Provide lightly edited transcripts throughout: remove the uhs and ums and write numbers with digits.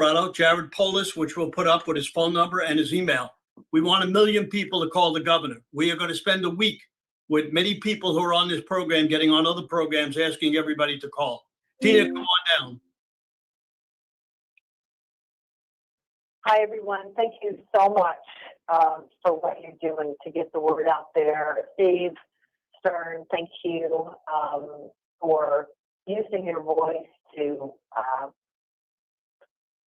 Colorado, Jared Polis, which we'll put up with his phone number and his email. We want 1 million people to call the governor. We are going to spend a week with many people who are on this program, getting on other programs, asking everybody to call. Tina, come on down. Hi, everyone. Thank you so much for what you're doing to get the word out there. Steve Stern, thank you for using your voice to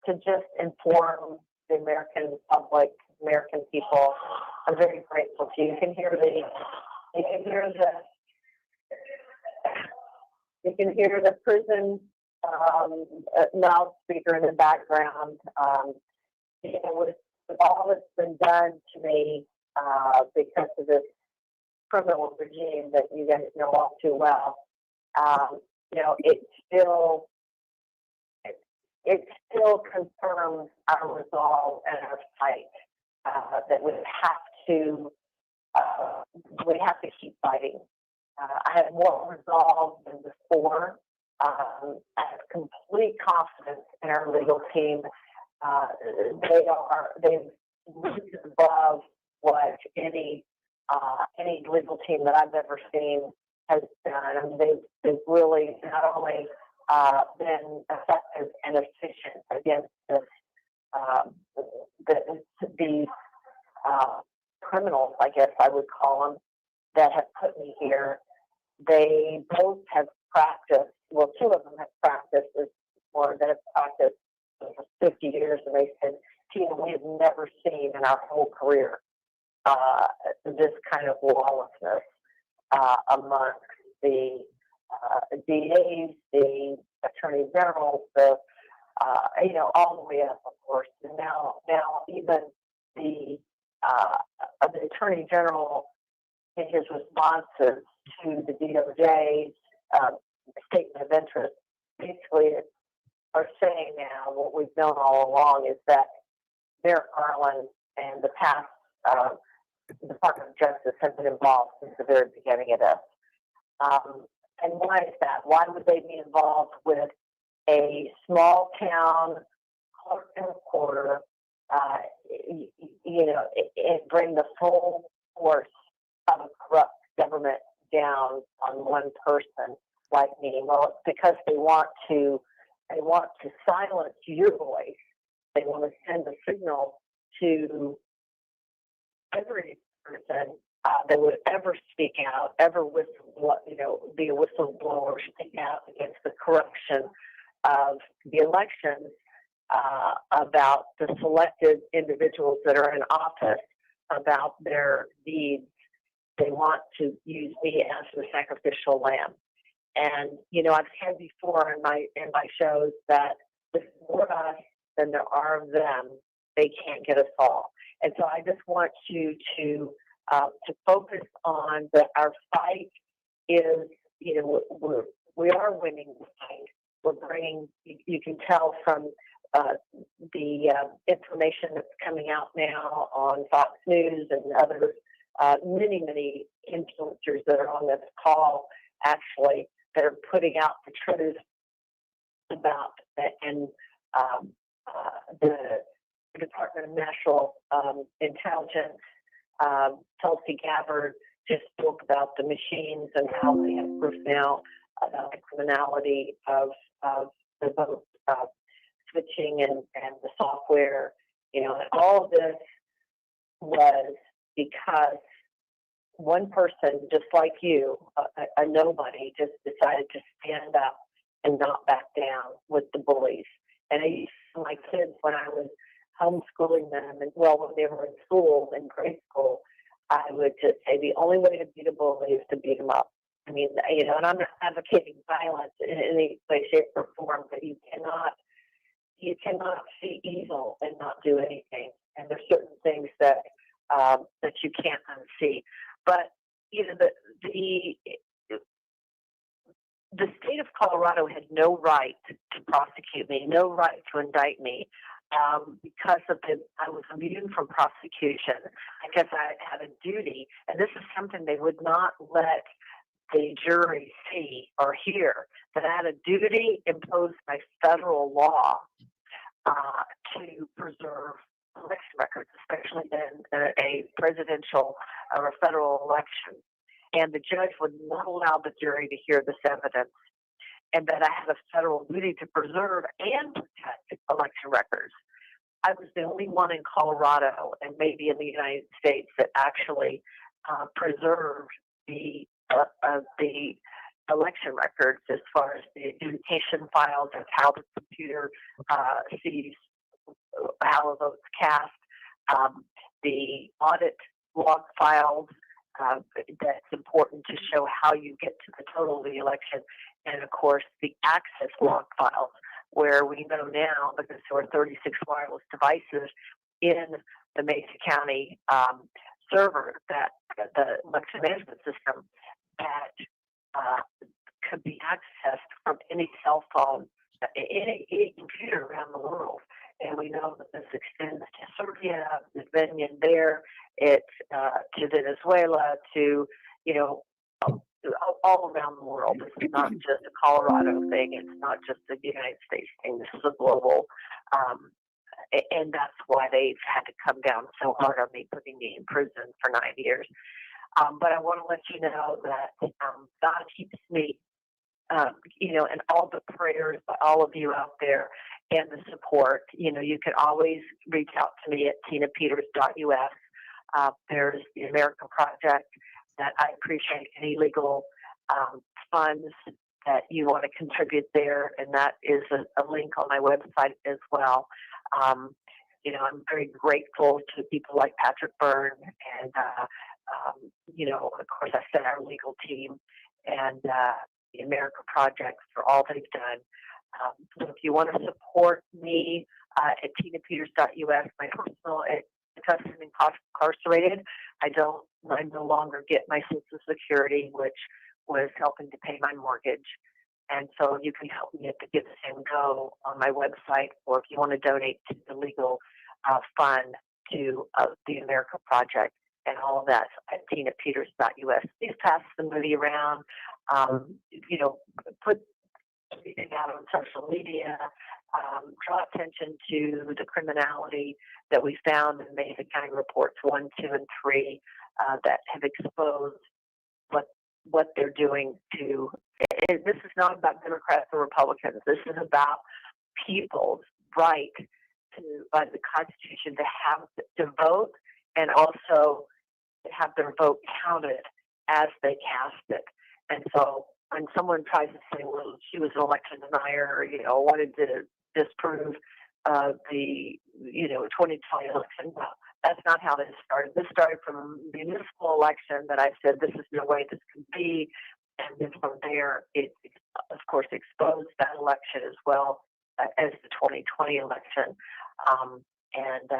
just inform the American public, American people. I'm very grateful to you. You can hear the prison loudspeaker in the background. With all that's been done to me because of this criminal regime that you guys know all too well, it still confirms our resolve and our fight that we have to keep fighting. I have more resolve than before. I have complete confidence in our legal team. They've risen above what any legal team that I've ever seen has done. I mean, they've really not only been effective and efficient against these criminals, I guess I would call them, that have put me here. They both have practiced, well, two of them have practiced more than have practiced for 50 years, and they said, Tina, we have never seen in our whole career this kind of lawlessness amongst the DAs, the attorney generals, all the way up, of course. And now even the attorney general, in his responses to the DOJ's statement of interest, basically are saying now what we've known all along is that Merrick Garland and the past Department of Justice have been involved since the very beginning of this. And why is that? Why would they be involved with a small town clerk and recorder, and bring the full force of a corrupt government down on one person like me? Well, it's because they want to silence your voice. They want to send a signal to every person that would ever speak out, ever be a whistleblower, speak out against the corruption of the elections, about the selected individuals that are in office, about their deeds. They want to use me as the sacrificial lamb. And I've said before in my shows that there's more of us than there are of them. They can't get us all. And so I just want you to focus on that. Our fight is, we are winning the fight. We're bringing. You can tell from the information that's coming out now on Fox News and other many influencers that are on this call, actually, that are putting out the truth about and the Department of National Intelligence. Tulsi Gabbard just spoke about the machines and how they have proof now about the criminality of the vote switching and the software. And all of this was because one person, just like you, a nobody, just decided to stand up and not back down with the bullies. And I used to my kids, when I was homeschooling them, and when they were in school, in grade school, I would just say the only way to beat a bully is to beat them up. I mean, and I'm not advocating violence in any way, shape, or form, but you cannot see evil and not do anything. And there's certain things that you can't unsee. But the state of Colorado had no right to prosecute me, no right to indict me, because I was immune from prosecution. I guess I had a duty, and this is something they would not let the jury see or hear, that I had a duty imposed by federal law to preserve election records, especially in a presidential or a federal election. And the judge would not allow the jury to hear this evidence, and that I had a federal duty to preserve and protect election records. I was the only one in Colorado and maybe in the United States that actually preserved the election records as far as the adjudication files and how the computer sees how a vote's cast, the audit log files. That's important to show how you get to the total of the election, and of course the access log files, where we know now, because there were 36 wireless devices in the Mesa County server, that the election management system, that could be accessed from any cell phone, any computer around the world. And we know that this extends to Serbia, the Venetian there, it's to Venezuela, to, all around the world. This is not just a Colorado thing. It's not just a United States thing. This is a global, and that's why they've had to come down so hard on me, putting me in prison for 9 years. But I want to let you know that God keeps me, and all the prayers by all of you out there and the support. You can always reach out to me at tinapeters.us. There's the American Project that I appreciate any legal funds that you want to contribute there, and that is a link on my website as well. I'm very grateful to people like Patrick Byrne and, of course, I said our legal team and the American Project for all they've done. So if you want to support me at tinapeters.us, my personal, because I'm incarcerated, I no longer get my Social Security, which was helping to pay my mortgage. And so you can help me at the Give, Send, Go on my website, or if you want to donate to the legal fund to the America Project and all of that at tinapeters.us. Please pass the movie around, put everything out on social media, draw attention to the criminality that we found in Mesa County Reports 1, 2, and 3 that have exposed what they're doing to. And this is not about Democrats or Republicans. This is about people's right by the Constitution to vote, and also to have their vote counted as they cast it. And so when someone tries to say, well, she was an election denier, wanted to disprove the 2020 election, well, that's not how this started. This started from a municipal election that I said, this is no way this can be. And then from there, it, of course, exposed that election as well as the 2020 election. And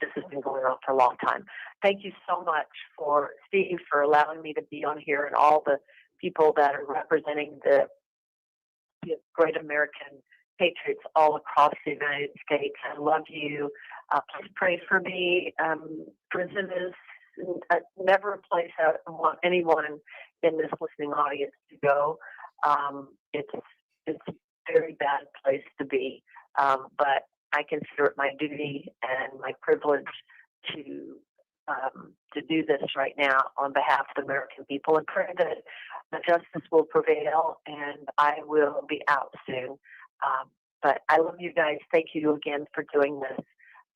this has been going on for a long time. Thank you so much for Steve for allowing me to be on here, and all the people that are representing the great American patriots all across the United States. I love you. Please pray for me. Prison is never a place I want anyone in this listening audience to go. It's a very bad place to be, but I consider it my duty and my privilege to do this right now on behalf of the American people, and pray that the justice will prevail and I will be out soon. But I love you guys. Thank you again for doing this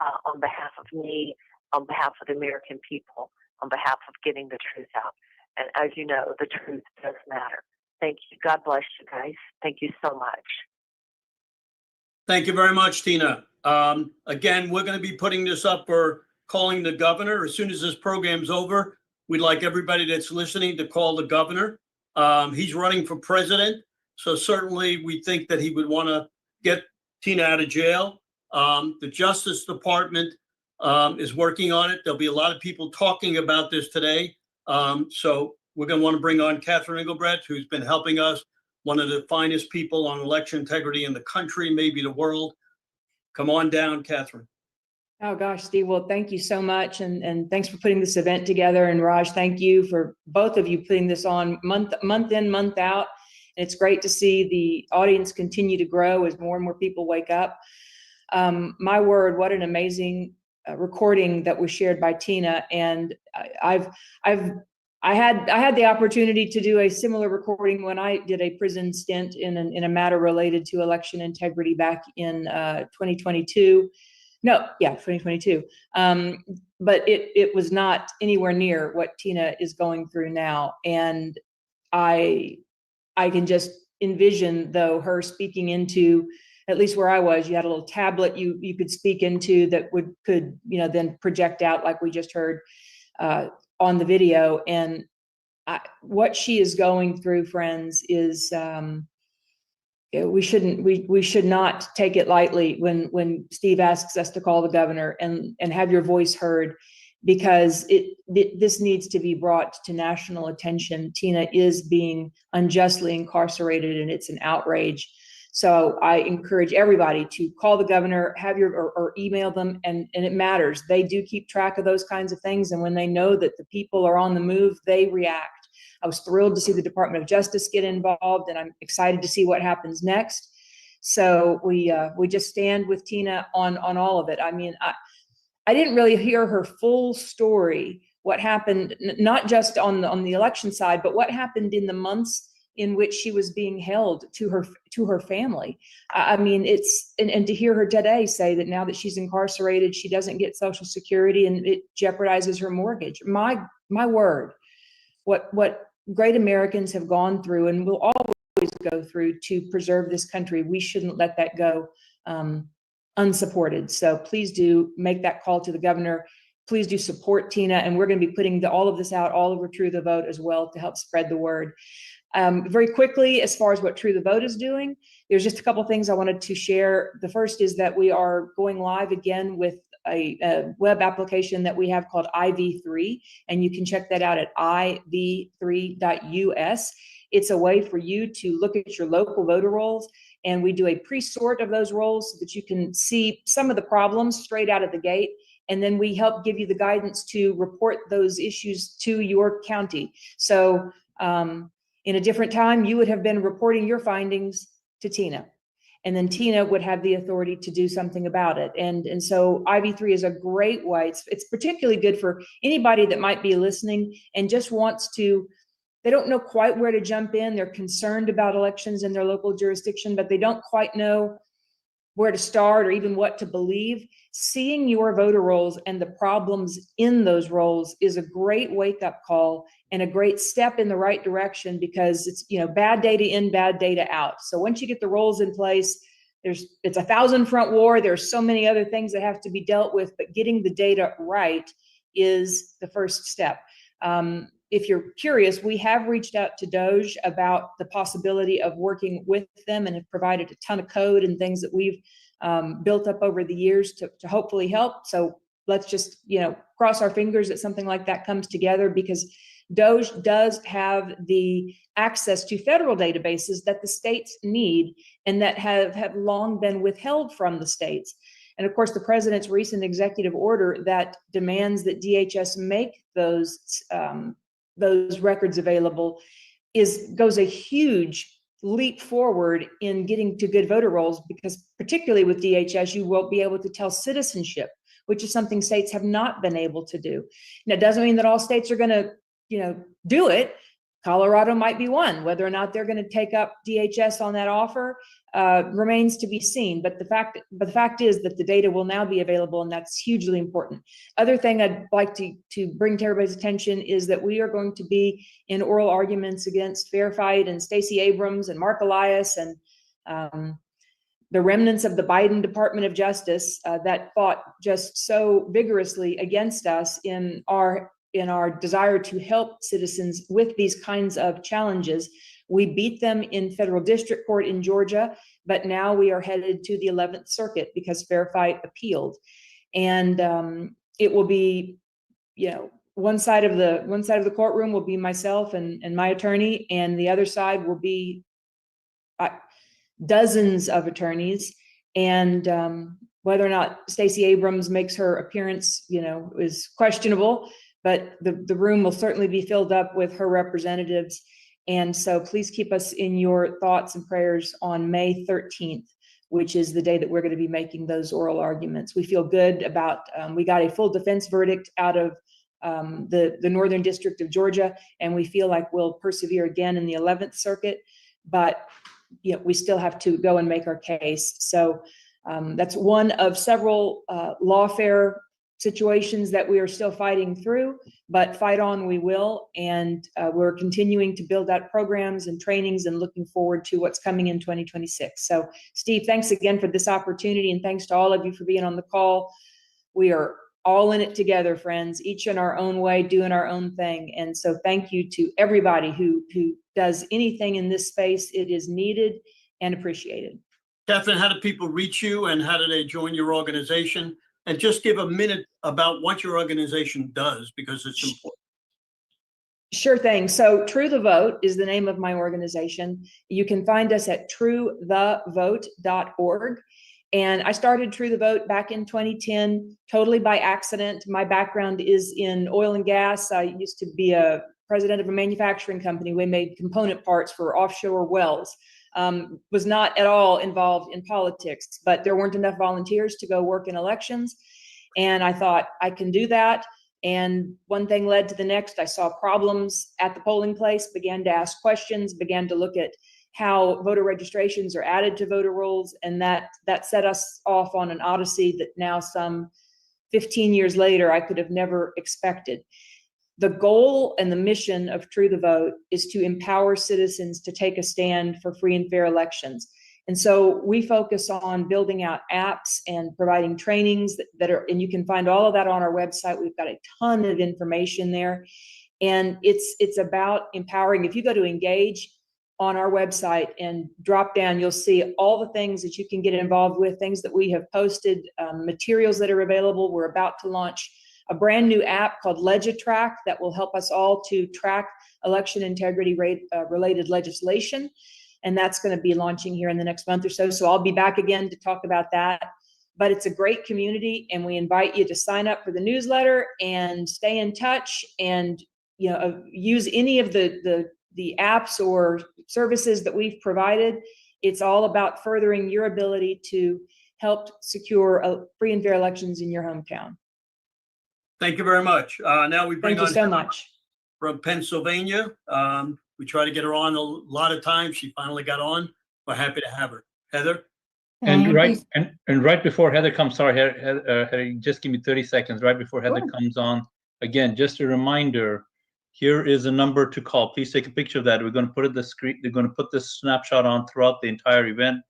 on behalf of me, on behalf of the American people, on behalf of getting the truth out. And as you know, the truth does matter. Thank you. God bless you guys. Thank you so much. Thank you very much, Tina. Again, we're going to be putting this up for calling the governor. As soon as this program's over, we'd like everybody that's listening to call the governor. He's running for president, so certainly we think that he would want to get Tina out of jail. The Justice Department is working on it. There'll be a lot of people talking about this today. So we're going to want to bring on Catherine Engelbrecht, who's been helping us, one of the finest people on election integrity in the country, maybe the world. Come on down, Catherine. Oh gosh, Steve, well, thank you so much. And thanks for putting this event together. And Raj, thank you for both of you putting this on month in, month out. And it's great to see the audience continue to grow as more and more people wake up. My word, what an amazing recording that was shared by Tina. And I had the opportunity to do a similar recording when I did a prison stint in a matter related to election integrity back in 2022. No, yeah, 2022. But it was not anywhere near what Tina is going through now. And I can just envision, though, her speaking into, at least where I was, you had a little tablet you could speak into that could then project out like we just heard on the video. And what she is going through, friends, is we should not take it lightly when Steve asks us to call the governor and have your voice heard, because this needs to be brought to national attention. Tina is being unjustly incarcerated, and it's an outrage. So I encourage everybody to call the governor, or email them, and it matters. They do keep track of those kinds of things, and when they know that the people are on the move, they react. I was thrilled to see the Department of Justice get involved, and I'm excited to see what happens next. So we just stand with Tina on all of it. I mean, I didn't really hear her full story, what happened, not just on the election side, but what happened in the months in which she was being held to her family. I mean, and to hear her today say that now that she's incarcerated, she doesn't get Social Security and it jeopardizes her mortgage. My word, what great Americans have gone through and will always go through to preserve this country. We shouldn't let that go unsupported. So please do make that call to the governor. Please do support Tina, and we're going to be putting all of this out all over True the Vote as well to help spread the word. Very quickly, as far as what True the Vote is doing, there's just a couple things I wanted to share. The first is that we are going live again with a web application that we have called IV3, and you can check that out at iv3.us. It's a way for you to look at your local voter rolls, and we do a pre-sort of those rolls so that you can see some of the problems straight out of the gate, and then we help give you the guidance to report those issues to your county. So in a different time, you would have been reporting your findings to Tina, and then Tina would have the authority to do something about it. And so IV3 is a great way. It's particularly good for anybody that might be listening and just wants to, they don't know quite where to jump in. They're concerned about elections in their local jurisdiction, but they don't quite know where to start or even what to believe. Seeing your voter rolls and the problems in those rolls is a great wake-up call and a great step in the right direction, because it's, bad data in, bad data out. So once you get the rolls in place, it's a 1,000-front war. There's so many other things that have to be dealt with, but getting the data right is the first step. If you're curious, we have reached out to DOJ about the possibility of working with them, and have provided a ton of code and things that we've built up over the years to hopefully help. So let's just, cross our fingers that something like that comes together, because DOJ does have the access to federal databases that the states need and that have long been withheld from the states. And of course, the president's recent executive order that demands that DHS make those records available goes a huge leap forward in getting to good voter rolls, because particularly with DHS, you will be able to tell citizenship, which is something states have not been able to do. Now, it doesn't mean that all states are going to, do it. Colorado might be one. Whether or not they're going to take up DHS on that offer remains to be seen. But the fact is that the data will now be available, and that's hugely important. Other thing I'd like to bring to everybody's attention is that we are going to be in oral arguments against Fair Fight and Stacey Abrams and Mark Elias and the remnants of the Biden Department of Justice that fought just so vigorously against us in our desire to help citizens with these kinds of challenges. We beat them in federal district court in Georgia, but now we are headed to the 11th Circuit because Fair Fight appealed. And it will be, one side of the courtroom will be myself and my attorney, and the other side will be dozens of attorneys. And whether or not Stacey Abrams makes her appearance, is questionable, but the room will certainly be filled up with her representatives. And so please keep us in your thoughts and prayers on May 13th, which is the day that we're going to be making those oral arguments. We feel good about, we got a full defense verdict out of the Northern District of Georgia, and we feel like we'll persevere again in the 11th Circuit, but we still have to go and make our case. So that's one of several lawfare situations that we are still fighting through, but fight on we will. And we're continuing to build out programs and trainings and looking forward to what's coming in 2026. So Steve, thanks again for this opportunity, and thanks to all of you for being on the call. We are all in it together, friends, each in our own way, doing our own thing. And so thank you to everybody who does anything in this space. It is needed and appreciated. Catherine, how do people reach you and how do they join your organization? And just give a minute about what your organization does, because it's important. Sure thing. So True the Vote is the name of my organization. You can find us at truethevote.org. And I started True the Vote back in 2010, totally by accident. My background is in oil and gas. I used to be a president of a manufacturing company. We made component parts for offshore wells. Was not at all involved in politics, but there weren't enough volunteers to go work in elections. And I thought I can do that. And one thing led to the next. I saw problems at the polling place, began to ask questions, began to look at how voter registrations are added to voter rolls. And that set us off on an odyssey that now, some 15 years later, I could have never expected. The goal and the mission of True the Vote is to empower citizens to take a stand for free and fair elections. And so we focus on building out apps and providing trainings that are, and you can find all of that on our website. We've got a ton of information there. And it's about empowering. If you go to Engage on our website and drop down, you'll see all the things that you can get involved with, things that we have posted, materials that are available. We're about to launch a brand new app called LegiTrack that will help us all to track election integrity related legislation. And that's going to be launching here in the next month or so. So I'll be back again to talk about that. But it's a great community, and we invite you to sign up for the newsletter and stay in touch, and use any of the apps or services that we've provided. It's all about furthering your ability to help secure free and fair elections in your hometown. Thank you very much. Now we bring Thank you on so Heather much. from Pennsylvania. We try to get her on a lot of times. She finally got on. We're happy to have her. Heather? And right before Heather comes, sorry, Heather, just give me 30 seconds. Right before Heather comes on, again, just a reminder, here is a number to call. Please take a picture of that. We're going to put it the screen. They're going to put this snapshot on throughout the entire event.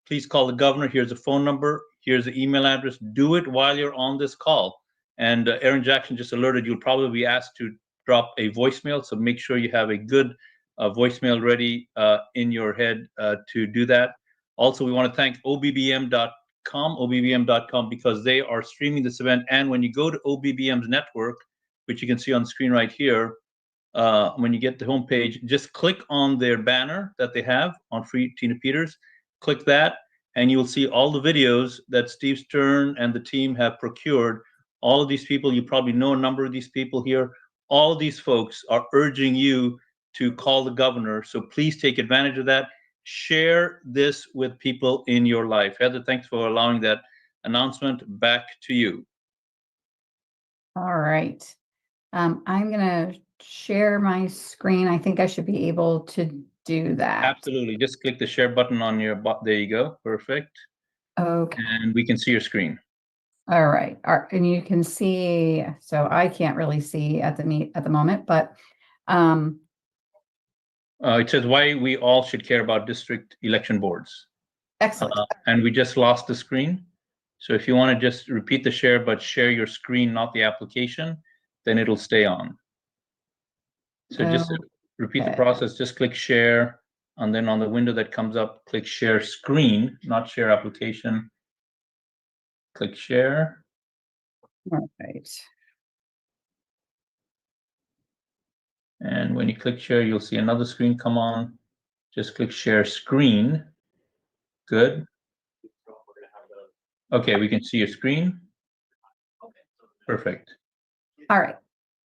Please call the governor. Here's a phone number. Here's the email address. Do it while you're on this call. And Aaron Jackson just alerted you'll probably be asked to drop a voicemail. So make sure you have a good voicemail ready in your head to do that. Also, we want to thank OBBM.com, because they are streaming this event. And when you go to OBBM's network, which you can see on the screen right here, when you get the homepage, just click on their banner that they have on Free Tina Peters. Click that, and you will see all the videos that Steve Stern and the team have procured. All of these people, you probably know a number of these people here. All of these folks are urging you to call the governor. So please take advantage of that. Share this with people in your life. Heather, thanks for allowing that announcement. Back to you. All right. I'm going to share my screen. I think I should be able to do that. Absolutely. Just click the share button on your there you go. Perfect. Okay. And we can see your screen. All right. And you can see, so I can't really see at the moment, but it says why we all should care about district election boards. Excellent. And we just lost the screen. So if you want to just repeat the share, but share your screen, not the application, then it'll stay on. So just repeat the process. Just click share, and then on the window that comes up, click share screen, not share application. Click share. All right. And when you click share, you'll see another screen come on. Just click share screen. Good. Okay, we can see your screen. Perfect. All right.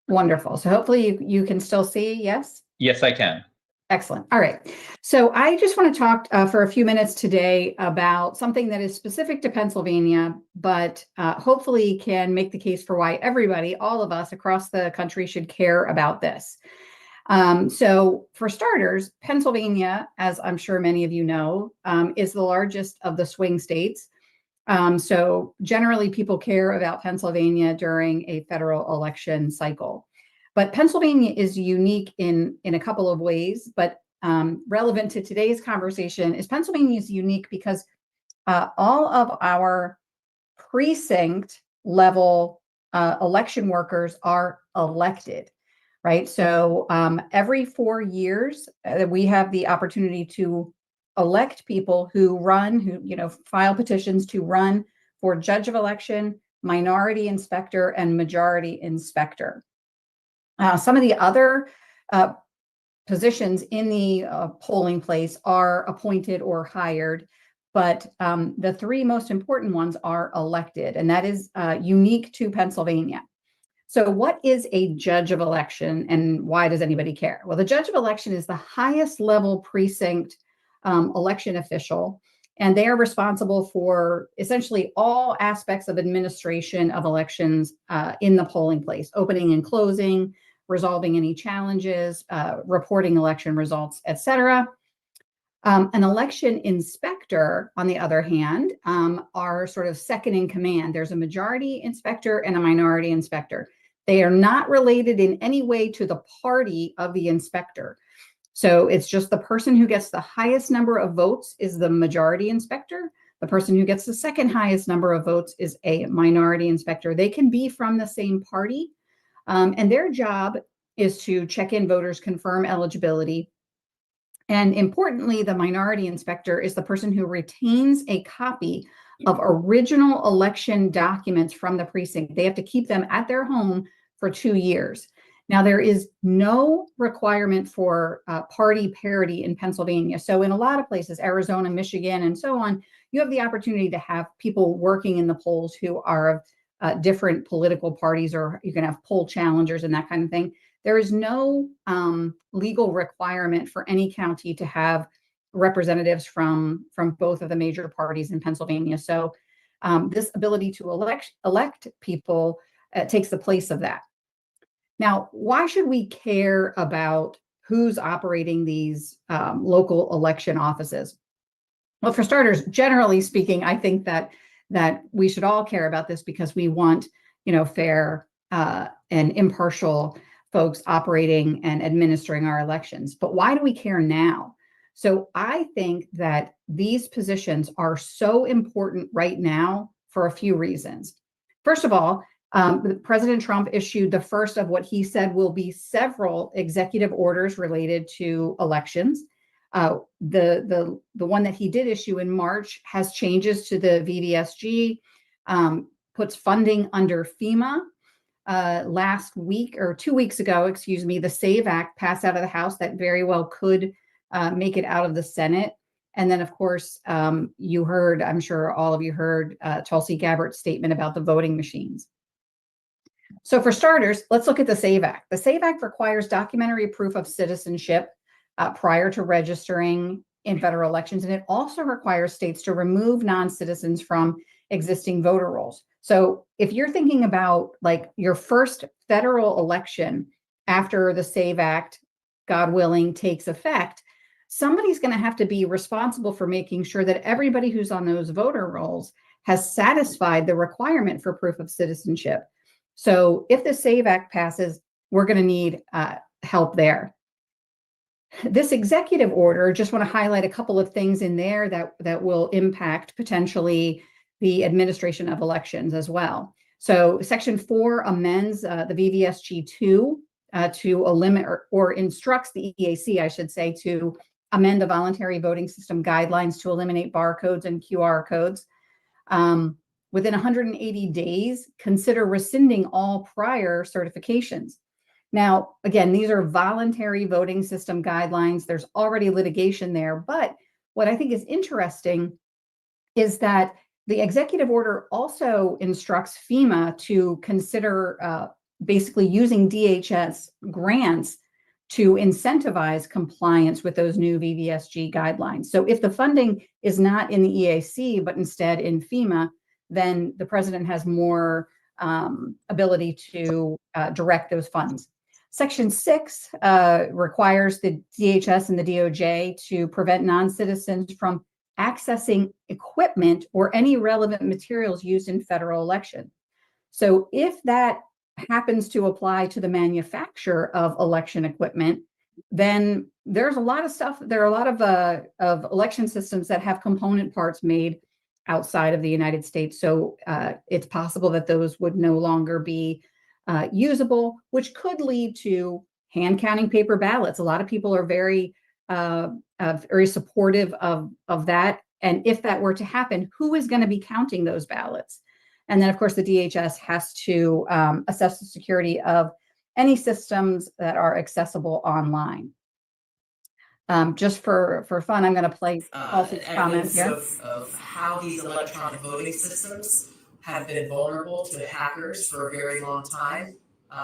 Wonderful. So hopefully you can still see, yes? Yes, I can. Excellent. All right. So I just want to talk for a few minutes today about something that is specific to Pennsylvania, but hopefully can make the case for why everybody, all of us across the country should care about this. So for starters, Pennsylvania, as I'm sure many of you know, is the largest of the swing states. So generally people care about Pennsylvania during a federal election cycle. But Pennsylvania is unique in a couple of ways, but relevant to today's conversation is Pennsylvania is unique because all of our precinct level election workers are elected, right? So every 4 years, we have the opportunity to elect people who run, who file petitions to run for judge of election, minority inspector, and majority inspector. Some of the other positions in the polling place are appointed or hired, but the three most important ones are elected, and that is unique to Pennsylvania. So what is a judge of election and why does anybody care? Well, the judge of election is the highest level precinct election official, and they are responsible for essentially all aspects of administration of elections in the polling place, opening and closing, resolving any challenges, reporting election results, etc. An election inspector, on the other hand, are sort of second in command. There's a majority inspector and a minority inspector. They are not related in any way to the party of the inspector. So it's just the person who gets the highest number of votes is the majority inspector. The person who gets the second highest number of votes is a minority inspector. They can be from the same party, and their job is to check in voters, confirm eligibility. And importantly, the minority inspector is the person who retains a copy of original election documents from the precinct. They have to keep them at their home for 2 years. Now, there is no requirement for party parity in Pennsylvania. So in a lot of places, Arizona, Michigan, and so on, you have the opportunity to have people working in the polls who are of different political parties, or you can have poll challengers and that kind of thing. There is no legal requirement for any county to have representatives from both of the major parties in Pennsylvania. So this ability to elect people takes the place of that. Now, why should we care about who's operating these local election offices? Well, for starters, generally speaking, I think that we should all care about this because we want, fair and impartial folks operating and administering our elections. But why do we care now? So I think that these positions are so important right now for a few reasons. First of all, President Trump issued the first of what he said will be several executive orders related to elections. The one that he did issue in March has changes to the VVSG, puts funding under FEMA. Last week or 2 weeks ago, the SAVE Act passed out of the House that very well could make it out of the Senate. And then, of course, you heard, I'm sure all of you heard Tulsi Gabbard's statement about the voting machines. So for starters, let's look at the SAVE Act. The SAVE Act requires documentary proof of citizenship prior to registering in federal elections. And it also requires states to remove non-citizens from existing voter rolls. So if you're thinking about like your first federal election after the SAVE Act, God willing, takes effect, somebody's going to have to be responsible for making sure that everybody who's on those voter rolls has satisfied the requirement for proof of citizenship. So if the SAVE Act passes, we're going to need help there. This executive order, just want to highlight a couple of things in there that will impact potentially the administration of elections as well. So Section 4 amends the VVSG2 to eliminate or instructs the EAC, I should say, to amend the voluntary voting system guidelines to eliminate barcodes and QR codes. Within 180 days, consider rescinding all prior certifications. Now, again, these are voluntary voting system guidelines. There's already litigation there. But what I think is interesting is that the executive order also instructs FEMA to consider basically using DHS grants to incentivize compliance with those new VVSG guidelines. So if the funding is not in the EAC, but instead in FEMA, then the president has more ability to direct those funds. Section 6 requires the DHS and the DOJ to prevent non-citizens from accessing equipment or any relevant materials used in federal elections. So if that happens to apply to the manufacture of election equipment, then there's a lot of stuff. There are a lot of election systems that have component parts made outside of the United States. So it's possible that those would no longer be usable, which could lead to hand counting paper ballots. A lot of people are very supportive of that. And if that were to happen, who is going to be counting those ballots? And then, of course, the DHS has to assess the security of any systems that are accessible online. Just for fun, I'm going to play Kelsey's comment here. Of how these electronic voting systems have been vulnerable to hackers for a very long time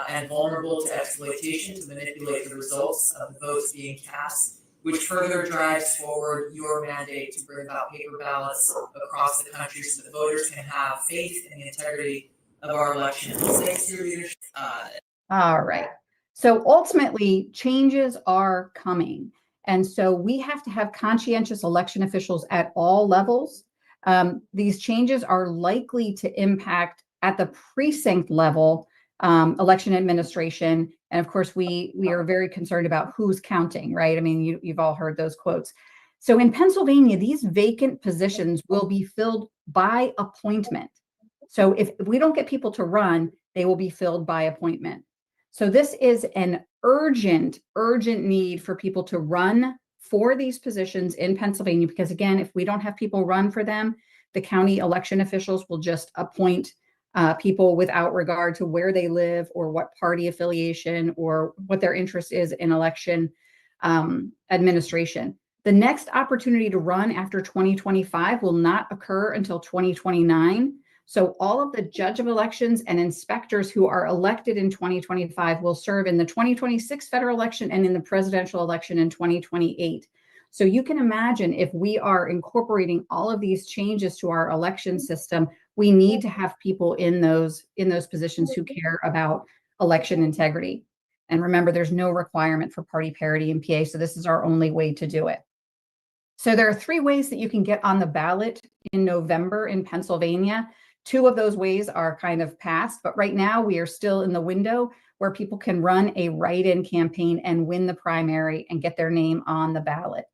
and vulnerable to exploitation to manipulate the results of the votes being cast, which further drives forward your mandate to bring about paper ballots across the country so that voters can have faith in the integrity of our elections. Thanks to your leadership. All right. So ultimately, changes are coming. And so we have to have conscientious election officials at all levels. These changes are likely to impact at the precinct level election administration. And of course, we are very concerned about who's counting, right? I mean, you've all heard those quotes. So in Pennsylvania, these vacant positions will be filled by appointment. So if we don't get people to run, they will be filled by appointment. So this is an urgent need for people to run for these positions in Pennsylvania, because again, if we don't have people run for them, the county election officials will just appoint people without regard to where they live or what party affiliation or what their interest is in election administration. The next opportunity to run after 2025 will not occur until 2029. So all of the judge of elections and inspectors who are elected in 2025 will serve in the 2026 federal election and in the presidential election in 2028. So you can imagine, if we are incorporating all of these changes to our election system, we need to have people in those positions who care about election integrity. And remember, there's no requirement for party parity in PA, so this is our only way to do it. So there are 3 ways that you can get on the ballot in November in Pennsylvania. 2 of those ways are kind of past, but right now we are still in the window where people can run a write-in campaign and win the primary and get their name on the ballot.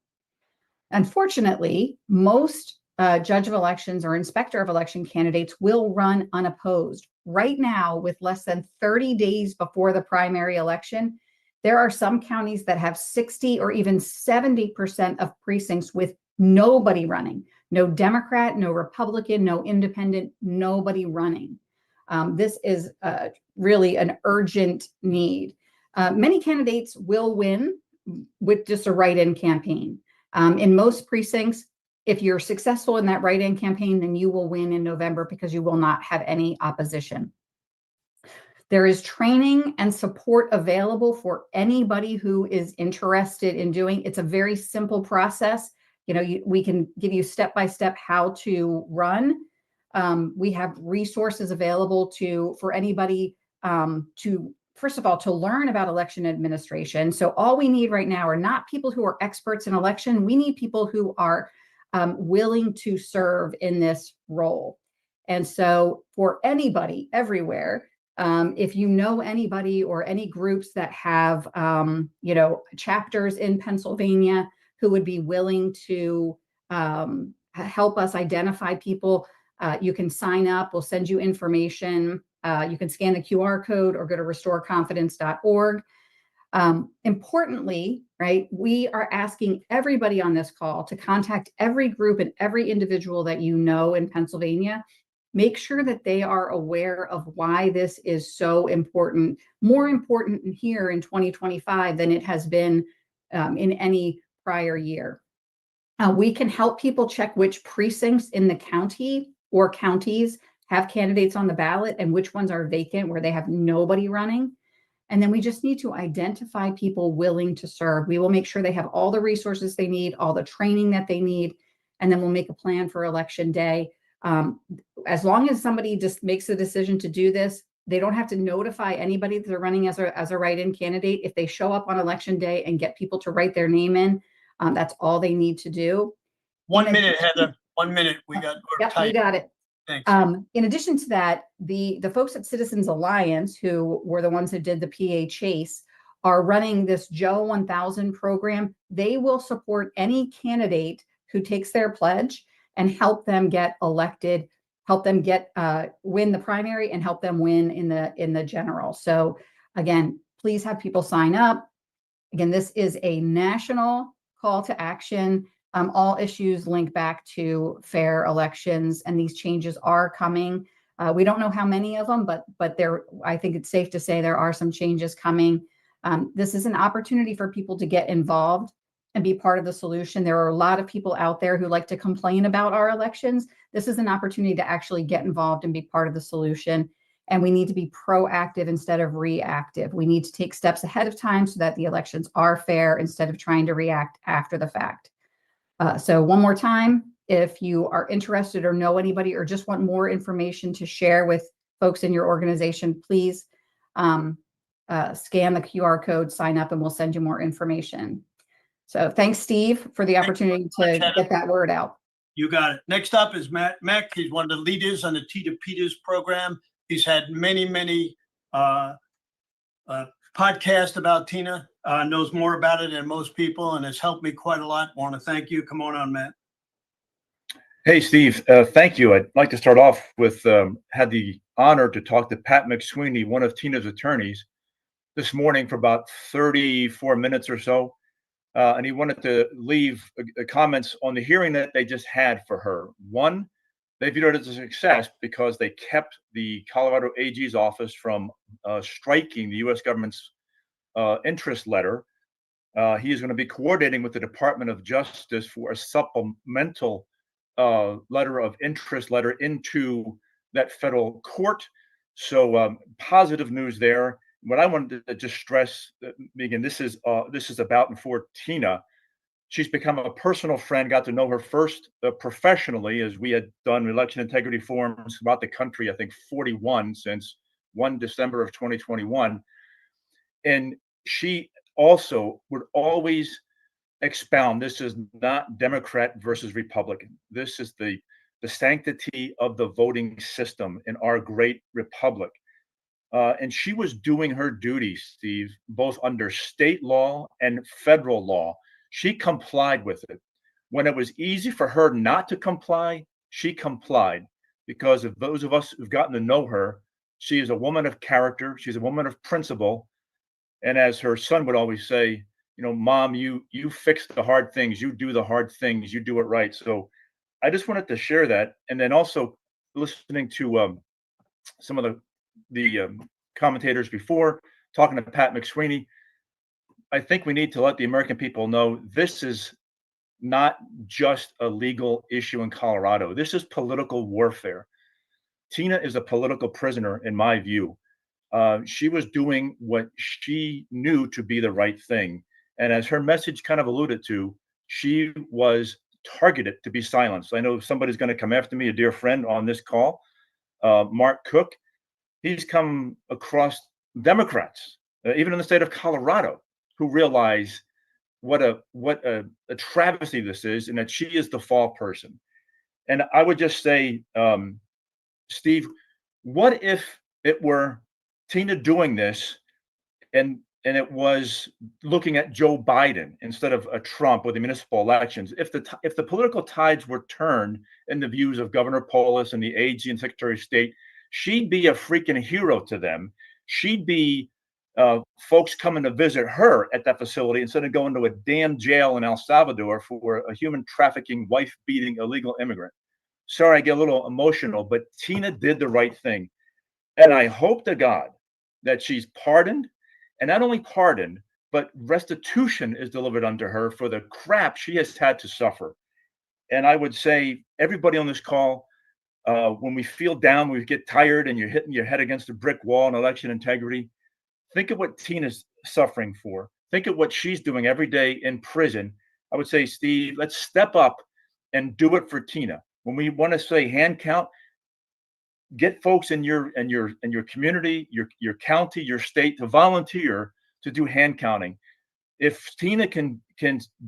Unfortunately, most judge of elections or inspector of election candidates will run unopposed. Right now, with less than 30 days before the primary election, there are some counties that have 60 or even 70% of precincts with nobody running. No Democrat, no Republican, no independent, nobody running. This is really an urgent need. Many candidates will win with just a write-in campaign. In most precincts, if you're successful in that write-in campaign, then you will win in November because you will not have any opposition. There is training and support available for anybody who is interested in doing. It's a very simple process. You know, we can give you step-by-step how to run. We have resources available for anybody to, first of all, to learn about election administration. So all we need right now are not people who are experts in election. We need people who are willing to serve in this role. And so for anybody everywhere, if you know anybody or any groups that have, chapters in Pennsylvania who would be willing to help us identify people, you can sign up. We'll send you information. You can scan the QR code or go to restoreconfidence.org. Importantly, right, we are asking everybody on this call to contact every group and every individual that you know in Pennsylvania. Make sure that they are aware of why this is so important, more important here in 2025 than it has been in any prior year. We can help people check which precincts in the county or counties have candidates on the ballot and which ones are vacant where they have nobody running. And then we just need to identify people willing to serve. We will make sure they have all the resources they need, all the training that they need, and then we'll make a plan for election day. As long as somebody just makes the decision to do this, they don't have to notify anybody that they're running as a write-in candidate. If they show up on election day and get people to write their name in, that's all they need to do. 1 minute, Heather. 1 minute. We got, we're Yep, we tight. got it. Thanks. In addition to that, the folks at Citizens Alliance, who were the ones who did the PA Chase, are running this Joe 1000 program. They will support any candidate who takes their pledge and help them get elected, help them get win the primary, and help them win in the general. So again, please have people sign up. Again, this is a national call to action. All issues link back to fair elections, and these changes are coming. We don't know how many of them, but there, I think it's safe to say there are some changes coming. This is an opportunity for people to get involved and be part of the solution. There are a lot of people out there who like to complain about our elections. This is an opportunity to actually get involved and be part of the solution. And we need to be proactive instead of reactive. We need to take steps ahead of time so that the elections are fair instead of trying to react after the fact. So one more time, if you are interested or know anybody or just want more information to share with folks in your organization, please scan the QR code, sign up, and we'll send you more information. So thanks, Steve, for the opportunity to get that word out. You got it. Next up is Matt Meck. He's one of the leaders on the Tina Peters program. He's had many podcasts about Tina, knows more about it than most people, and has helped me quite a lot. Want to thank you. Come on, Matt. Hey, Steve, thank you. I'd like to start off with, had the honor to talk to Pat McSweeney, one of Tina's attorneys, this morning for about 34 minutes or so. And he wanted to leave comments on the hearing that they just had for her. One, they viewed it as a success because they kept the Colorado AG's office from striking the U.S. government's interest letter. He is going to be coordinating with the Department of Justice for a supplemental letter of interest letter into that federal court. So positive news there. What I wanted to just stress, Megan, this is about and for Tina. She's become a personal friend, got to know her first professionally, as we had done election integrity forums throughout the country, I think 41 since 1 December of 2021. And she also would always expound, this is not Democrat versus Republican. This is the sanctity of the voting system in our great republic. And she was doing her duty, Steve, both under state law and federal law. She complied with it. When it was easy for her not to comply, she complied, because of those of us who've gotten to know her, she is a woman of character. She's a woman of principle. And as her son would always say, you know, Mom, you fix the hard things, you do the hard things, you do it right. So I just wanted to share that. And then also listening to some of the commentators before, talking to Pat McSweeney, I think we need to let the American people know this is not just a legal issue in Colorado. This is political warfare. Tina is a political prisoner, in my view. She was doing what she knew to be the right thing. And as her message kind of alluded to, she was targeted to be silenced. I know somebody's going to come after me, a dear friend on this call, Mark Cook. He's come across Democrats, even in the state of Colorado, who realize what a travesty this is, and that she is the fall person. And I would just say, Steve, what if it were Tina doing this, and it was looking at Joe Biden instead of a Trump with the municipal elections? If the political tides were turned in the views of Governor Polis and the AG and Secretary of State, she'd be a freaking hero to them. She'd be folks coming to visit her at that facility instead of going to a damn jail in El Salvador for a human trafficking, wife-beating illegal immigrant. Sorry, I get a little emotional, but Tina did the right thing. And I hope to God that she's pardoned, and not only pardoned, but restitution is delivered unto her for the crap she has had to suffer. And I would say, everybody on this call, when we feel down, we get tired, and you're hitting your head against a brick wall in election integrity, Think of what Tina's suffering for. Think of what she's doing every day in prison. I would say, Steve, let's step up and do it for Tina. When we want to say hand count, get folks in your community, your county, your state to volunteer to do hand counting. If Tina can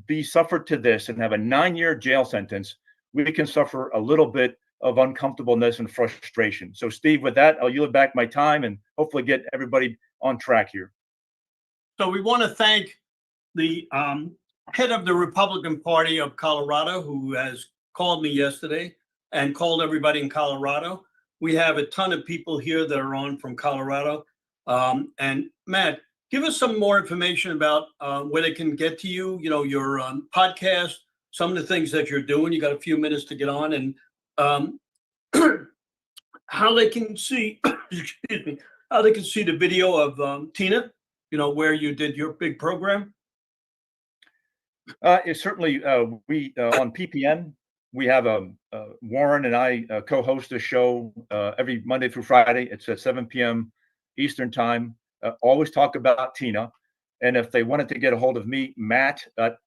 be suffered to this and have a 9-year jail sentence, we can suffer a little bit of uncomfortableness and frustration. So, Steve, with that, I'll yield back my time and hopefully get everybody on track here. So we want to thank the head of the Republican Party of Colorado, who has called me yesterday and called everybody in Colorado. We have a ton of people here that are on from Colorado. And Matt, give us some more information about where they can get to you, your podcast, some of the things that you're doing. You got a few minutes to get on, and how they can see, excuse me, how they can see the video of Tina, where you did your big program. It's certainly, we on PPN, we have Warren and I co-host a show every Monday through Friday. It's at 7 p.m. Eastern time. Always talk about Tina. And if they wanted to get a hold of me, Matt at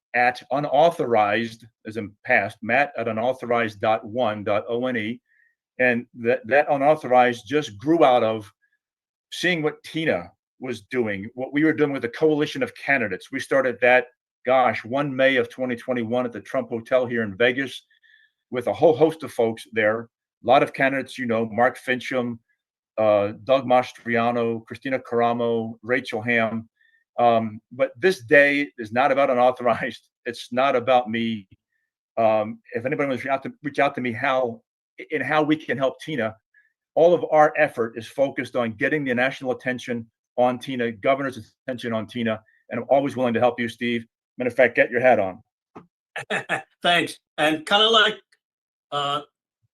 unauthorized, as in past, Matt at unauthorized.one.one. And that unauthorized just grew out of seeing what Tina was doing, what we were doing with a coalition of candidates. We started that, 1 May of 2021 at the Trump Hotel here in Vegas with a whole host of folks there. A lot of candidates, Mark Fincham, Doug Mastriano, Christina Caramo, Rachel Hamm. But this day is not about unauthorized. It's not about me. If anybody wants to reach out to me how we can help Tina, all of our effort is focused on getting the national attention on Tina, governor's attention on Tina, and I'm always willing to help you, Steve. Matter of fact, get your hat on. Thanks. And kind of like,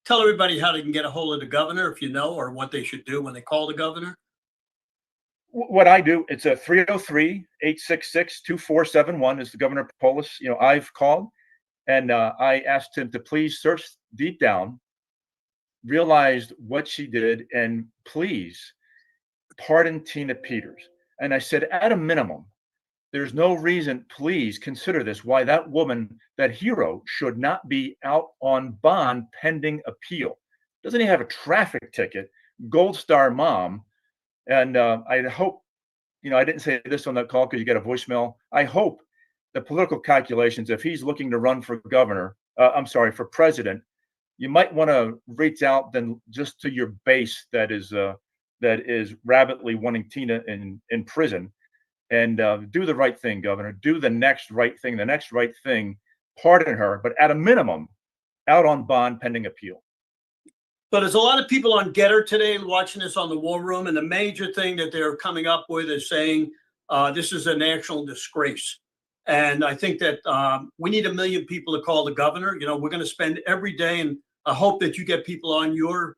tell everybody how they can get a hold of the governor, if you know, or what they should do when they call the governor. What I do, it's a 303-866-2471 is the Governor Polis. I've called and I asked him to please search deep down, realized what she did, and please pardon Tina Peters. And I said, at a minimum, there's no reason, please consider this, why that woman, that hero, should not be out on bond pending appeal. Doesn't he have a traffic ticket? Gold Star mom. And I hope, I didn't say this on that call because you got a voicemail. I hope the political calculations, if he's looking to run for for president, you might want to reach out then just to your base that is rabidly wanting Tina in prison. And do the right thing, Governor. Do the next right thing. The next right thing. Pardon her, but at a minimum, out on bond pending appeal. So there's a lot of people on Getter today watching this on the War Room, and the major thing that they're coming up with is saying this is a national disgrace. And I think that we need 1 million people to call the governor. We're going to spend every day, and I hope that you get people on your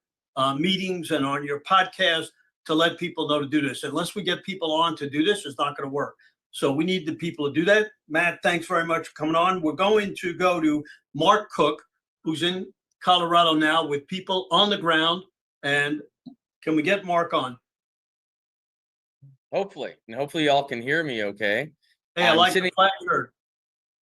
meetings and on your podcast to let people know to do this. Unless we get people on to do this, it's not going to work. So we need the people to do that. Matt, thanks very much for coming on. We're going to go to Mark Cook, who's in Colorado now with people on the ground. And can we get Mark on? Hopefully. And hopefully y'all can hear me okay. Hey, I like the flat shirt.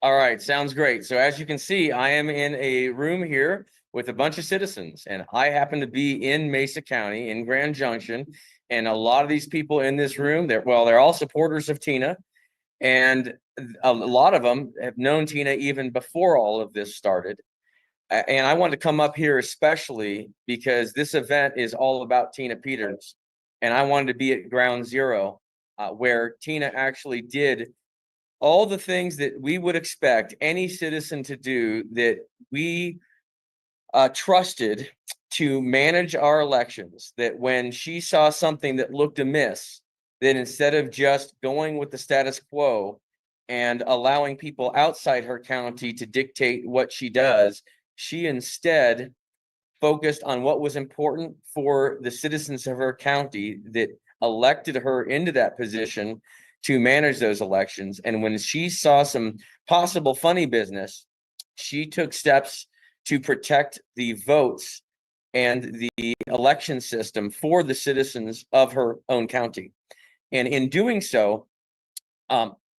All right, sounds great. So as you can see, I am in a room here with a bunch of citizens, and I happen to be in Mesa County in Grand Junction. And a lot of these people in this room, they're all supporters of Tina. And a lot of them have known Tina even before all of this started. And I wanted to come up here especially because this event is all about Tina Peters. And I wanted to be at ground zero where Tina actually did all the things that we would expect any citizen to do, that we trusted to manage our elections, that when she saw something that looked amiss, that instead of just going with the status quo and allowing people outside her county to dictate what she does, she instead focused on what was important for the citizens of her county that elected her into that position to manage those elections. And when she saw some possible funny business, she took steps to protect the votes and the election system for the citizens of her own county. And in doing so,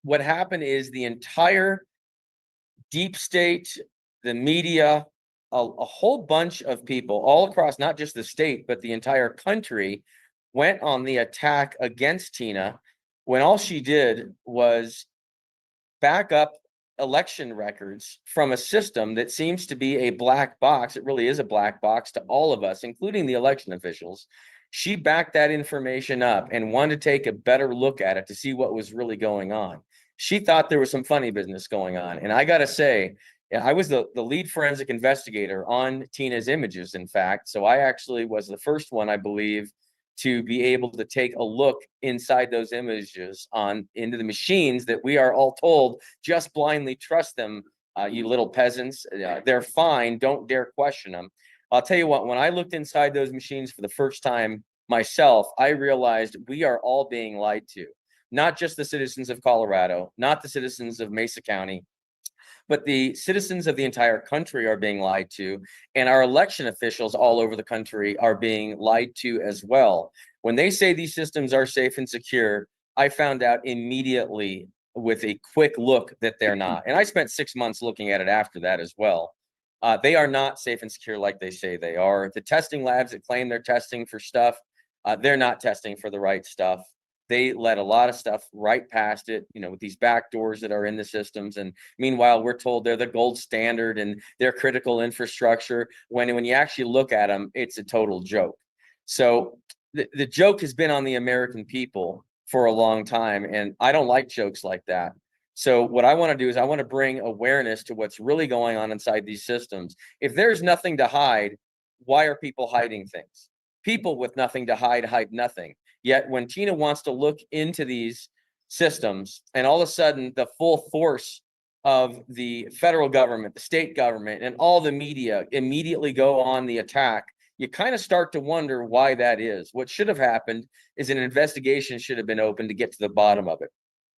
what happened is the entire deep state, the media, a whole bunch of people all across not just the state, but the entire country went on the attack against Tina when all she did was back up election records from a system that seems to be a black box. It really is a black box to all of us, including the election officials. She backed that information up and wanted to take a better look at it to see what was really going on. She thought there was some funny business going on. And I got to say, I was the lead forensic investigator on Tina's images, in fact. So I actually was the first one, I believe, to be able to take a look inside those images into the machines that we are all told, just blindly trust them, you little peasants. They're fine. Don't dare question them. I'll tell you what, when I looked inside those machines for the first time myself, I realized we are all being lied to. Not just the citizens of Colorado, not the citizens of Mesa County, but the citizens of the entire country are being lied to, and our election officials all over the country are being lied to as well. When they say these systems are safe and secure, I found out immediately with a quick look that they're not. And I spent 6 months looking at it after that as well. They are not safe and secure like they say they are. The testing labs that claim they're testing for stuff, they're not testing for the right stuff. They let a lot of stuff right past it, with these back doors that are in the systems. And meanwhile, we're told they're the gold standard and they're critical infrastructure. When you actually look at them, it's a total joke. So the joke has been on the American people for a long time. And I don't like jokes like that. So what I want to do is I want to bring awareness to what's really going on inside these systems. If there's nothing to hide, why are people hiding things? People with nothing to hide nothing. Yet when Tina wants to look into these systems and all of a sudden the full force of the federal government, the state government, and all the media immediately go on the attack, you kind of start to wonder why that is. What should have happened is an investigation should have been opened to get to the bottom of it.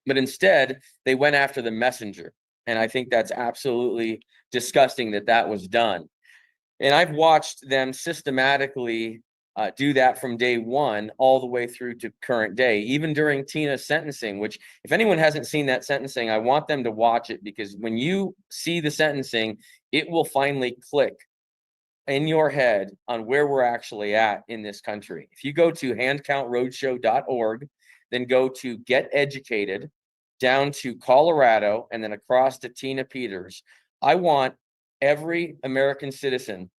But instead, they went after the messenger. And I think that's absolutely disgusting that was done. And I've watched them systematically do that from day one all the way through to current day, even during Tina's sentencing, which if anyone hasn't seen that sentencing, I want them to watch it, because when you see the sentencing, it will finally click in your head on where we're actually at in this country. If you go to handcountroadshow.org, then go to Get Educated, down to Colorado, and then across to Tina Peters, I want every American citizen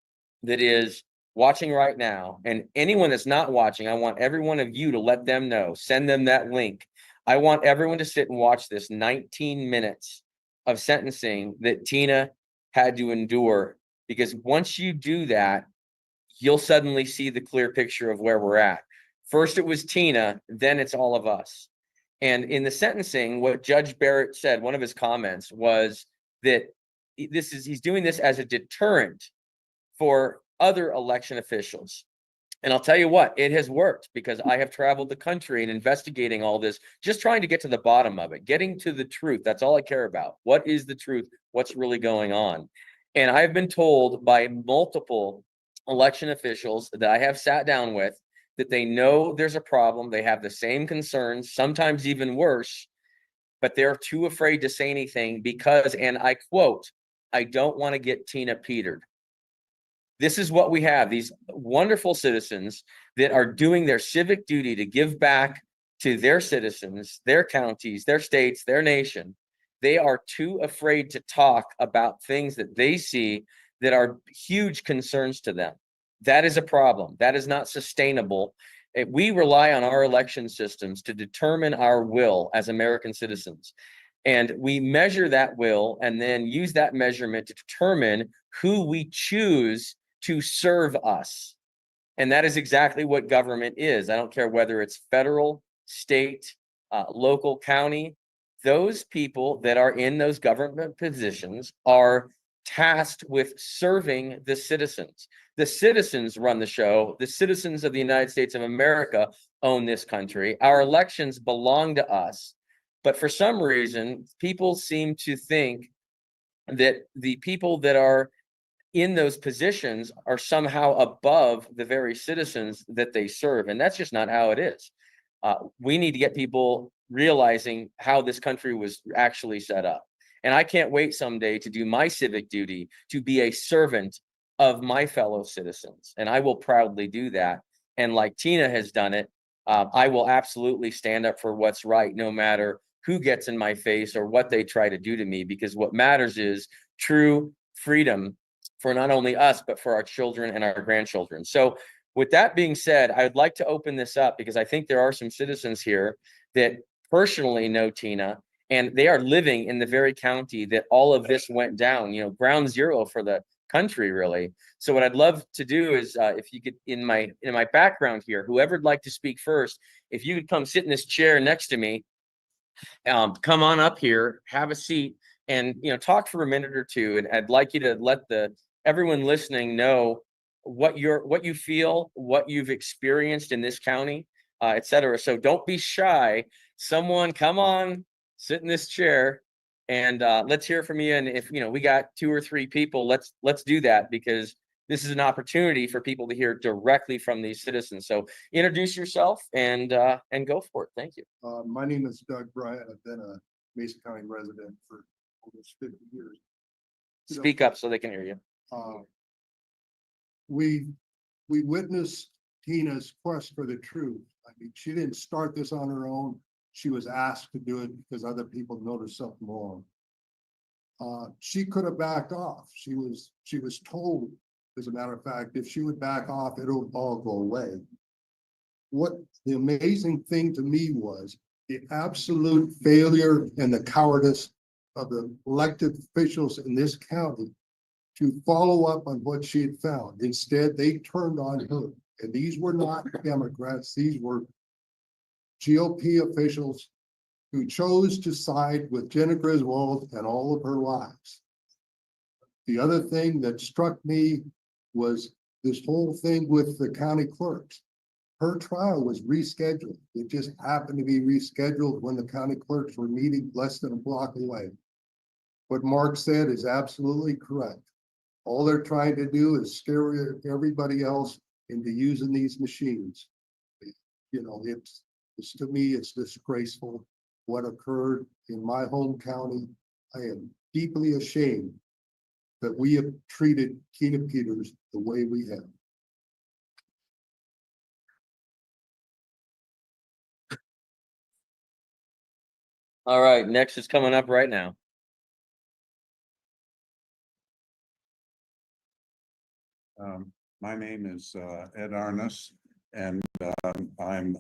that is watching right now, and anyone that's not watching, I want every one of you to let them know, send them that link. I want everyone to sit and watch this 19 minutes of sentencing that Tina had to endure, because once you do that, you'll suddenly see the clear picture of where we're at. First it was Tina, then it's all of us. And in the sentencing, what Judge Barrett said, one of his comments was that he's doing this as a deterrent for other election officials. And I'll tell you what, it has worked, because I have traveled the country and investigating all this, just trying to get to the bottom of it, getting to the truth. That's all I care about. What is the truth? What's really going on? And I've been told by multiple election officials that I have sat down with that they know there's a problem. They have the same concerns, sometimes even worse, but they're too afraid to say anything because, and I quote, "I don't want to get Tina Petered." This is what we have, these wonderful citizens that are doing their civic duty to give back to their citizens, their counties, their states, their nation. They are too afraid to talk about things that they see that are huge concerns to them. That is a problem. That is not sustainable. We rely on our election systems to determine our will as American citizens. And we measure that will and then use that measurement to determine who we choose to serve us. And that is exactly what government is. I don't care whether it's federal, state, local, county. Those people that are in those government positions are tasked with serving the citizens. The citizens run the show. The citizens of the United States of America own this country. Our elections belong to us. But for some reason, people seem to think that the people that are in those positions are somehow above the very citizens that they serve. And that's just not how it is. We need to get people realizing how this country was actually set up. And I can't wait someday to do my civic duty, to be a servant of my fellow citizens. And I will proudly do that. And like Tina has done it, I will absolutely stand up for what's right, no matter who gets in my face or what they try to do to me, because what matters is true freedom for not only us, but for our children and our grandchildren. So with that being said, I'd like to open this up because I think there are some citizens here that personally know Tina, and they are living in the very county that all of this went down, ground zero for the country, really. So what I'd love to do is, if you could, in my background here, whoever'd like to speak first, if you could come sit in this chair next to me, come on up here, have a seat, and talk for a minute or two. And I'd like you to let everyone listening know what you feel, what you've experienced in this county, et cetera. So don't be shy. Someone come on, sit in this chair, and let's hear from you. And if we got 2 or 3 people, let's do that, because this is an opportunity for people to hear directly from these citizens. So introduce yourself and go for it. Thank you. My name is Doug Bryant. I've been a Mason County resident for almost 50 years. Speak up so they can hear you. We witnessed Tina's quest for the truth. I mean, she didn't start this on her own. She was asked to do it because other people noticed something wrong. She could have backed off. She was told, as a matter of fact, if she would back off, it'll all go away. What the amazing thing to me was the absolute failure and the cowardice of the elected officials in this county to follow up on what she had found. Instead, they turned on her. And these were not Democrats. These were GOP officials who chose to side with Jenna Griswold and all of her lies. The other thing that struck me was this whole thing with the county clerks. Her trial was rescheduled. It just happened to be rescheduled when the county clerks were meeting less than a block away. What Mark said is absolutely correct. All they're trying to do is scare everybody else into using these machines. It's to me, it's disgraceful what occurred in my home county. I am deeply ashamed that we have treated Tina Peters the way we have. All right, next is coming up right now. My name is Ed Arness, and I'm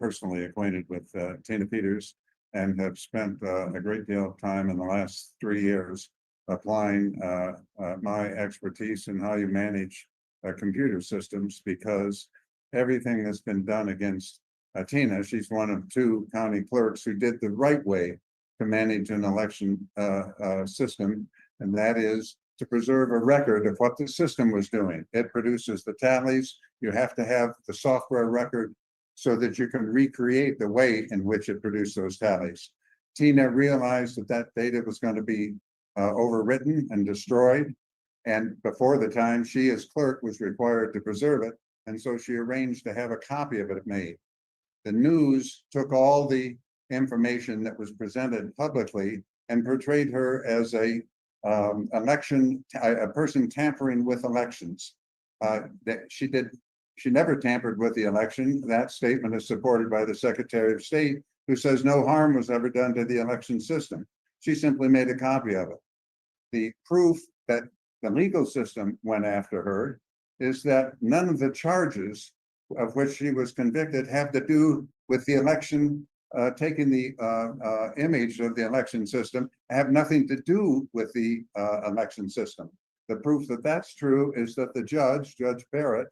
personally acquainted with Tina Peters and have spent a great deal of time in the last 3 years applying my expertise in how you manage computer systems, because everything that's been done against Tina, she's one of 2 county clerks who did the right way to manage an election system, and that is to preserve a record of what the system was doing. It produces the tallies. You have to have the software record so that you can recreate the way in which it produced those tallies. Tina realized that data was going to be overwritten and destroyed. And before the time, she as clerk was required to preserve it. And so she arranged to have a copy of it made. The news took all the information that was presented publicly and portrayed her as a person tampering with elections. She never tampered with the election. That statement is supported by the Secretary of State, who says no harm was ever done to the election system. She simply made a copy of it. The proof that the legal system went after her is that none of the charges of which she was convicted have to do with the election, taking the image of the election system, have nothing to do with the election system. The proof that that's true is that the Judge Barrett,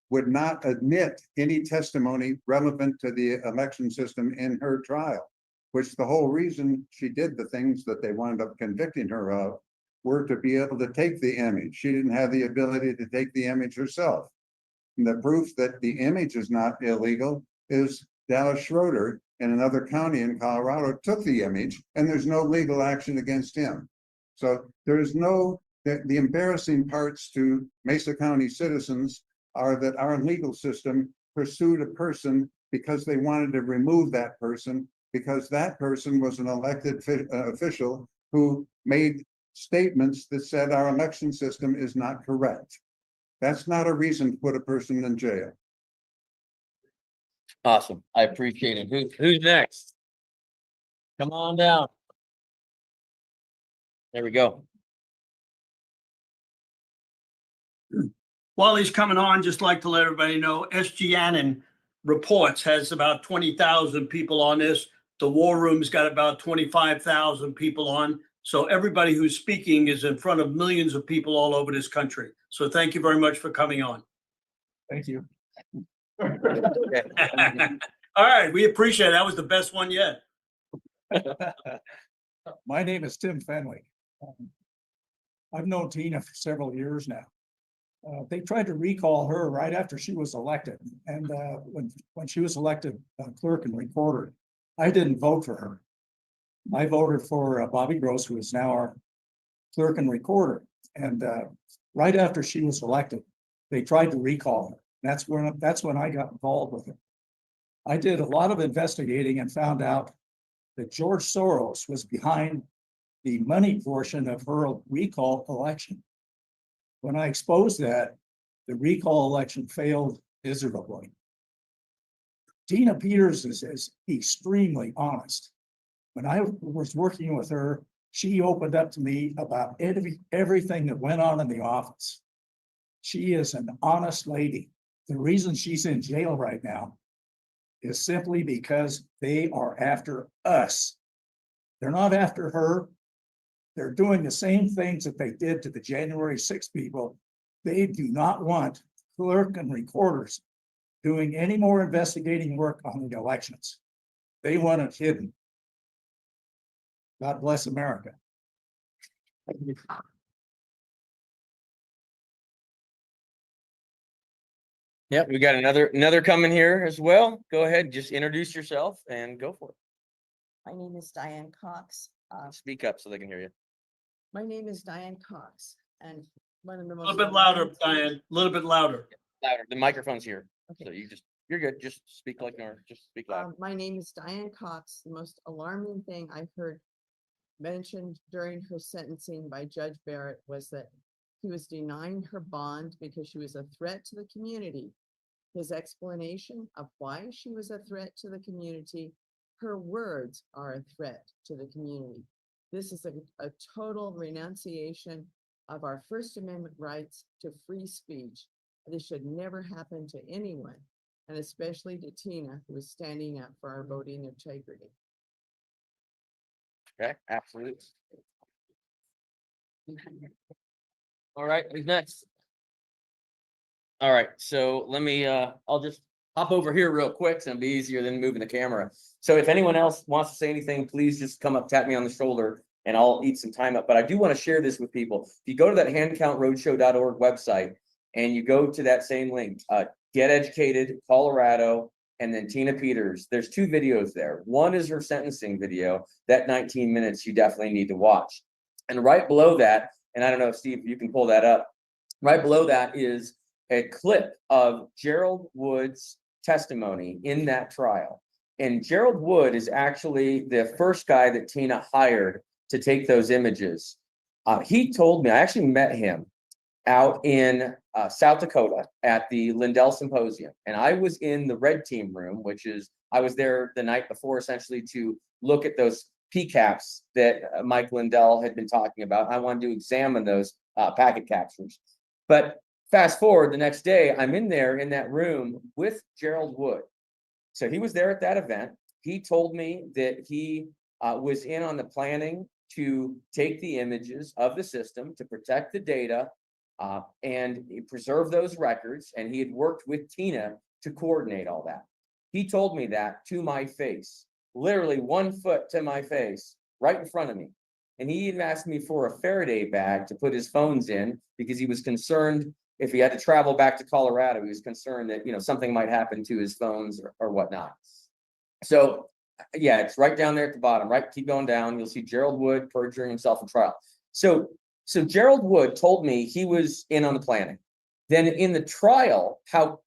would not admit any testimony relevant to the election system in her trial, which the whole reason she did the things that they wound up convicting her of were to be able to take the image. She didn't have the ability to take the image herself. And the proof that the image is not illegal is Dallas Schroeder in another county in Colorado took the image, and there's no legal action against him. So there's no, the embarrassing parts to Mesa County citizens are that our legal system pursued a person because they wanted to remove that person, because that person was an elected official who made statements that said our election system is not correct. That's not a reason to put a person in jail. Awesome. I appreciate it. Who's next? Come on down. There we go. While he's coming on, just like to let everybody know, SG Annan Reports has about 20,000 people on this. The War Room's got about 25,000 people on. So everybody who's speaking is in front of millions of people all over this country. So thank you very much for coming on. Thank you. All right, we appreciate it. That was the best one yet. My name is Tim Fenwick. I've known Tina for several years now. They tried to recall her right after she was elected. And when she was elected clerk and recorder, I didn't vote for her. I voted for Bobby Gross, who is now our clerk and recorder. And right after she was elected, they tried to recall her. That's when I got involved with it. I did a lot of investigating and found out that George Soros was behind the money portion of her recall election. When I exposed that, the recall election failed miserably. Tina Peters is extremely honest. When I was working with her, she opened up to me about everything that went on in the office. She is an honest lady. The reason she's in jail right now is simply because they are after us. They're not after her. They're doing the same things that they did to the January 6th people. They do not want clerk and recorders doing any more investigating work on the elections. They want it hidden. God bless America. Yep, we got another coming here as well. Go ahead, just introduce yourself and go for it. My name is Diane Cox. Speak up so they can hear you. My name is Diane Cox, and one of the A most. little bit louder, Diane, a little bit louder. Louder. The microphone's here. So Okay. you're good. Just speak like normal. Just speak loud. My name is Diane Cox. The most alarming thing I've heard mentioned during her sentencing by Judge Barrett was that he was denying her bond because she was a threat to the community. His explanation of why she was a threat to the community, her words are a threat to the community. This is a total renunciation of our First Amendment rights to free speech. This should never happen to anyone, and especially to Tina, who is standing up for our voting integrity. Okay, absolutely. All right, who's next? All right, so let me, I'll just hop over here real quick, so it'll be easier than moving the camera. So if anyone else wants to say anything, please just come up, tap me on the shoulder, and I'll eat some time up. But I do want to share this with people. If you go to that handcountroadshow.org website and you go to that same link, Get Educated, Colorado, and then Tina Peters, there's 2 videos there. One is her sentencing video, that 19 minutes you definitely need to watch. And right below that, and I don't know if Steve, you can pull that up, right below that is a clip of Gerald Wood's testimony in that trial. And Gerald Wood is actually the first guy that Tina hired to take those images. He told me, I actually met him out in South Dakota at the Lindell Symposium. And I was in the red team room, which is, I was there the night before essentially to look at those PCAPs that Mike Lindell had been talking about. I wanted to examine those packet captures. But fast forward the next day, I'm in there in that room with Gerald Wood. So he was there at that event. He told me that he was in on the planning to take the images of the system to protect the data and preserve those records. And he had worked with Tina to coordinate all that. He told me that to my face, literally 1 foot to my face, right in front of me. And he even asked me for a Faraday bag to put his phones in because he was concerned if he had to travel back to Colorado, he was concerned that, something might happen to his phones or whatnot. So yeah, it's right down there at the bottom, right? Keep going down. You'll see Gerald Wood perjuring himself in trial. So Gerald Wood told me he was in on the planning. Then in the trial, how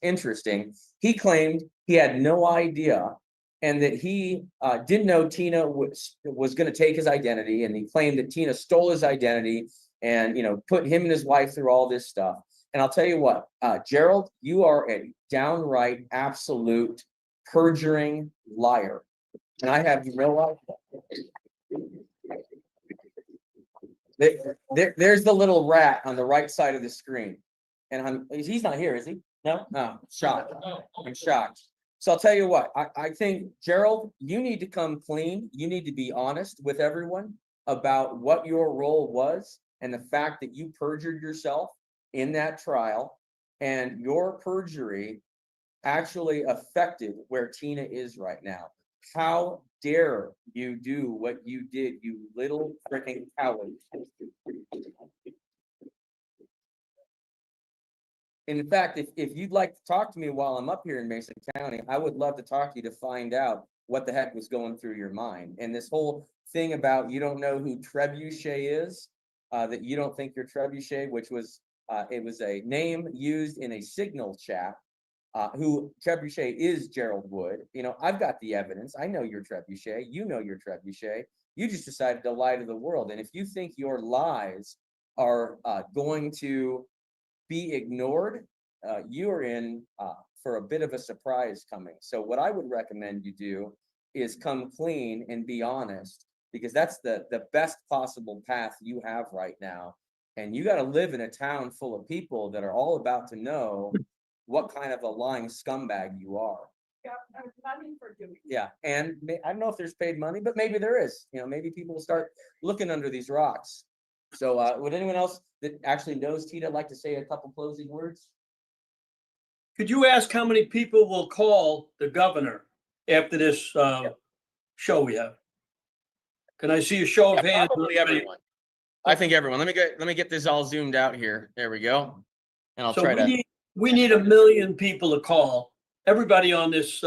interesting. He claimed he had no idea and that he didn't know Tina was going to take his identity, and he claimed that Tina stole his identity and, you know, put him and his wife through all this stuff. And I'll tell you what, Gerald, you are a downright, absolute perjuring liar. And I have no idea. There's the little rat on the right side of the screen. And he's not here, is he? No? No, shocked. I'm shocked. So I'll tell you what, I think, Gerald, you need to come clean. You need to be honest with everyone about what your role was and the fact that you perjured yourself in that trial, and your perjury actually affected where Tina is right now. How dare you do what you did, you little freaking coward. In fact, if you'd like to talk to me while I'm up here in Mason County, I would love to talk to you to find out what the heck was going through your mind. And this whole thing about you don't know who Trebuchet is, that you don't think you're Trebuchet, which was, it was a name used in a Signal chat, who Trebuchet is Gerald Wood. You know, I've got the evidence. I know you're Trebuchet. You know you're Trebuchet. You just decided to lie to the world. And if you think your lies are going to be ignored, you are in for a bit of a surprise coming. So what I would recommend you do is come clean and be honest, because that's the best possible path you have right now. And you got to live in a town full of people that are all about to know what kind of a lying scumbag you are. Yeah, money for doing. Yeah, and I don't know if there's paid money, but maybe there is. You know, maybe people will start looking under these rocks. So would anyone else that actually knows Tina like to say a couple closing words? Could you ask how many people will call the governor after this show we have? Can I see a show of hands? Probably everyone. I think everyone. Let me get this all zoomed out here. There we go. And I'll So try to. we need 1 million people to call. Everybody on this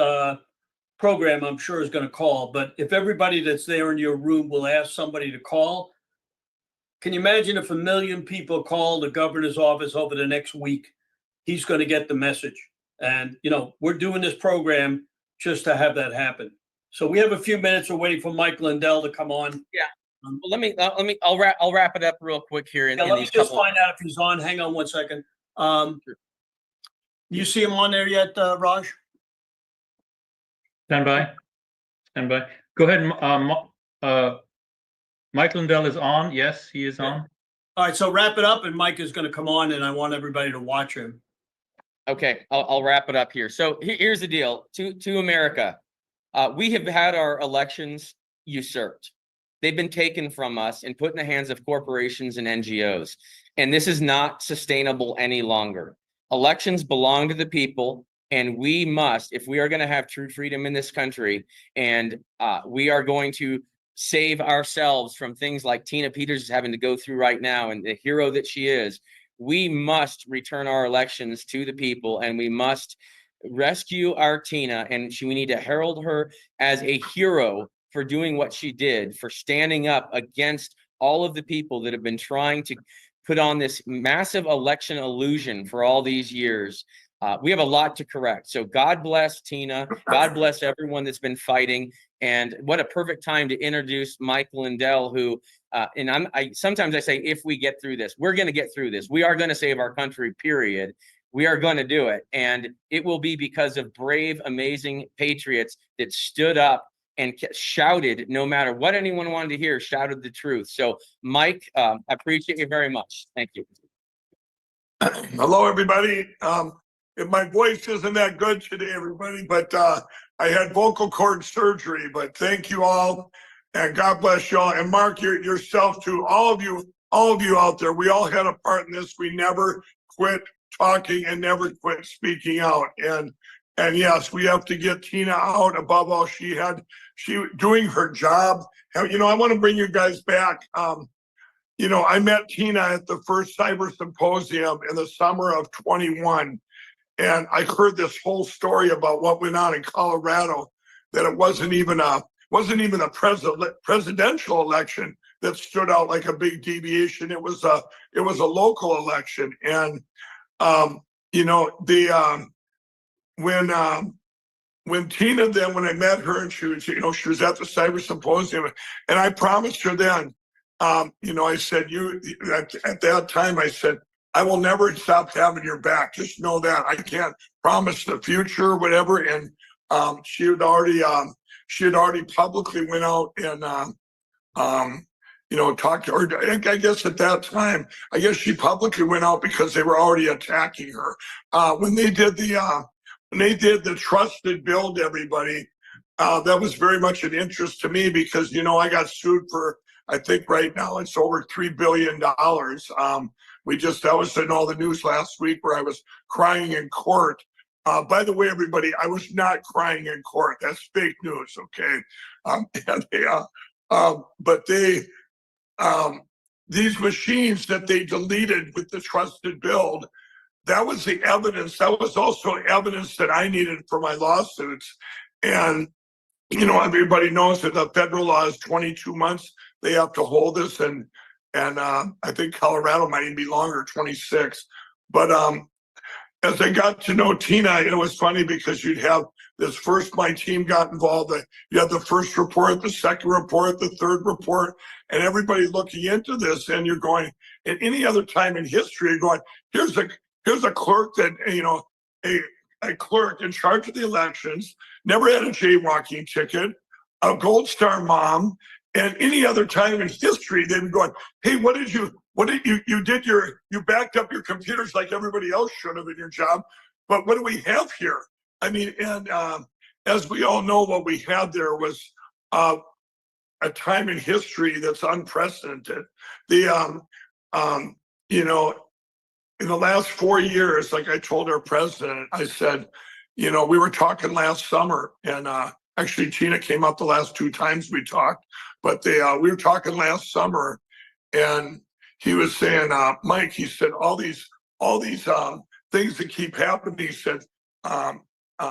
program, I'm sure, is going to call. But if everybody that's there in your room will ask somebody to call, can you imagine if 1 million people call the governor's office over the next week? He's going to get the message. And, you know, we're doing this program just to have that happen. So we have a few minutes. We're waiting for Mike Lindell to come on. Yeah. Well, I'll wrap it up real quick here. Let me just find out if he's on. Hang on one second. You see him on there yet, Raj? Stand by. Stand by. Go ahead. Mike Lindell is on. Yes, he is on. All right, so wrap it up, and Mike is going to come on, and I want everybody to watch him. Okay, I'll wrap it up here. So here's the deal to America. We have had our elections usurped. They've been taken from us and put in the hands of corporations and NGOs. And this is not sustainable any longer. Elections belong to the people, and we must, if we are going to have true freedom in this country, and we are going to save ourselves from things like Tina Peters is having to go through right now and the hero that she is, we must return our elections to the people, and we must rescue our Tina, and we need to herald her as a hero for doing what she did, for standing up against all of the people that have been trying to put on this massive election illusion for all these years. We have a lot to correct. So God bless Tina. God bless everyone that's been fighting. And what a perfect time to introduce Mike Lindell, who, sometimes I say, if we get through this, we're going to get through this. We are going to save our country, period. We are going to do it. And it will be because of brave, amazing patriots that stood up and shouted, no matter what anyone wanted to hear, shouted the truth. So, Mike, I appreciate you very much. Thank you. Hello, everybody. If my voice isn't that good today, everybody, but I had vocal cord surgery, but thank you all, and God bless you all. And Mark, yourself too, all of you out there, we all had a part in this. We never quit talking and never quit speaking out. And yes, we have to get Tina out. Above all, she doing her job. And, I want to bring you guys back. I met Tina at the first cyber symposium in the summer of 21. And I heard this whole story about what went on in Colorado, that it wasn't even a presidential election that stood out like a big deviation. It was a local election. And you know, when Tina then, when I met her and she was, you know, she was at the cyber symposium, and I promised her then, you know, I said, at that time, I said, I will never stop having your back. Just know that. I can't promise the future or whatever. And she had already publicly went out and you know, talked to her. I guess at that time, I guess she publicly went out because they were already attacking her. When they did the trusted build, everybody, that was very much an interest to me because, you know, I got sued for, I think right now it's over $3 billion. That was in all the news last week where I was crying in court. By the way, everybody, I was not crying in court. That's fake news, okay? But these machines that they deleted with the trusted build, that was the evidence. That was also evidence that I needed for my lawsuits. And, you know, everybody knows that the federal law is 22 months. They have to hold this. And I think Colorado might even be longer, 26. But as I got to know Tina, it was funny because you'd have this first, my team got involved. You had the first report, the second report, the third report, and everybody looking into this. And you're going, at any other time in history, you're going, here's a clerk that, you know, a clerk in charge of the elections, never had a jaywalking ticket, a Gold Star mom, and any other time in history, they've been going, hey, you backed up your computers like everybody else should have in your job. But what do we have here? I mean, and as we all know, what we had there was a time in history that's unprecedented. You know, in the last 4 years, like I told our president, I said, you know, we were talking last summer, and actually Tina came up the last 2 times we talked, but we were talking last summer, and he was saying, Mike, he said, all these things that keep happening. He said,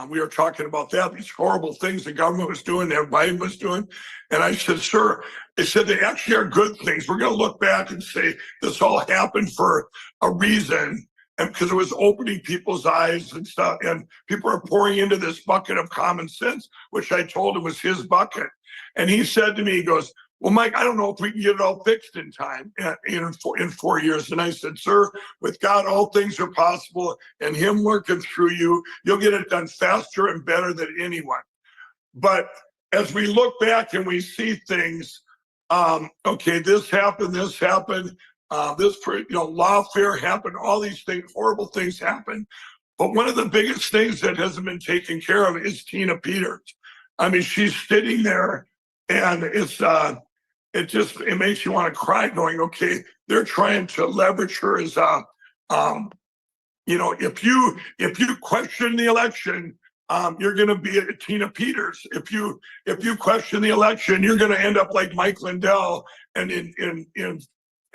we were talking about that, these horrible things the government was doing, that Biden was doing. And I said, sir, I said, they actually are good things. We're going to look back and say this all happened for a reason, and because it was opening people's eyes and stuff. And people are pouring into this bucket of common sense, which I told him was his bucket. And he said to me, he goes, well, Mike, I don't know if we can get it all fixed in time in 4 years. And I said, sir, with God, all things are possible, and him working through you, you'll get it done faster and better than anyone. But as we look back and we see things, okay, this happened, this lawfare happened, all these things, horrible things happen. But one of the biggest things that hasn't been taken care of is Tina Peters. I mean, she's sitting there, and it makes you want to cry, going, okay, they're trying to leverage her as you know, if you question the election, you're going to be a Tina Peters. If you question the election, you're going to end up like Mike Lindell and in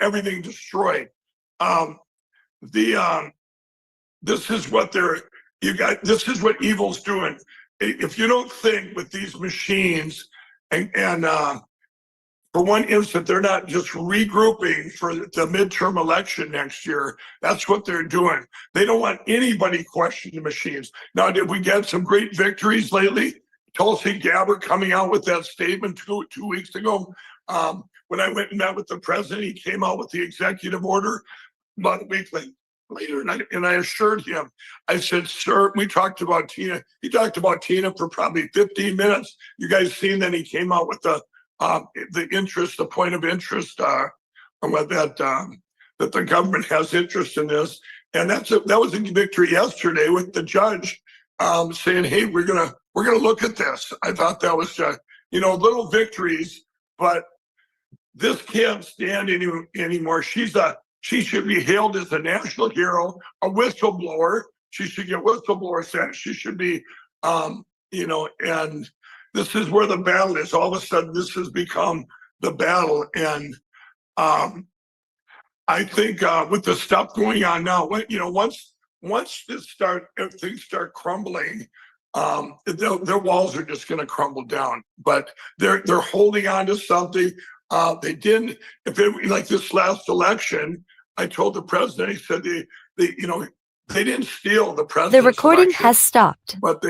everything destroyed. This is what evil's doing. If you don't think with these machines and for one instant, they're not just regrouping for the midterm election next year. That's what they're doing. They don't want anybody questioning the machines. Now, did we get some great victories lately? Tulsi Gabbard coming out with that statement two weeks ago. When I went and met with the president, he came out with the executive order about a week later, and I assured him, I said, sir, we talked about Tina. He talked about Tina for probably 15 minutes. You guys seen that he came out with the point of interest, that the government has interest in this. And that was a victory yesterday with the judge saying, hey, we're gonna look at this. I thought that was little victories, but this can't stand anymore. She should be hailed as a national hero, a whistleblower. She should get whistleblower status. She should be, and this is where the battle is. All of a sudden, this has become the battle. And I think with the stuff going on now, once things start crumbling, their walls are just going to crumble down. But they're holding on to something. They didn't. If it like this last election, I told the president, he said they didn't steal the The president's recording election, has stopped. but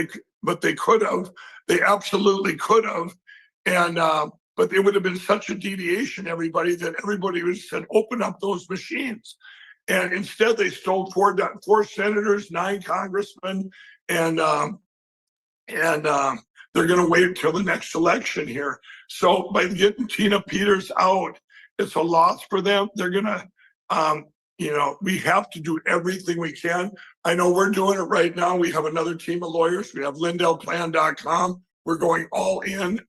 they could have. They absolutely could have. And but it would have been such a deviation, everybody, that everybody would have said, open up those machines. And instead they stole four senators, 9 congressmen, and they're going to wait until the next election here. So by getting Tina Peters out, it's a loss for them. They're going to, you know, we have to do everything we can. I know we're doing it right now. We have another team of lawyers. We have LindellPlan.com. We're going all in.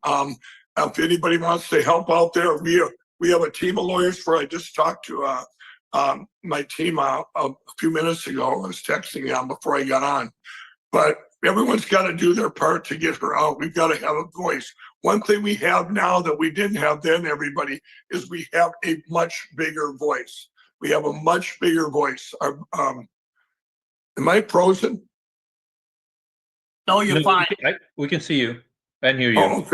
If anybody wants to help out there, we have a team of lawyers where I just talked to my team a few minutes ago. I was texting them before I got on. But everyone's got to do their part to get her out. We've got to have a voice. One thing we have now that we didn't have then, everybody, is we have a much bigger voice. We have a much bigger voice. Am I frozen? No, you're fine. We can see you and hear you. Oh,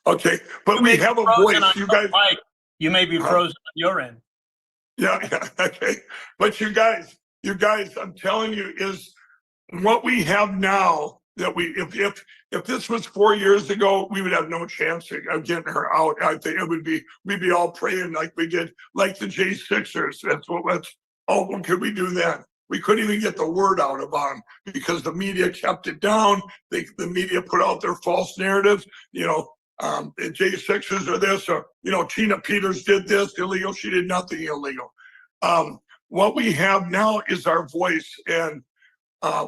okay. But we have a voice. You guys, Mike, you may be frozen on your end. yeah, okay. But you guys, I'm telling you, is what we have now that if this was 4 years ago, we would have no chance of getting her out. I think we'd be all praying like we did, like the J6ers. What could we do then? We couldn't even get the word out about them because the media kept it down. The media put out their false narratives. You know, the J6ers are this, or, you know, Tina Peters did this illegal. She did nothing illegal. What we have now is our voice, and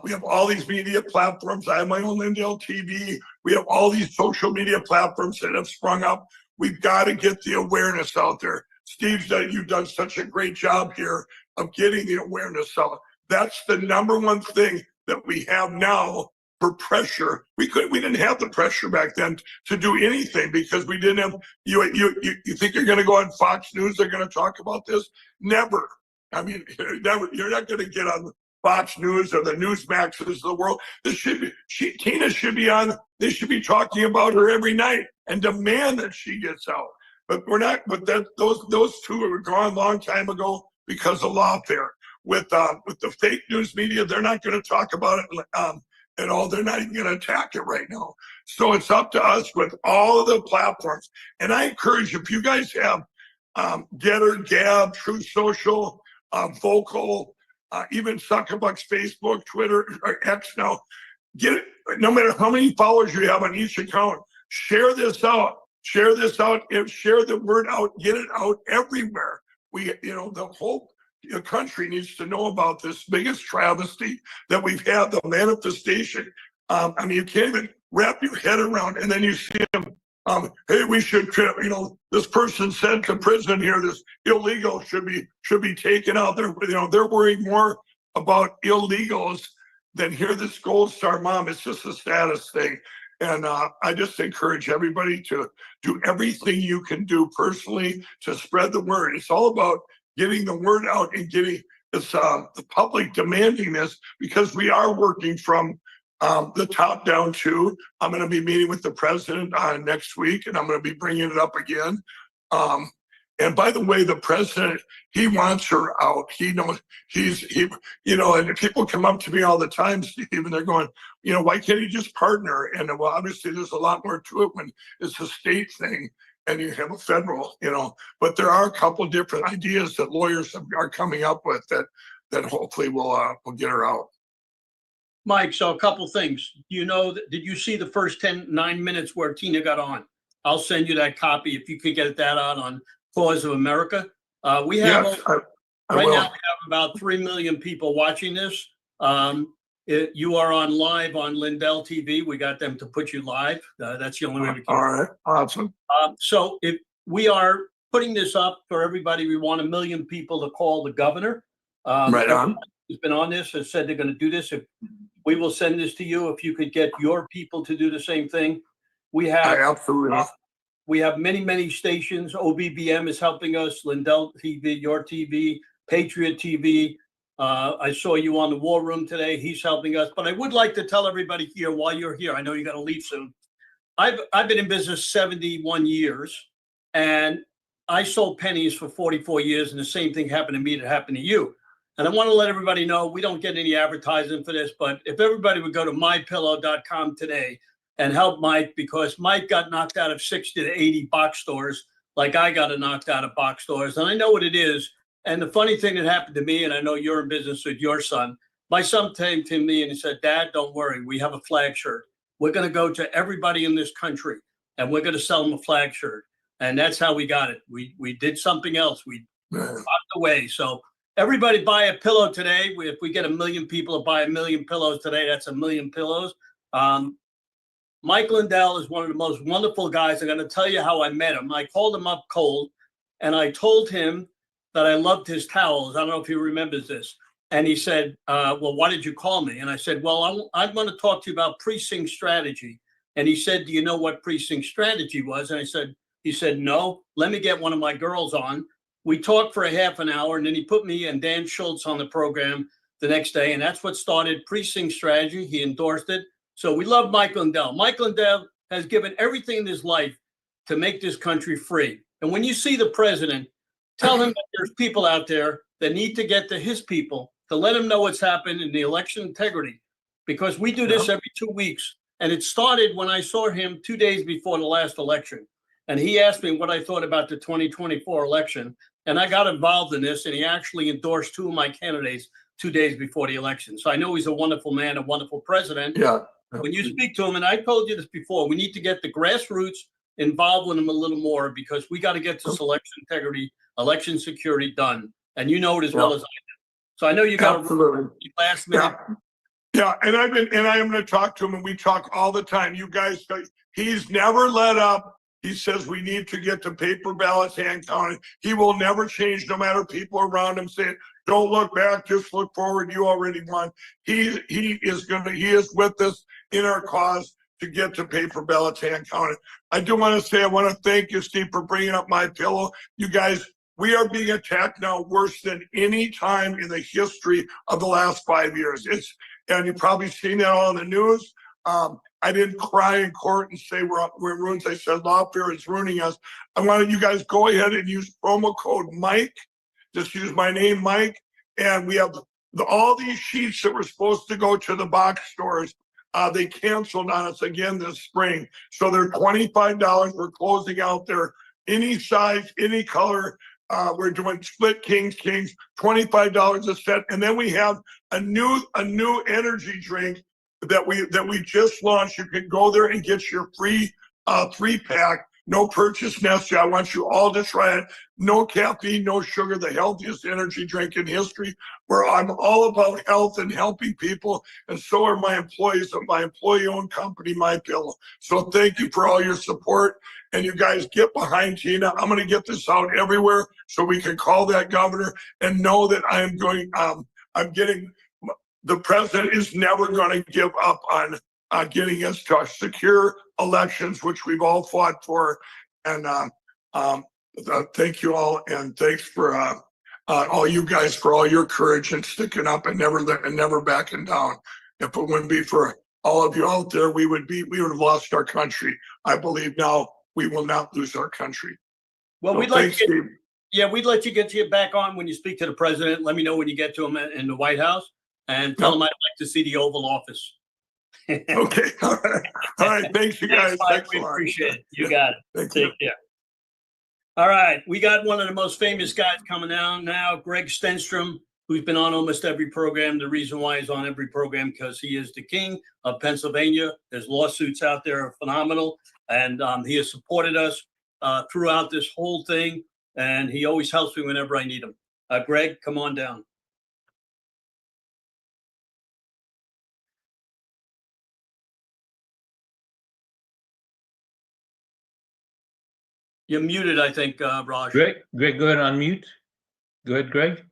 we have all these media platforms. I have my own Lindell TV. We have all these social media platforms that have sprung up. We've got to get the awareness out there. Steve, you've done such a great job here of getting the awareness out. That's the number one thing that we have now for pressure. We didn't have the pressure back then to do anything because we didn't have. You think you're going to go on Fox News? They're going to talk about this? Never. I mean, never. You're not going to get on Fox News or the Newsmaxes of the world. Tina should be on. They should be talking about her every night and demand that she gets out. But we're not. But those two were gone a long time ago because of lawfare. With the fake news media, they're not going to talk about it at all. They're not even going to attack it right now. So it's up to us with all of the platforms. And I encourage, if you guys have Getter, Gab, True Social, Vocal, even Suckerbucks, Facebook, Twitter, or X now, get it. No matter how many followers you have on each account, share this out. Share this out. Share the word out. Get it out everywhere. The whole country needs to know about this biggest travesty that we've had, the manifestation. I mean, you can't even wrap your head around, and then you see them. Hey, we should, this person sent to prison here. This illegal should be taken out. They're worried more about illegals than hear this Gold Star mom. It's just a status thing, and I just encourage everybody to do everything you can do personally to spread the word. It's all about getting the word out and getting the public demanding this, because we are working from the top down too. I'm going to be meeting with the president next week, and I'm going to be bringing it up again. And by the way, the president, he wants her out. He knows and people come up to me all the time, Steve, and they're going, why can't he just partner? And well, obviously there's a lot more to it when it's a state thing and you have a federal, but there are a couple of different ideas that lawyers are coming up with that hopefully will get her out. Mike, so a couple things. Did you see the first 9 minutes where Tina got on? I'll send you that copy if you could get that out on Cause of America. We have right now we have about 3 million people watching this. You are on live on Lindell TV. We got them to put you live. That's the only way we can. All right, awesome. So if we are putting this up for everybody, we want 1 million people to call the governor. Right on. Who's been on this has said they're going to do this. We will send this to you if you could get your people to do the same thing. We have absolutely. We have many stations. OBBM is helping us. Lindell TV, your TV, Patriot TV. I saw you on the War Room today. He's helping us. But I would like to tell everybody here while you're here, I know you got to leave soon. I've been in business 71 years, and I sold pennies for 44 years, and the same thing happened to me that happened to you. And I want to let everybody know, we don't get any advertising for this, but if everybody would go to mypillow.com today and help Mike, because Mike got knocked out of 60 to 80 box stores, like I got knocked out of box stores. And I know what it is. And the funny thing that happened to me, and I know you're in business with your son, my son came to me and he said, Dad, don't worry. We have a flag shirt. We're going to go to everybody in this country and we're going to sell them a flag shirt. And that's how we got it. We did something else. We walked away. So everybody buy a pillow today. If we get 1 million people to buy 1 million pillows today, that's 1 million pillows. Mike Lindell is one of the most wonderful guys. I'm going to tell you how I met him. I called him up cold and I told him that I loved his towels. I don't know if he remembers this. And he said, well, why did you call me? And I said, well, I'm going to talk to you about precinct strategy. And he said, do you know what precinct strategy was? And he said, no, let me get one of my girls on. We talked for a half an hour and then he put me and Dan Schultz on the program the next day. And that's what started precinct strategy. He endorsed it. So we love Mike Lindell. Mike Lindell has given everything in his life to make this country free. And when you see the president, tell him that there's people out there that need to get to his people to let him know what's happened in the election integrity, because we do this every 2 weeks. And it started when I saw him 2 days before the last election. And he asked me what I thought about the 2024 election. And I got involved in this, and he actually endorsed 2 of my candidates 2 days before the election. So I know he's a wonderful man, a wonderful president. Yeah. When you speak to him, and I told you this before, we need to get the grassroots involved with him a little more, because we got to get this election integrity, election security done. And you know it as well as I do. So I know you got Absolutely. last minute. Yeah, and I am going to talk to him, and we talk all the time. You guys, he's never let up. He says we need to get the paper ballots hand counted. He will never change, no matter people around him saying, don't look back, just look forward. You already won. He is with us in our cause to get the paper ballots hand counted. I do want to say, I want to thank you, Steve, for bringing up my pillow. You guys, we are being attacked now worse than any time in the history of the last 5 years. And you've probably seen that all in the news. I didn't cry in court and say we're ruined. I said lawfare is ruining us. I wanted you guys go ahead and use promo code Mike. Just use my name, Mike. And we have all these sheets that were supposed to go to the box stores. They canceled on us again this spring. So they're $25. We're closing out there. Any size, any color. We're doing split kings, $25 a set. And then we have a new energy drink that we just launched. You can go there and get your free 3-pack. No purchase necessary. I want you all to try it. No caffeine, no sugar, the healthiest energy drink in history, where I'm all about health and helping people. And so are my employees of my employee-owned company, MyPillow. So thank you for all your support. And you guys get behind Tina. I'm going to get this out everywhere so we can call that governor and know that the president is never going to give up on getting us to secure elections, which we've all fought for. And thank you all, and thanks for all you guys for all your courage and sticking up and never backing down. If it wouldn't be for all of you out there, we would have lost our country. I believe now we will not lose our country. Well, So we'd like thanks, to get, Steve. yeah, we'd like to get you back on when you speak to the president. Let me know when you get to him in the White House, and tell him I'd like to see the Oval Office. Okay. All right. Thanks, you guys. Thanks, Mike. Thanks a We lot. appreciate it. You got it. Thank you. Take care. All right. We got one of the most famous guys coming down now, Greg Stenstrom, who's been on almost every program. The reason why he's on every program, because he is the king of Pennsylvania. There's lawsuits out there are phenomenal. And he has supported us throughout this whole thing. And he always helps me whenever I need him. Greg, come on down. You're muted, I think, Raj. Greg, go ahead and unmute. Go ahead, Greg.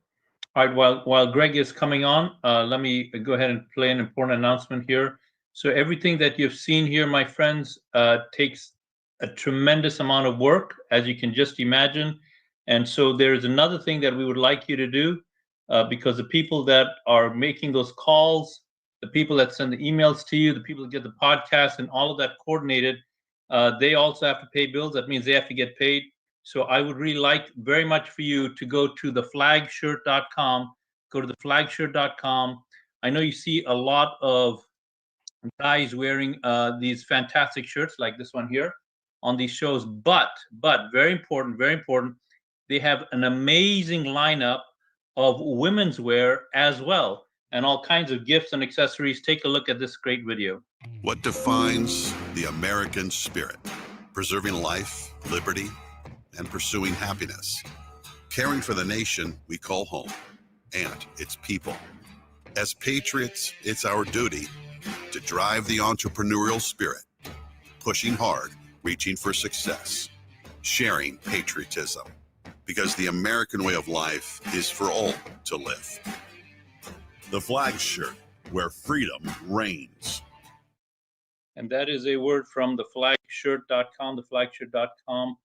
All right, while Greg is coming on, let me go ahead and play an important announcement here. So everything that you've seen here, my friends, takes a tremendous amount of work, as you can just imagine. And so there's another thing that we would like you to do, because the people that are making those calls, the people that send the emails to you, the people that get the podcast and all of that coordinated, they also have to pay bills. That means they have to get paid. So I would really like very much for you to go to theflagshirt.com, go to theflagshirt.com. I know you see a lot of guys wearing these fantastic shirts like this one here on these shows, but very important, they have an amazing lineup of women's wear as well, and all kinds of gifts and accessories. Take a look at this great video. What defines the American spirit? Preserving life, liberty, and pursuing happiness. Caring for the nation we call home and its people. As patriots, it's our duty to drive the entrepreneurial spirit, pushing hard, reaching for success, sharing patriotism, because the American way of life is for all to live. The Flag Shirt, where freedom reigns. And that is a word from theflagshirt.com, theflagshirt.com.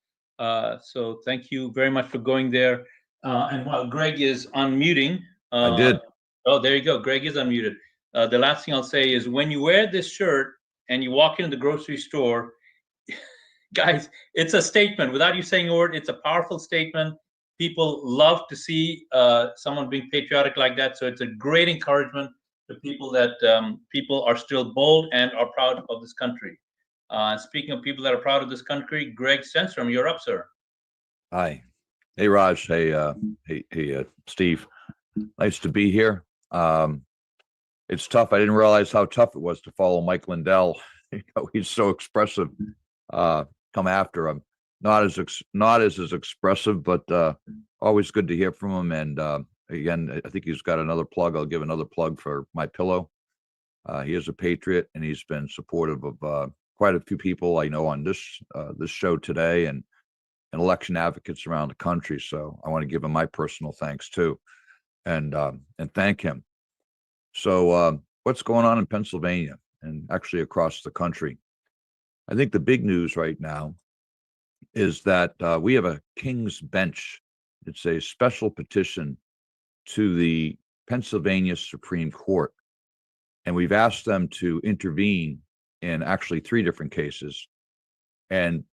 So thank you very much for going there. And while Greg is unmuting. I did. Oh, there you go. Greg is unmuted. The last thing I'll say is when you wear this shirt and you walk into the grocery store, guys, it's a statement. Without you saying a word, it's a powerful statement. People love to see someone being patriotic like that. So it's a great encouragement to people that people are still bold and are proud of this country. Speaking of people that are proud of this country, Greg Stenstrom, you're up, sir. Hi. Hey, Raj. Hey, Steve. Nice to be here. It's tough. I didn't realize how tough it was to follow Mike Lindell. He's so expressive. Come after him. Not as expressive, but always good to hear from him. And again, I think he's got another plug. I'll give another plug for MyPillow. He is a patriot, and he's been supportive of quite a few people I know on this show today, and election advocates around the country. So I want to give him my personal thanks too, and thank him. So what's going on in Pennsylvania and actually across the country? I think the big news right now is that we have a King's Bench. It's a special petition to the Pennsylvania Supreme Court. And we've asked them to intervene in actually 3 different cases. And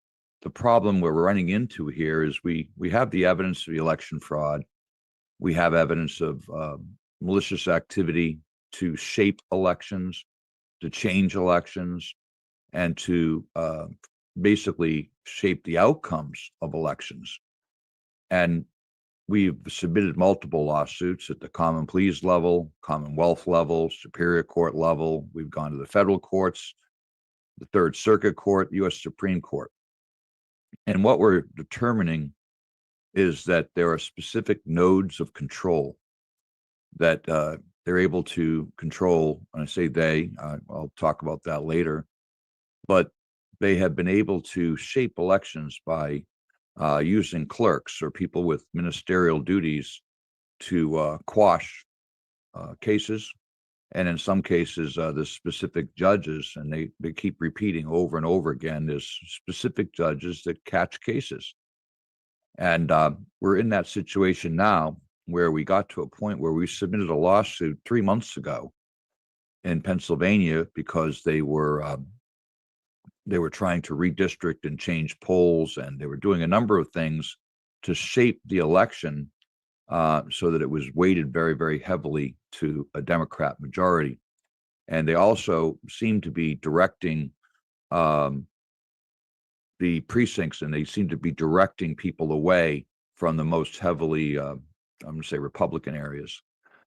the problem we're running into here is we have the evidence of election fraud. We have evidence of malicious activity to shape elections, to change elections, and to basically shape the outcomes of elections. And we've submitted multiple lawsuits at the common pleas level, Commonwealth level, Superior Court level. We've gone to the federal courts, the Third Circuit Court, U.S. Supreme Court. And what we're determining is that there are specific nodes of control that they're able to control. When I say they, I'll talk about that later. But they have been able to shape elections by using clerks or people with ministerial duties to quash cases. And in some cases, there's specific judges, and they keep repeating over and over again, there's specific judges that catch cases. And we're in that situation now where we got to a point where we submitted a lawsuit 3 months ago in Pennsylvania because they were trying to redistrict and change polls, and they were doing a number of things to shape the election so that it was weighted very, very heavily to a Democrat majority. And they also seem to be directing the precincts, and they seem to be directing people away from the most heavily, I'm going to say, Republican areas.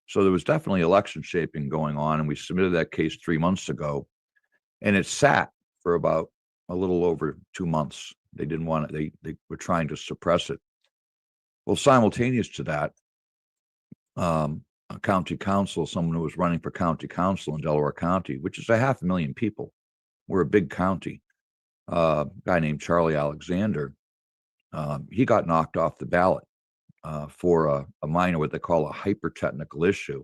So there was definitely election shaping going on, and we submitted that case 3 months ago, and it sat for about a little over 2 months. They didn't want it. They were trying to suppress it. Well, simultaneous to that, a county council, someone who was running for county council in Delaware County, which is 500,000 people. We're a big county. A guy named Charlie Alexander, he got knocked off the ballot for a minor, what they call a hyper-technical issue.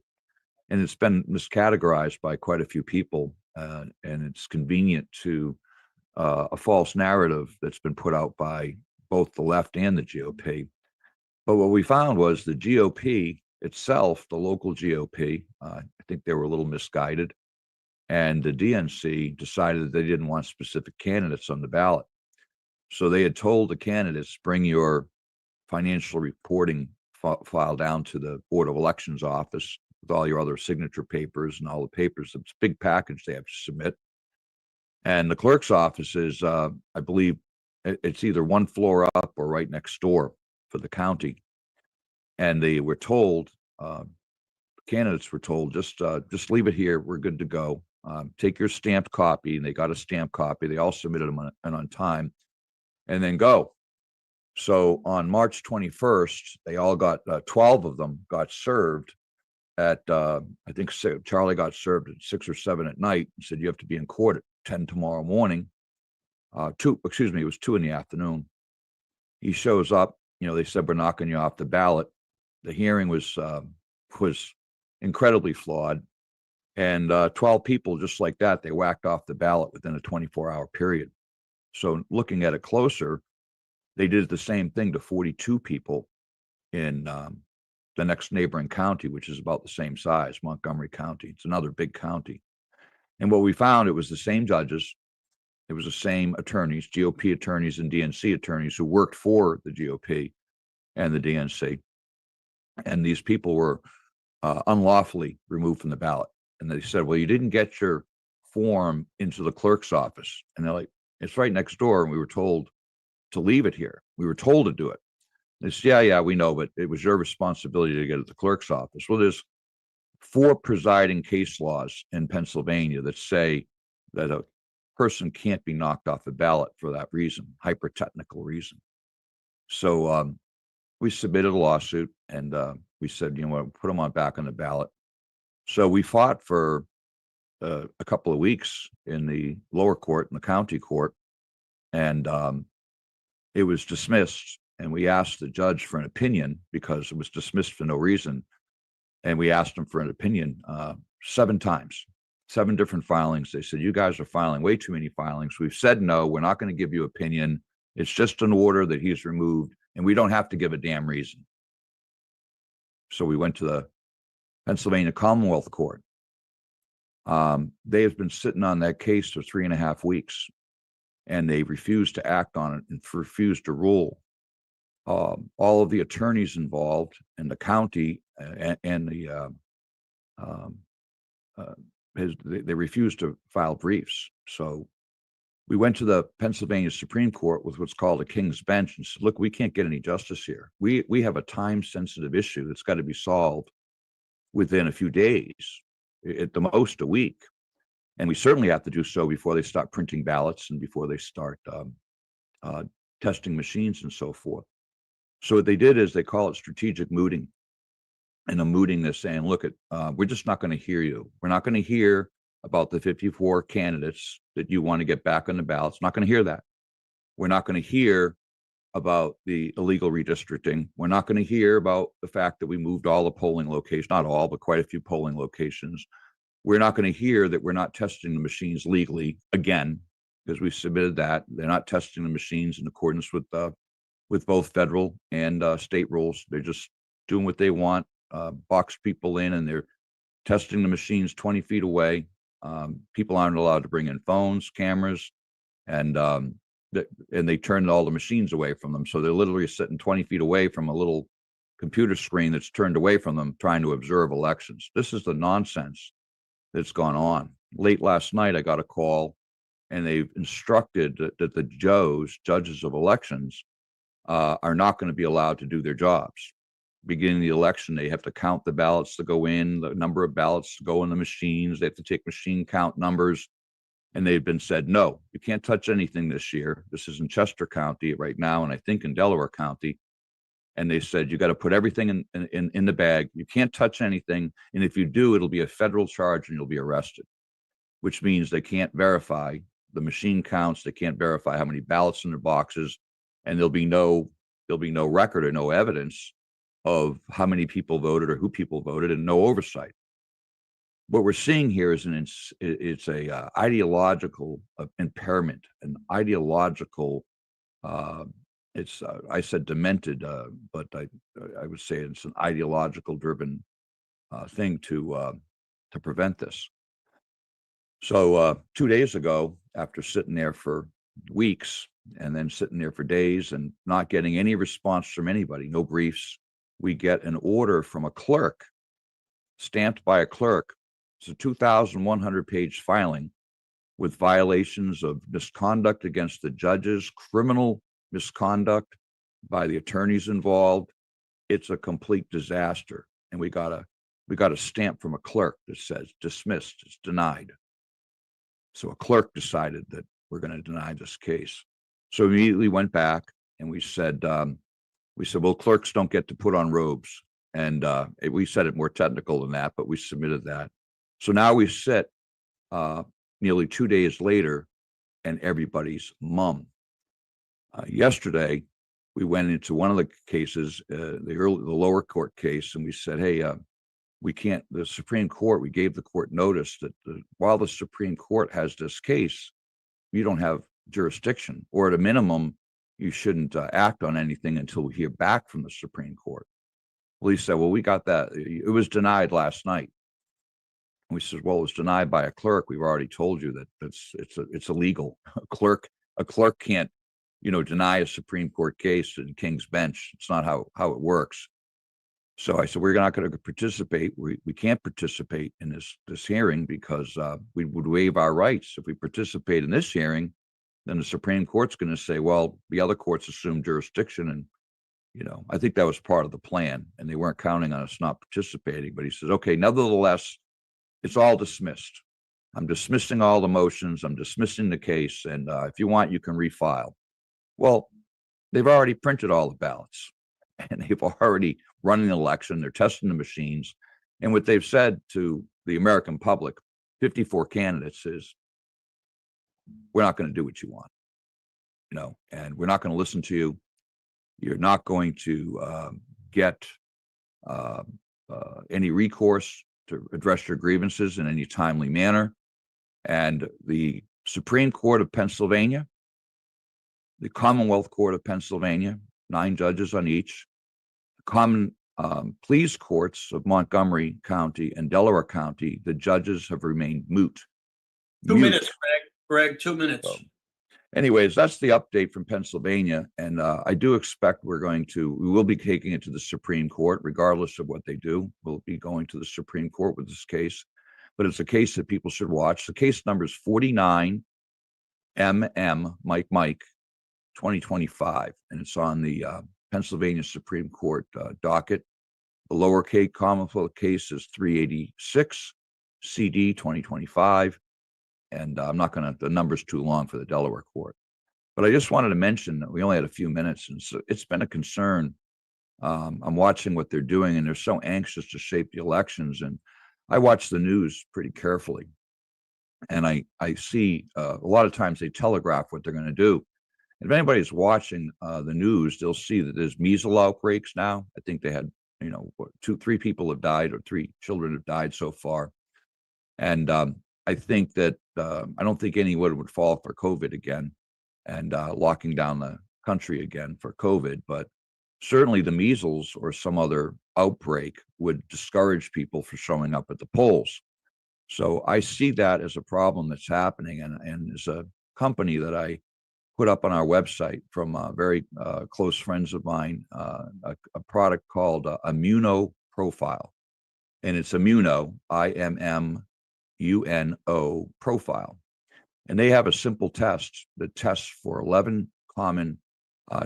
And it's been miscategorized by quite a few people, and it's convenient to a false narrative that's been put out by both the left and the GOP. But what we found was the GOP itself, the local GOP, I think they were a little misguided, and the DNC decided that they didn't want specific candidates on the ballot. So they had told the candidates, bring your financial reporting file down to the Board of Elections office with all your other signature papers and all the papers. It's a big package they have to submit. And the clerk's office is, I believe, it's either one floor up or right next door for the county. And they were told, candidates were told, just leave it here. We're good to go. Take your stamped copy, and they got a stamped copy. They all submitted them on time, and then go. So on March 21st, they all got 12 of them got served at I think Charlie got served at 6 or 7 at night and said you have to be in court at 10 tomorrow morning. It was 2 in the afternoon. He shows up. They said we're knocking you off the ballot. The hearing was incredibly flawed, and 12 people just like that, they whacked off the ballot within a 24-hour period. So looking at it closer, they did the same thing to 42 people in the next neighboring county, which is about the same size, Montgomery County. It's another big county. And what we found, it was the same judges, it was the same attorneys, GOP attorneys and DNC attorneys who worked for the GOP and the DNC. And these people were unlawfully removed from the ballot. And they said, well, you didn't get your form into the clerk's office. And they're like, it's right next door. And we were told to leave it here. We were told to do it. They said, yeah, we know, but it was your responsibility to get at the clerk's office. Well, there's 4 presiding case laws in Pennsylvania that say that a person can't be knocked off the ballot for that reason, hyper-technical reason. So we submitted a lawsuit, and we said, put them back on the ballot. So we fought for a couple of weeks in the lower court, in the county court, and it was dismissed. And we asked the judge for an opinion because it was dismissed for no reason. And we asked him for an opinion 7 times, 7 different filings. They said, you guys are filing way too many filings. We've said no, we're not going to give you opinion. It's just an order that he's removed, and we don't have to give a damn reason. So we went to the Pennsylvania Commonwealth Court. They have been sitting on that case for 3.5 weeks, and they refused to act on it and refused to rule. All of the attorneys involved in the county and they refused to file briefs. So we went to the Pennsylvania Supreme Court with what's called a King's Bench and said, look, we can't get any justice here. We have a time-sensitive issue that's got to be solved within a few days, at the most a week. And we certainly have to do so before they start printing ballots and before they start testing machines and so forth. So what they did is they call it strategic mooting. And a mooting, they're saying, look, we're just not going to hear you. We're not going to hear about the 54 candidates that you want to get back on the ballots. Not going to hear that. We're not going to hear about the illegal redistricting. We're not going to hear about the fact that we moved all the polling locations, not all, but quite a few polling locations. We're not going to hear that we're not testing the machines legally again, because we submitted that. They're not testing the machines in accordance with both federal and state rules. They're just doing what they want, box people in, and they're testing the machines 20 feet away. People aren't allowed to bring in phones, cameras, and they turned all the machines away from them. So they're literally sitting 20 feet away from a little computer screen that's turned away from them, trying to observe elections. This is the nonsense that's gone on. Late last night, I got a call, and they've instructed that the judges of elections are not going to be allowed to do their jobs. Beginning the election, they have to count the ballots to go in, the number of ballots to go in the machines. They have to take machine count numbers. And they've been said, no, you can't touch anything this year. This is in Chester County right now, and I think in Delaware County. And they said, you got to put everything in the bag. You can't touch anything. And if you do, it'll be a federal charge and you'll be arrested, which means they can't verify the machine counts. They can't verify how many ballots in their boxes. And there'll be no record or no evidence of how many people voted or who people voted, and no oversight. What we're seeing here is it's a ideological impairment, an ideological. I said demented, but I would say it's an ideological driven thing to prevent this. So 2 days ago, after sitting there for weeks and then sitting there for days and not getting any response from anybody, no briefs, we get an order from a clerk, stamped by a clerk. It's a 2,100-page filing with violations of misconduct against the judges, criminal misconduct by the attorneys involved. It's a complete disaster. And we got a stamp from a clerk that says dismissed, it's denied. So a clerk decided that we're going to deny this case. So we immediately went back and we said, well, clerks don't get to put on robes. And we said it more technical than that, but we submitted that. So now we sit nearly 2 days later, and everybody's mum. Yesterday, we went into one of the cases, the lower court case, and we said, hey, we can't, the Supreme Court, we gave the court notice that while the Supreme Court has this case, you don't have jurisdiction, or at a minimum, you shouldn't act on anything until we hear back from the Supreme Court. Well, he said, well, we got that. It was denied last night. And we said, well, it was denied by a clerk. We've already told you that it's illegal. A clerk can't, deny a Supreme Court case in King's Bench. It's not how it works. So I said, we're not going to participate. We can't participate in this hearing because we would waive our rights. If we participate in this hearing, then the Supreme Court's going to say, well, the other courts assume jurisdiction. And, I think that was part of the plan, and they weren't counting on us not participating. But he says, okay, nevertheless, it's all dismissed. I'm dismissing all the motions. I'm dismissing the case. And if you want, you can refile. Well, they've already printed all the ballots, and they've already run an election. They're testing the machines. And what they've said to the American public, 54 candidates, is we're not going to do what you want, and we're not going to listen to you. You're not going to get any recourse to address your grievances in any timely manner. And the Supreme Court of Pennsylvania, the Commonwealth Court of Pennsylvania, 9 judges on each, the Common Pleas Courts of Montgomery County and Delaware County, the judges have remained moot. 2 minutes, Greg, 2 minutes. So, anyways, that's the update from Pennsylvania. And I do expect we will be taking it to the Supreme Court, regardless of what they do. We'll be going to the Supreme Court with this case. But it's a case that people should watch. The case number is 49 MM Mike 2025. And it's on the Pennsylvania Supreme Court docket. The lower case Commonwealth case is 386 CD 2025. And the number's too long for the Delaware court. But I just wanted to mention that we only had a few minutes, and so it's been a concern. I'm watching what they're doing, and they're so anxious to shape the elections. And I watch the news pretty carefully. And I see a lot of times they telegraph what they're going to do. If anybody's watching the news, they'll see that there's measles outbreaks now. I think they had, 3 people have died, or 3 children have died so far. And I think that I don't think anyone would fall for COVID again and locking down the country again for COVID. But certainly the measles or some other outbreak would discourage people from showing up at the polls. So I see that as a problem that's happening. And there's a company that I put up on our website from very close friends of mine, a product called Immuno Profile. And it's Immuno, IMMUNO Profile. And they have a simple test that tests for 11 common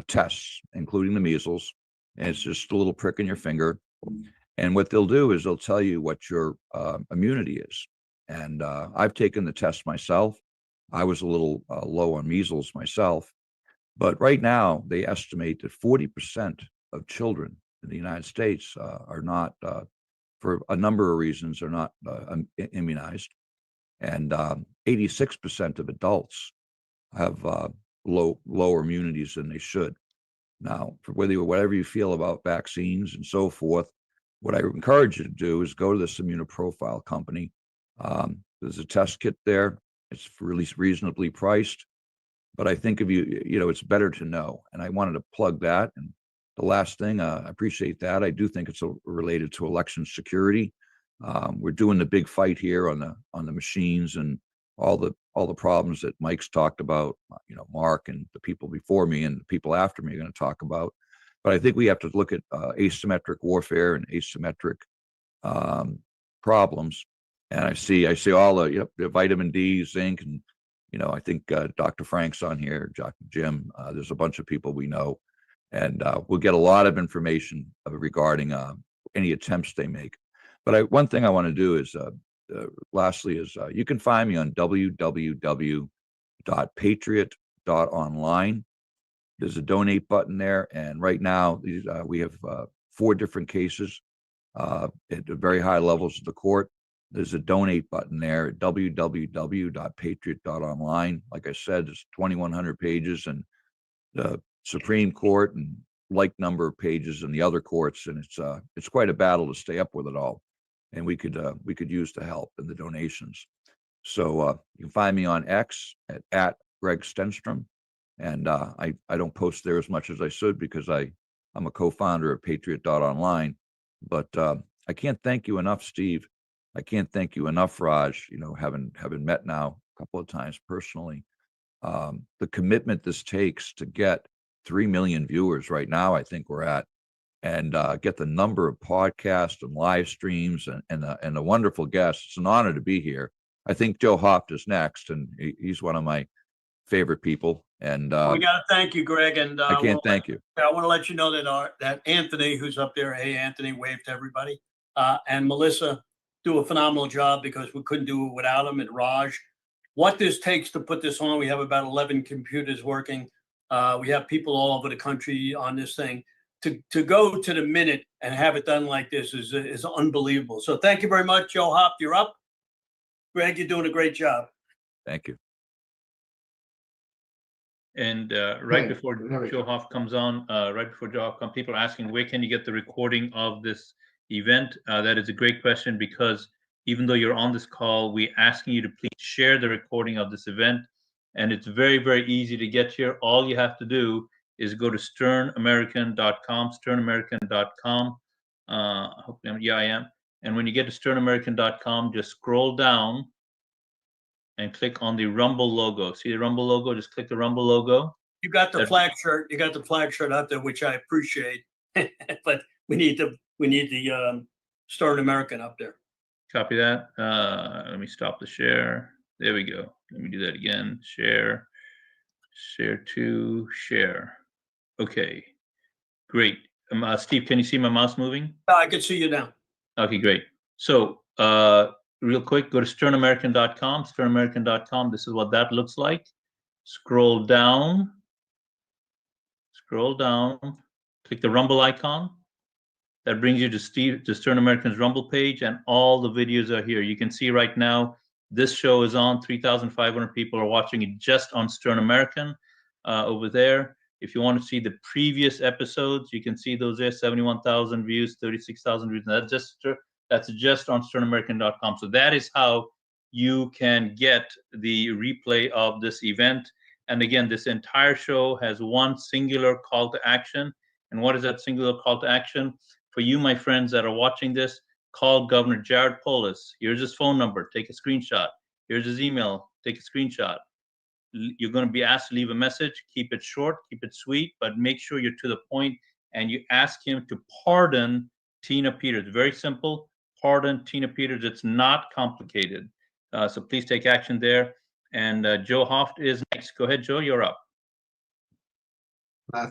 tests, including the measles. And it's just a little prick in your finger. And what they'll do is they'll tell you what your immunity is. And I've taken the test myself. I was a little low on measles myself. But right now, they estimate that 40% of children in the United States are not, for a number of reasons, are not immunized. And 86% of adults have lower immunities than they should. Now, for whatever you feel about vaccines and so forth, what I encourage you to do is go to this Immunoprofile company. There's a test kit there. It's really reasonably priced. But I think if it's better to know. And I wanted to plug that. And the last thing, I appreciate that. I do think it's related to election security. We're doing the big fight here on the machines and all the problems that Mike's talked about, Mark and the people before me and the people after me are going to talk about. But I think we have to look at asymmetric warfare and asymmetric problems. And I see all the vitamin D, zinc, and I think Dr. Frank's on here, Dr. Jim. There's a bunch of people we know, and we'll get a lot of information regarding any attempts they make. But one thing I want to do is, lastly, is you can find me on www.patriot.online. There's a donate button there, and right now we have 4 different cases at very high levels of the court. There's a donate button there at www.patriot.online. Like I said, there's 2,100 pages, and the Supreme Court and like number of pages in the other courts, and it's quite a battle to stay up with it all. And we could use the help and the donations. So you can find me on X at Greg Stenstrom, and I don't post there as much as I should because I'm a co-founder of Patriot.online. But I can't thank you enough, Steve. I can't thank you enough, Raj. Having met now a couple of times personally, the commitment this takes to get 3 million viewers right now, I think we're at, and get the number of podcasts and live streams and the wonderful guests. It's an honor to be here. I think Joe Hoft is next, and he's one of my favorite people. And we got to thank you, Greg. And I can't thank you. I want to let you know that Anthony, who's up there, hey, Anthony, wave to everybody, and Melissa do a phenomenal job because we couldn't do it without him, and Raj. What this takes to put this on, we have about 11 computers working. We have people all over the country on this thing. To go to the minute and have it done like this is unbelievable. So thank you very much, Joe Hoft. You're up. Greg, you're doing a great job. Thank you. And right before Joe Hoft comes on, people are asking, where can you get the recording of this event? That is a great question, because even though you're on this call, we're asking you to please share the recording of this event. And it's very, very easy to get here. All you have to do is go to sternamerican.com, sternamerican.com. Yeah, I am. And when you get to sternamerican.com, just scroll down and click on the Rumble logo. See the Rumble logo? Just click the Rumble logo. You got the flag shirt. You got the flag shirt out there, which I appreciate. But we need the Stern American up there. Copy that. Let me stop the share. There we go. Let me do that again. Share to share. Okay, great. Steve, can you see my mouse moving? I can see you now. Okay, great. So real quick, go to sternamerican.com, sternamerican.com. This is what that looks like. Scroll down, click the Rumble icon. That brings you to Stern American's Rumble page, and all the videos are here. You can see right now, this show is on. 3,500 people are watching it just on Stern American over there. If you want to see the previous episodes, you can see those there, 71,000 views, 36,000 views. That's just on sternamerican.com. So that is how you can get the replay of this event. And again, this entire show has one singular call to action. And what is that singular call to action? For you, my friends that are watching this, call Governor Jared Polis. Here's his phone number. Take a screenshot. Here's his email. Take a screenshot. You're going to be asked to leave a message. Keep it short, keep it sweet, but make sure you're to the point, and you ask him to pardon Tina Peters. Very simple. Pardon Tina Peters. It's not complicated. So please take action there. And Joe Hoft is next. Go ahead, Joe. You're up.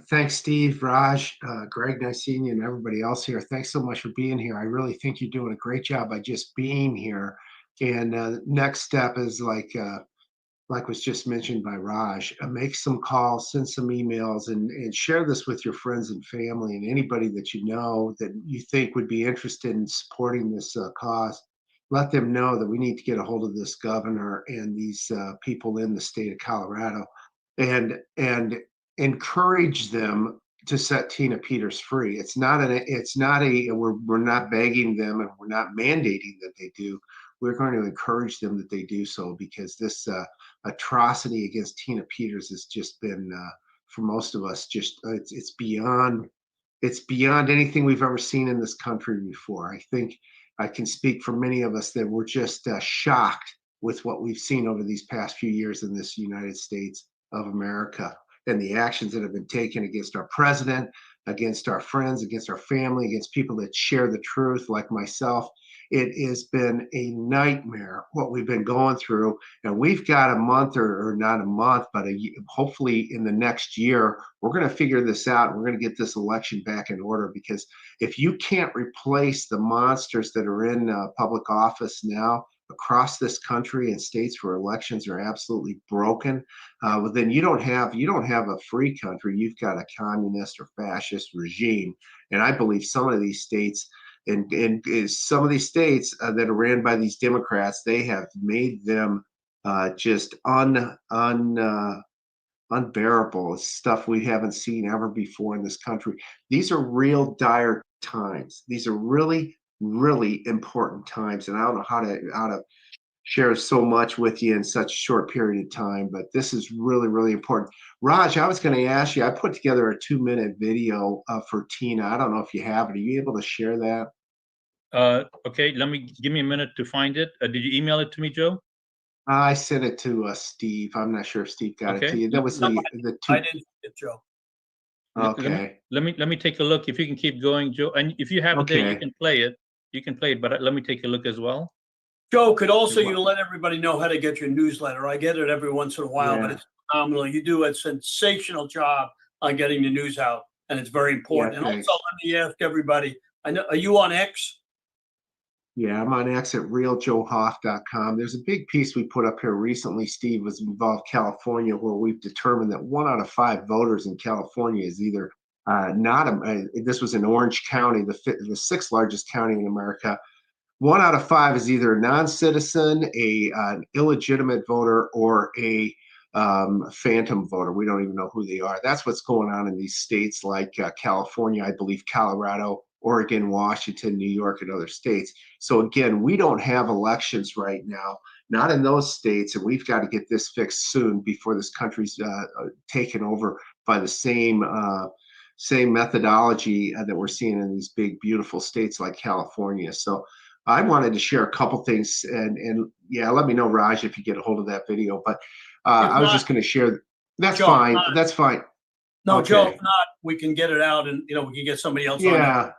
Thanks, Steve, Raj, Greg, nice seeing you, and everybody else here. Thanks so much for being here. I really think you're doing a great job by just being here. And next step is like was just mentioned by Raj, make some calls, send some emails, and share this with your friends and family and anybody that you know that you think would be interested in supporting this cause. Let them know that we need to get a hold of this governor and these people in the state of Colorado, and encourage them to set Tina Peters free. We're not begging them, and we're not mandating that they do. We're going to encourage them that they do so, because this atrocity against Tina Peters has just been, for most of us, it's beyond anything we've ever seen in this country before. I think I can speak for many of us that we're just shocked with what we've seen over these past few years in this United States of America. and the actions that have been taken against our president, against our friends, against our family, against people that share the truth, like myself. It has been a nightmare what we've been going through. And we've got a month, or not a month, but hopefully in the next year, we're going to figure this out. We're going to get this election back in order, because if you can't replace the monsters that are in public office now across this country, in states where elections are absolutely broken, well, then you don't have a free country. You've got a communist or fascist regime. And I believe some of these states, and some of these states that are ran by these Democrats, they have made them just unbearable. It's stuff we haven't seen ever before in this country. These are real dire times. These are really, really important times. And I don't know how to share so much with you in such a short period of time, but this is really, really important. Raj, I was going to ask you, I put together a 2-minute video for Tina. I don't know if you have it. Are you able to share that? Okay, give me a minute to find it. Did you email it to me, Joe? I sent it to Steve. I'm not sure if Steve got it to you. That was the two. I didn't see it, Joe. Okay. Let me take a look. If you can keep going, Joe, and if you have it there, you can play it. You can play it, but let me take a look as well. Joe, could also you let everybody know how to get your newsletter? I get it every once in a while, but it's phenomenal. You do a sensational job on getting the news out, and it's very important. And also, let me ask everybody, I know, are you on X? Yeah, I'm on X at realjoehoff.com. There's a big piece we put up here recently, Steve, was involved California, where we've determined that 1 out of 5 voters in California is either this was in Orange County, the 6th largest county in America. 1 out of 5 is either a non-citizen, an illegitimate voter, or a phantom voter. We don't even know who they are. That's what's going on in these states like California, I believe Colorado, Oregon, Washington, New York, and other states. So again, we don't have elections right now, not in those states, and we've got to get this fixed soon before this country's taken over by the same methodology that we're seeing in these big, beautiful states like California. So I wanted to share a couple things, and yeah, let me know, Raj, if you get a hold of that video. But I was just going to share. That's fine. That's fine. No, Joe, if not, we can get it out, and we can get somebody else on that.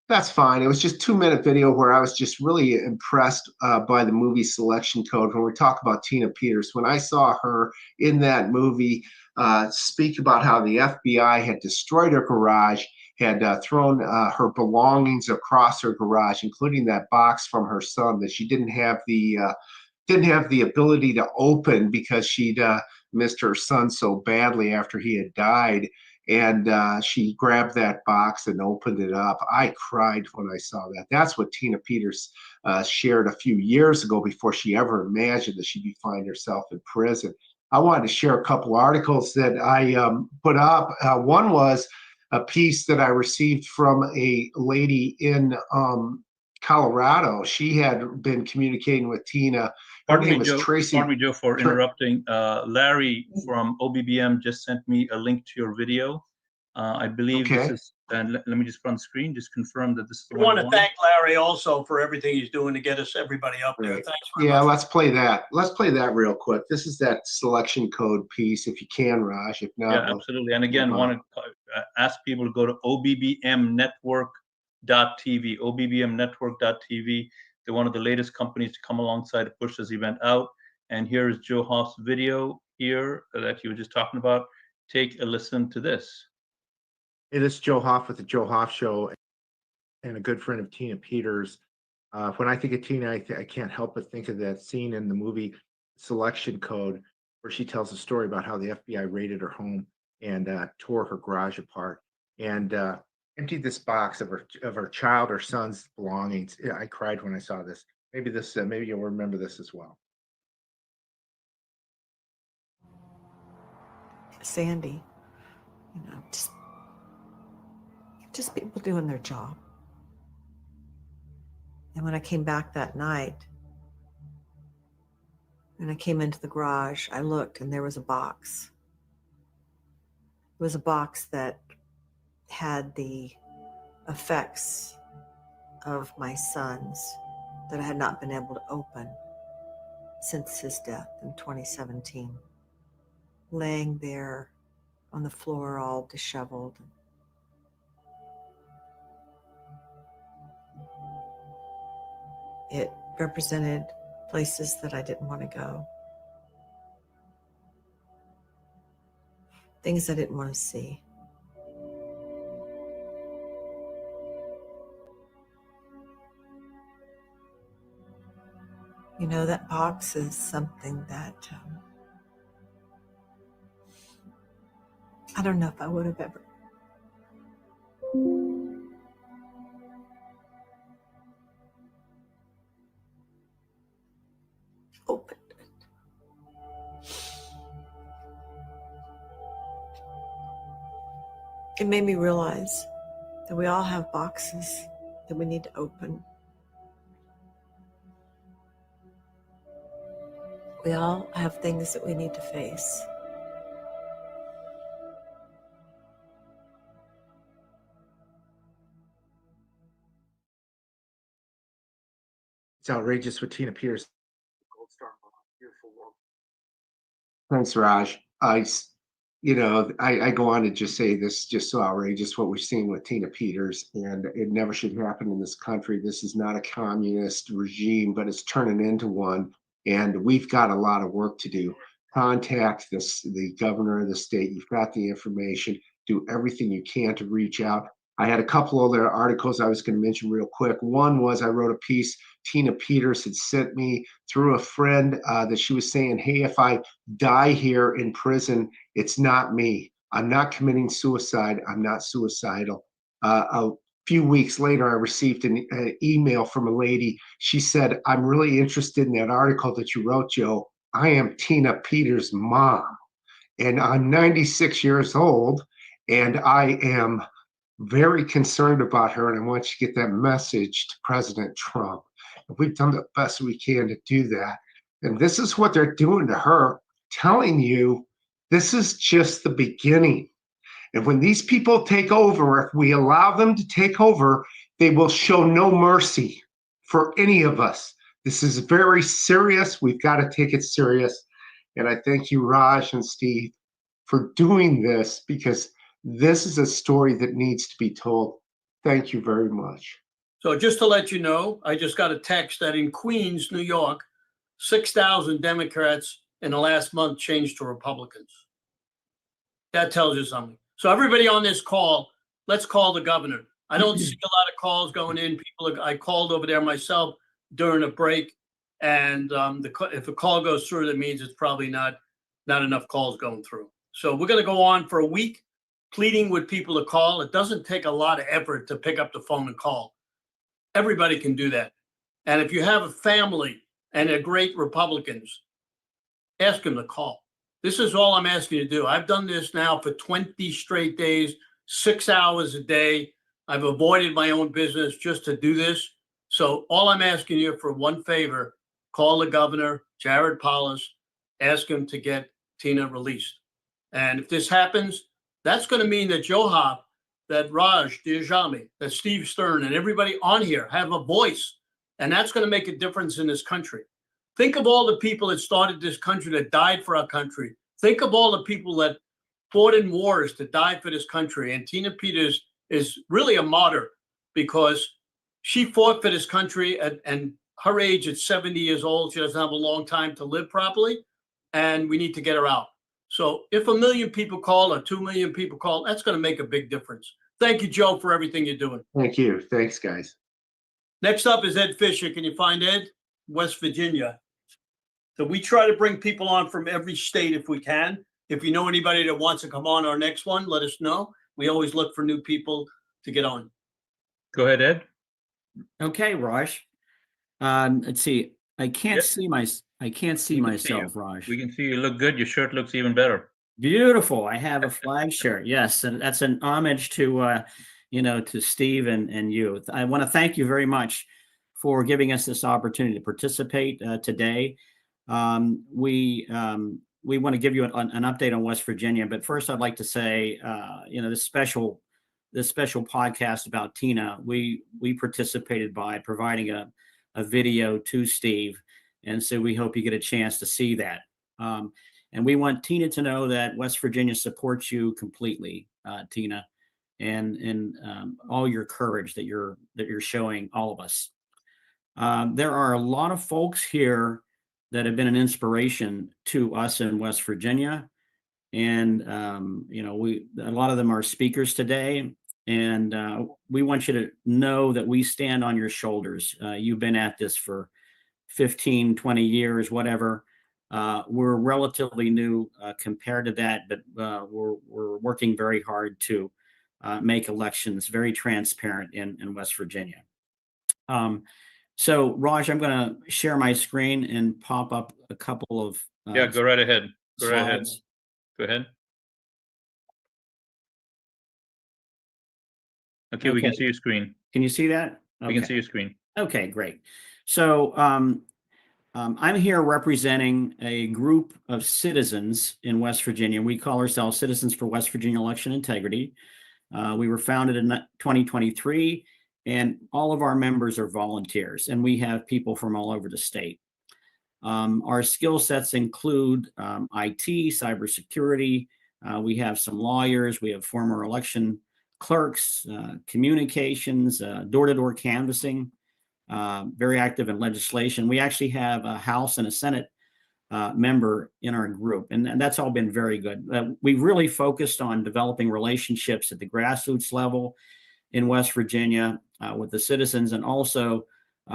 That's fine. It was just 2-minute video where I was just really impressed by the movie Selection Code. When we talk about Tina Peters, when I saw her in that movie speak about how the FBI had destroyed her garage, had thrown her belongings across her garage, including that box from her son that she didn't have the ability to open because she'd missed her son so badly after he had died. And she grabbed that box and opened it up. I cried when I saw that. That's what Tina Peters shared a few years ago before she ever imagined that she'd find herself in prison. I wanted to share a couple articles that I put up. One was a piece that I received from a lady in Colorado. She had been communicating with Tina. Pardon me, Joe, for interrupting. Larry from OBBM just sent me a link to your video. I believe this is, and let me just put on the screen, just confirm that this is the one. I want to thank Larry also for everything he's doing to get us everybody up there. Thanks very much. Let's play that. Let's play that real quick. This is that selection code piece, if you can, Raj. If not, yeah, absolutely. And again, want to ask people to go to obbmnetwork.tv, obbmnetwork.tv. They're one of the latest companies to come alongside to push this event out. And here is Joe Hoff's video here that you were just talking about. Take a listen to this. Hey, this is Joe Hoff with the Joe Hoff Show and a good friend of Tina Peters. When I think of Tina, I can't help but think of that scene in the movie Selection Code where she tells a story about how the FBI raided her home and tore her garage apart and emptied this box of her child or son's belongings. I cried when I saw this. Maybe you'll remember this as well. Sandy, just people doing their job. And when I came back that night, and I came into the garage, I looked and there was a box. It was a box that had the effects of my son's that I had not been able to open since his death in 2017. Laying there on the floor, all disheveled. It represented places that I didn't want to go, things I didn't want to see. You know, that box is something that I don't know if I would have ever. Opened it. It made me realize that we all have boxes that we need to open. We all have things that we need to face. It's outrageous what Tina Peters. Gold Star Bond, beautiful work. Thanks, Raj. I go on to just say this is just so outrageous what we're seeing with Tina Peters, and it never should happen in this country. This is not a communist regime, but it's turning into one, and we've got a lot of work to do. Contact the governor of the state. You've got the information. Do everything you can to reach out. I had a couple other articles I was going to mention real quick. One was I wrote a piece Tina Peters had sent me through a friend that she was saying, hey, if I die here in prison, it's not me. I'm not committing suicide. I'm not suicidal. A few weeks later, I received an email from a lady. She said, I'm really interested in that article that you wrote, Joe. I am Tina Peters' mom, and I'm 96 years old, and I am very concerned about her, and I want you to get that message to President Trump. We've done the best we can to do that. And this is what they're doing to her, telling you this is just the beginning. And when these people take over, if we allow them to take over, they will show no mercy for any of us. This is very serious. We've got to take it serious. And I thank you, Raj and Steve, for doing this, because this is a story that needs to be told. Thank you very much. So just to let you know, I just got a text that in Queens, New York, 6,000 Democrats in the last month changed to Republicans. That tells you something. So everybody on this call, let's call the governor. I don't see a lot of calls going in. I called over there myself during a break, and if a call goes through, that means it's probably not enough calls going through. So we're going to go on for a week, pleading with people to call. It doesn't take a lot of effort to pick up the phone and call. Everybody can do that. And if you have a family and they're great Republicans, ask them to call. This is all I'm asking you to do. I've done this now for 20 straight days, 6 hours a day. I've avoided my own business just to do this. So all I'm asking you for one favor, call the governor, Jared Polis, ask him to get Tina released. And if this happens, that's going to mean that Joe Hoff, that Raj Diyajami, that Steve Stern, and everybody on here have a voice. And that's going to make a difference in this country. Think of all the people that started this country, that died for our country. Think of all the people that fought in wars, that died for this country. And Tina Peters is really a martyr, because she fought for this country and her age at 70 years old. She doesn't have a long time to live properly, and we need to get her out. So if 1 million people call or 2 million people call, that's going to make a big difference. Thank you, Joe, for everything you're doing. Thank you. Thanks, guys. Next up is Ed Fisher. Can you find Ed? West Virginia. So we try to bring people on from every state if we can. If you know anybody that wants to come on our next one, let us know. We always look for new people to get on. Go ahead, Ed. Okay, Raj. Let's see. I can't see myself, Raj. We can see you look good. Your shirt looks even better. Beautiful. I have a flag shirt. Yes, and that's an homage to to Steve and you. I want to thank you very much for giving us this opportunity to participate today. We want to give you an update on West Virginia, but first I'd like to say, this special podcast about Tina, we participated by providing a video to Steve, and so we hope you get a chance to see that. And we want Tina to know that West Virginia supports you completely, Tina, and all your courage that you're showing all of us. There are a lot of folks here that have been an inspiration to us in West Virginia. And, a lot of them are speakers today. And we want you to know that we stand on your shoulders. You've been at this for 15, 20 years, whatever. We're relatively new compared to that, but we're working very hard to make elections very transparent in West Virginia. So Raj, I'm going to share my screen and pop up a couple of Yeah, go right ahead. Go right ahead. slides. Go ahead. Okay, we can Okay. see your screen. Can you see that? We can Okay. see your screen. Okay, great. So I'm here representing a group of citizens in West Virginia. We call ourselves Citizens for West Virginia Election Integrity. We were founded in 2023, and all of our members are volunteers, and we have people from all over the state. Our skill sets include IT, cybersecurity. We have some lawyers. We have former election clerks, communications, door-to-door canvassing, very active in legislation. We actually have a House and a Senate member in our group, and that's all been very good. We've really focused on developing relationships at the grassroots level in West Virginia with the citizens, and also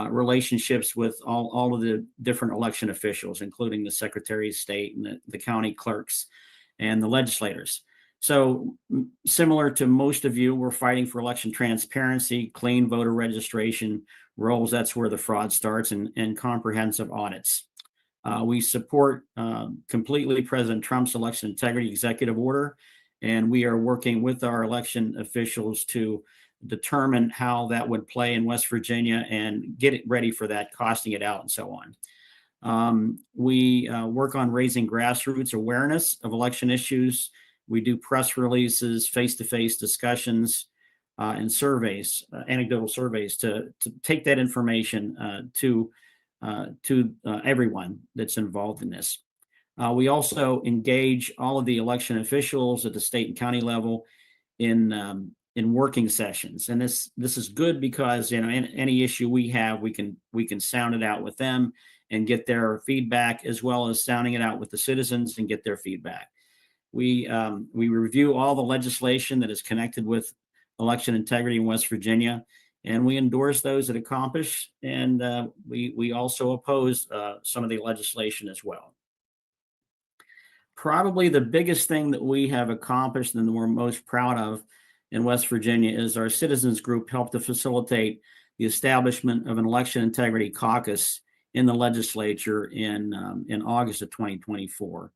relationships with all of the different election officials, including the Secretary of State and the county clerks and the legislators. So similar to most of you, we're fighting for election transparency, clean voter registration rolls. That's where the fraud starts, and comprehensive audits. We support completely President Trump's election integrity executive order, and we are working with our election officials to determine how that would play in West Virginia and get it ready for that, costing it out, and so on. We work on raising grassroots awareness of election issues. We do press releases, face-to-face discussions, and surveys, anecdotal surveys to take that information to everyone that's involved in this. We also engage all of the election officials at the state and county level in working sessions, and this is good because any issue we have, we can sound it out with them and get their feedback, as well as sounding it out with the citizens and get their feedback. We review all the legislation that is connected with election integrity in West Virginia, and we endorse those that accomplish, and we also oppose some of the legislation as well. Probably the biggest thing that we have accomplished and we're most proud of in West Virginia is our citizens group helped to facilitate the establishment of an election integrity caucus in the legislature in August of 2024.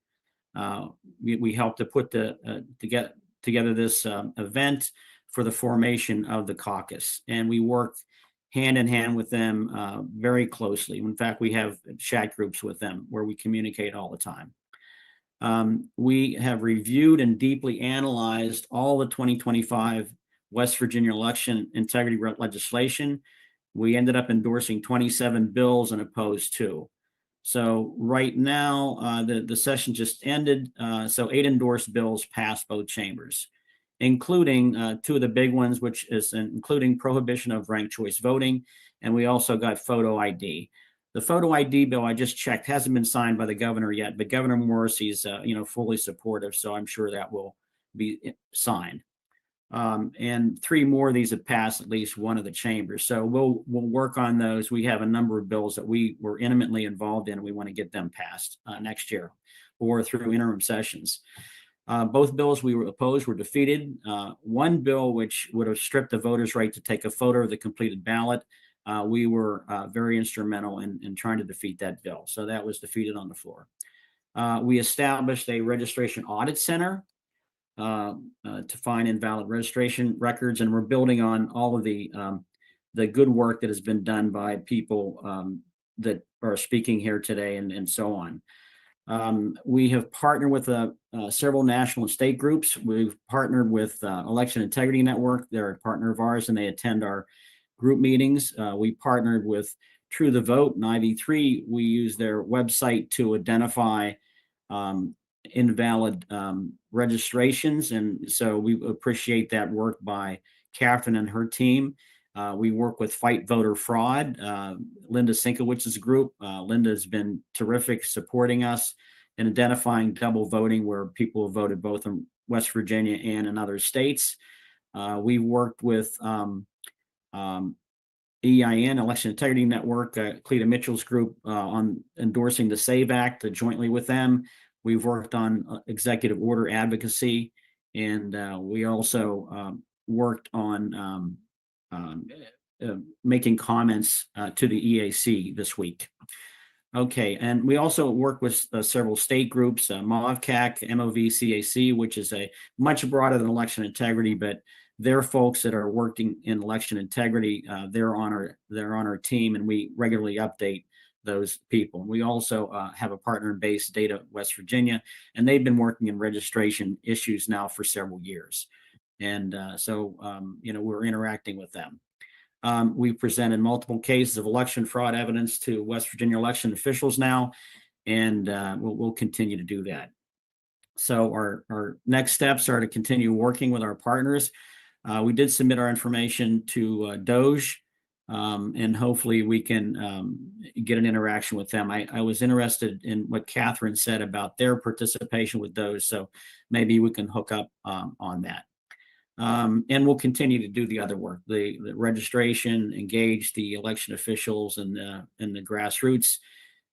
We helped to put to get together this event for the formation of the caucus, and we work hand in hand with them very closely. In fact, we have chat groups with them where we communicate all the time. We have reviewed and deeply analyzed all the 2025 West Virginia election integrity legislation. We ended up endorsing 27 bills and opposed 2. So right now, the session just ended. So 8 endorsed bills passed both chambers, including 2 of the big ones, which is including prohibition of ranked choice voting. And we also got photo ID. The photo ID bill I just checked hasn't been signed by the governor yet, but Governor Morrissey's fully supportive, so I'm sure that will be signed. And 3 more of these have passed at least one of the chambers. So we'll work on those. We have a number of bills that we were intimately involved in, and we want to get them passed next year or through interim sessions. Both bills we were opposed were defeated. One bill, which would have stripped the voters' right to take a photo of the completed ballot, we were very instrumental in trying to defeat that bill. So that was defeated on the floor. We established a registration audit center to find invalid registration records, and we're building on all of the good work that has been done by people that are speaking here today, and so on. We have partnered with several national and state groups. We've partnered with Election Integrity Network. They're a partner of ours, and they attend our group meetings. We partnered with True the Vote and IV3. We use their website to identify invalid registrations. And so we appreciate that work by Catherine and her team. We work with Fight Voter Fraud, Linda Sinkowicz's group. Linda has been terrific supporting us in identifying double voting where people have voted both in West Virginia and in other states. We worked with EIN, Election Integrity Network, Cleta Mitchell's group on endorsing the SAVE Act jointly with them. We've worked on executive order advocacy, and we also worked on making comments to the EAC this week. Okay, and we also work with several state groups, MOVCAC, MOVCAC, which is a much broader than election integrity, but they're folks that are working in election integrity. They're on our team, and we regularly update those people. We also have a partner in Base Data West Virginia, and they've been working in registration issues now for several years. And so we're interacting with them. We presented multiple cases of election fraud evidence to West Virginia election officials now, and we'll continue to do that. So our next steps are to continue working with our partners. We did submit our information to DOJ, and hopefully we can get an interaction with them. I was interested in what Catherine said about their participation with DOJ, so maybe we can hook up on that. And we'll continue to do the other work, the registration, engage the election officials and the grassroots,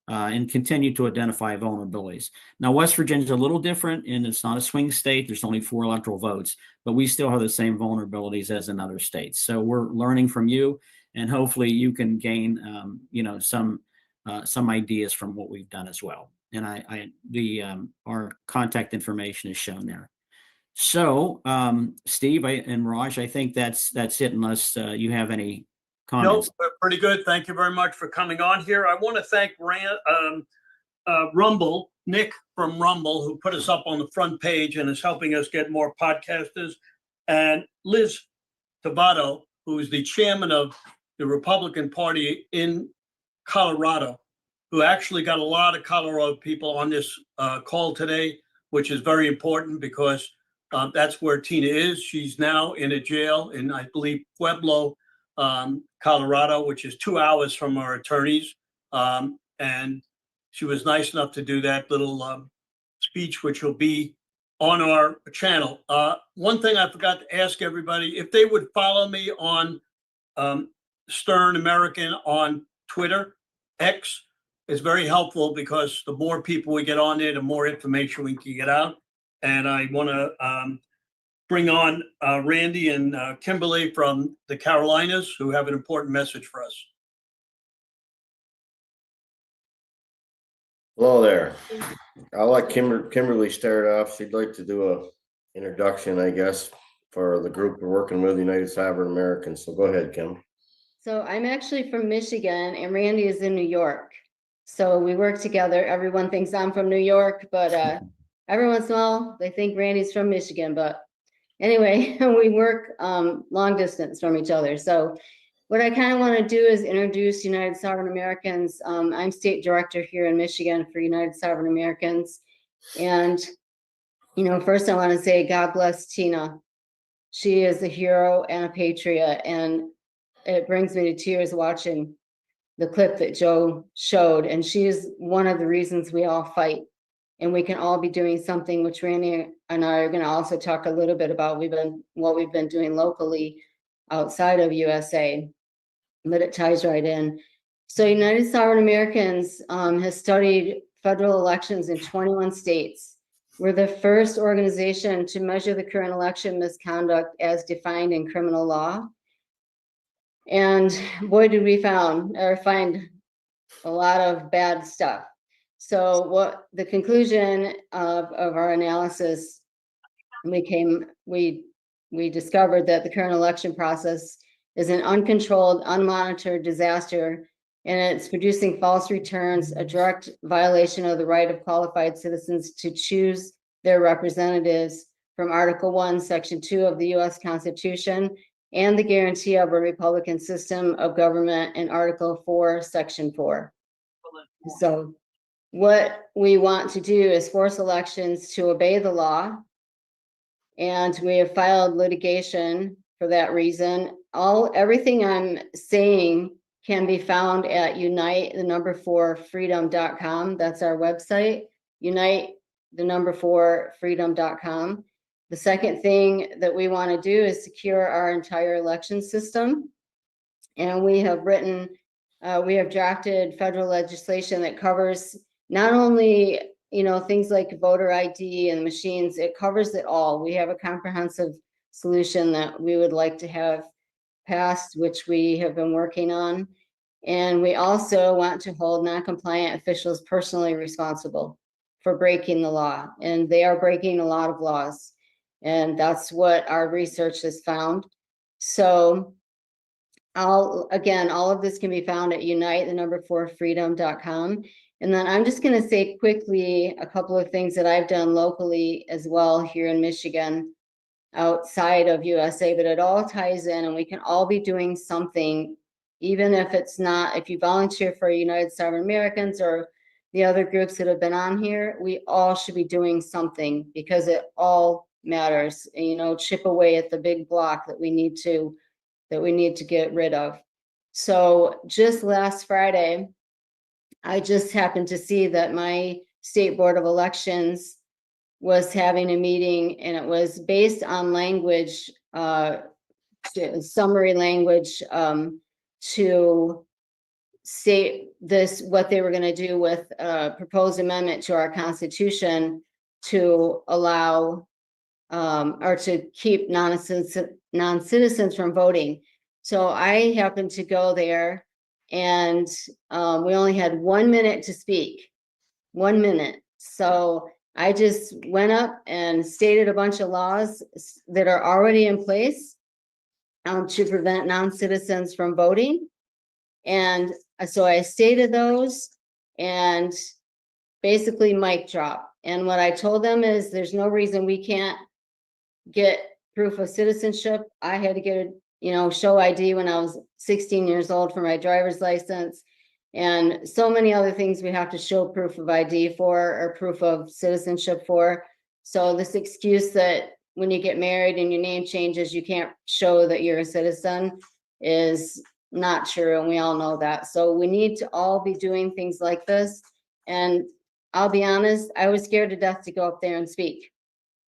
and continue to identify vulnerabilities. Now, West Virginia is a little different, and it's not a swing state. There's only 4 electoral votes, but we still have the same vulnerabilities as in other states. So we're learning from you, and hopefully you can gain, some ideas from what we've done as well. And our contact information is shown there. So, Steve and Raj, I think that's it, unless you have any comments. No, pretty good. Thank you very much for coming on here. I want to thank Rumble, Nick from Rumble, who put us up on the front page and is helping us get more podcasters, and Liz Tabado, who is the chairman of the Republican Party in Colorado, who actually got a lot of Colorado people on this call today, which is very important because that's where Tina is. She's now in a jail in, I believe, Pueblo, Colorado, which is 2 hours from our attorneys. And she was nice enough to do that little speech, which will be on our channel. One thing I forgot to ask everybody, if they would follow me on Stern American on Twitter. X is very helpful because the more people we get on there, the more information we can get out. And I want to bring on Randy and Kimberly from the Carolinas, who have an important message for us. Hello there. I'll let Kimberly start off. She'd like to do a introduction, I guess, for the group we're working with, United Sovereign Americans. So go ahead, Kim. So I'm actually from Michigan and Randy is in New York. So we work together. Everyone thinks I'm from New York, but every once in a while they think Randy's from Michigan. But anyway, we work long distance from each other. So what I kind of want to do is introduce United Sovereign Americans. I'm state director here in Michigan for United Sovereign Americans. And, first I want to say God bless Tina. She is a hero and a patriot. And it brings me to tears watching the clip that Joe showed. And she is one of the reasons we all fight. And we can all be doing something, which Randy and I are going to also talk a little bit about what we've been doing locally outside of USA. But it ties right in. So United Sovereign Americans has studied federal elections in 21 states. We're the first organization to measure the current election misconduct as defined in criminal law. And boy, did we find a lot of bad stuff. So what the conclusion of our analysis, we discovered that the current election process is an uncontrolled, unmonitored disaster, and it's producing false returns, a direct violation of the right of qualified citizens to choose their representatives from Article 1, Section 2 of the U.S. Constitution, and the guarantee of a Republican system of government in Article 4, Section 4. So what we want to do is force elections to obey the law. And we have filed litigation for that reason. Everything I'm saying can be found at unite4freedom.com. That's our website, unite4freedom.com. The second thing that we want to do is secure our entire election system. And we have drafted federal legislation that covers not only, things like voter ID and machines, it covers it all. We have a comprehensive solution that we would like to have passed, which we have been working on. And we also want to hold non-compliant officials personally responsible for breaking the law. And they are breaking a lot of laws. And that's what our research has found. So all of this can be found at unite4freedom.com. And then I'm just going to say quickly a couple of things that I've done locally as well here in Michigan outside of USA, but it all ties in and we can all be doing something, even if it's not, if you volunteer for United Sovereign Americans or the other groups that have been on here, we all should be doing something because it all matters. Chip away at the big block that we need to get rid of. So just last Friday, I just happened to see that my state board of elections was having a meeting and it was based on language, summary language, to state this, what they were going to do with a proposed amendment to our Constitution to allow or to keep non-citizens from voting. So I happened to go there and we only had 1 minute to speak, 1 minute. So I just went up and stated a bunch of laws that are already in place to prevent non-citizens from voting. And so I stated those and basically mic drop. And what I told them is there's no reason we can't get proof of citizenship. I had to get show ID when I was 16 years old for my driver's license, and so many other things we have to show proof of ID for or proof of citizenship for. So this excuse that when you get married and your name changes, you can't show that you're a citizen is not true, and we all know that. So we need to all be doing things like this. And I'll be honest, I was scared to death to go up there and speak,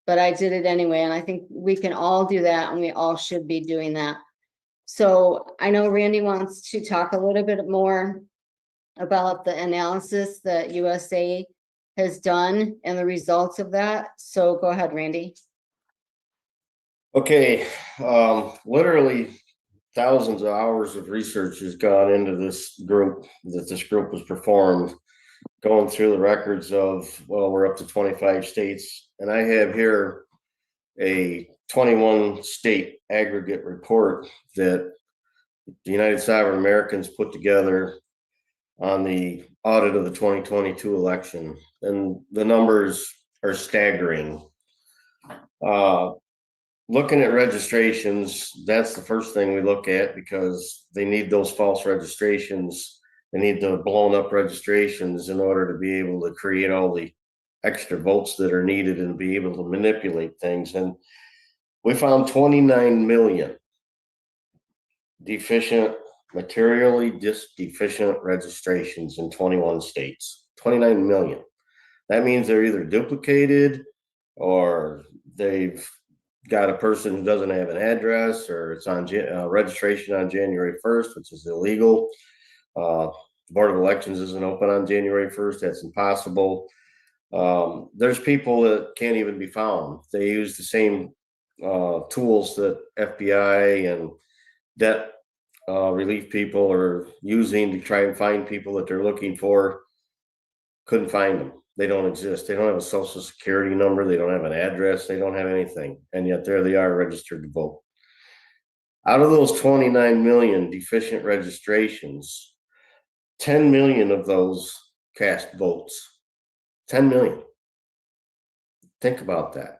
but I did it anyway. And I think we can all do that and we all should be doing that. So I know Randy wants to talk a little bit more about the analysis that USA has done and the results of that. So go ahead, Randy. Okay, literally thousands of hours of research has gone into this group was performed, going through the records of, well, we're up to 25 states. And I have here a 21 state aggregate report that the United Sovereign Americans put together on the audit of the 2022 election. And the numbers are staggering. Looking at registrations, that's the first thing we look at because they need those false registrations. They need the blown up registrations in order to be able to create all the extra votes that are needed and be able to manipulate things. And we found 29 million materially deficient registrations in 21 states. 29 million. That means they're either duplicated or they've got a person who doesn't have an address, or it's on registration on January 1st, which is illegal. The Board of Elections isn't open on January 1st. That's impossible. There's people that can't even be found. They use the same tools that FBI and debt relief people are using to try and find people that they're looking for. Couldn't find them. They don't exist. They don't have a social security number. They don't have an address. They don't have anything. And yet there they are, registered to vote. Out of those 29 million deficient registrations, 10 million of those cast votes. 10 million. Think about that.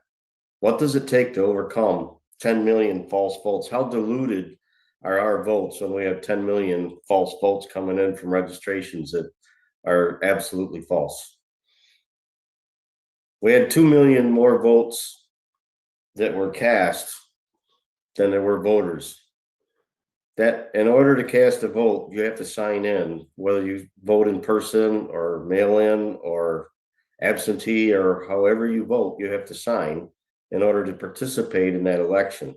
What does it take to overcome 10 million false votes? How diluted are our votes when we have 10 million false votes coming in from registrations that are absolutely false. We had 2 million more votes that were cast than there were voters. That in order to cast a vote, you have to sign in, whether you vote in person or mail in or absentee or however you vote, you have to sign in order to participate in that election.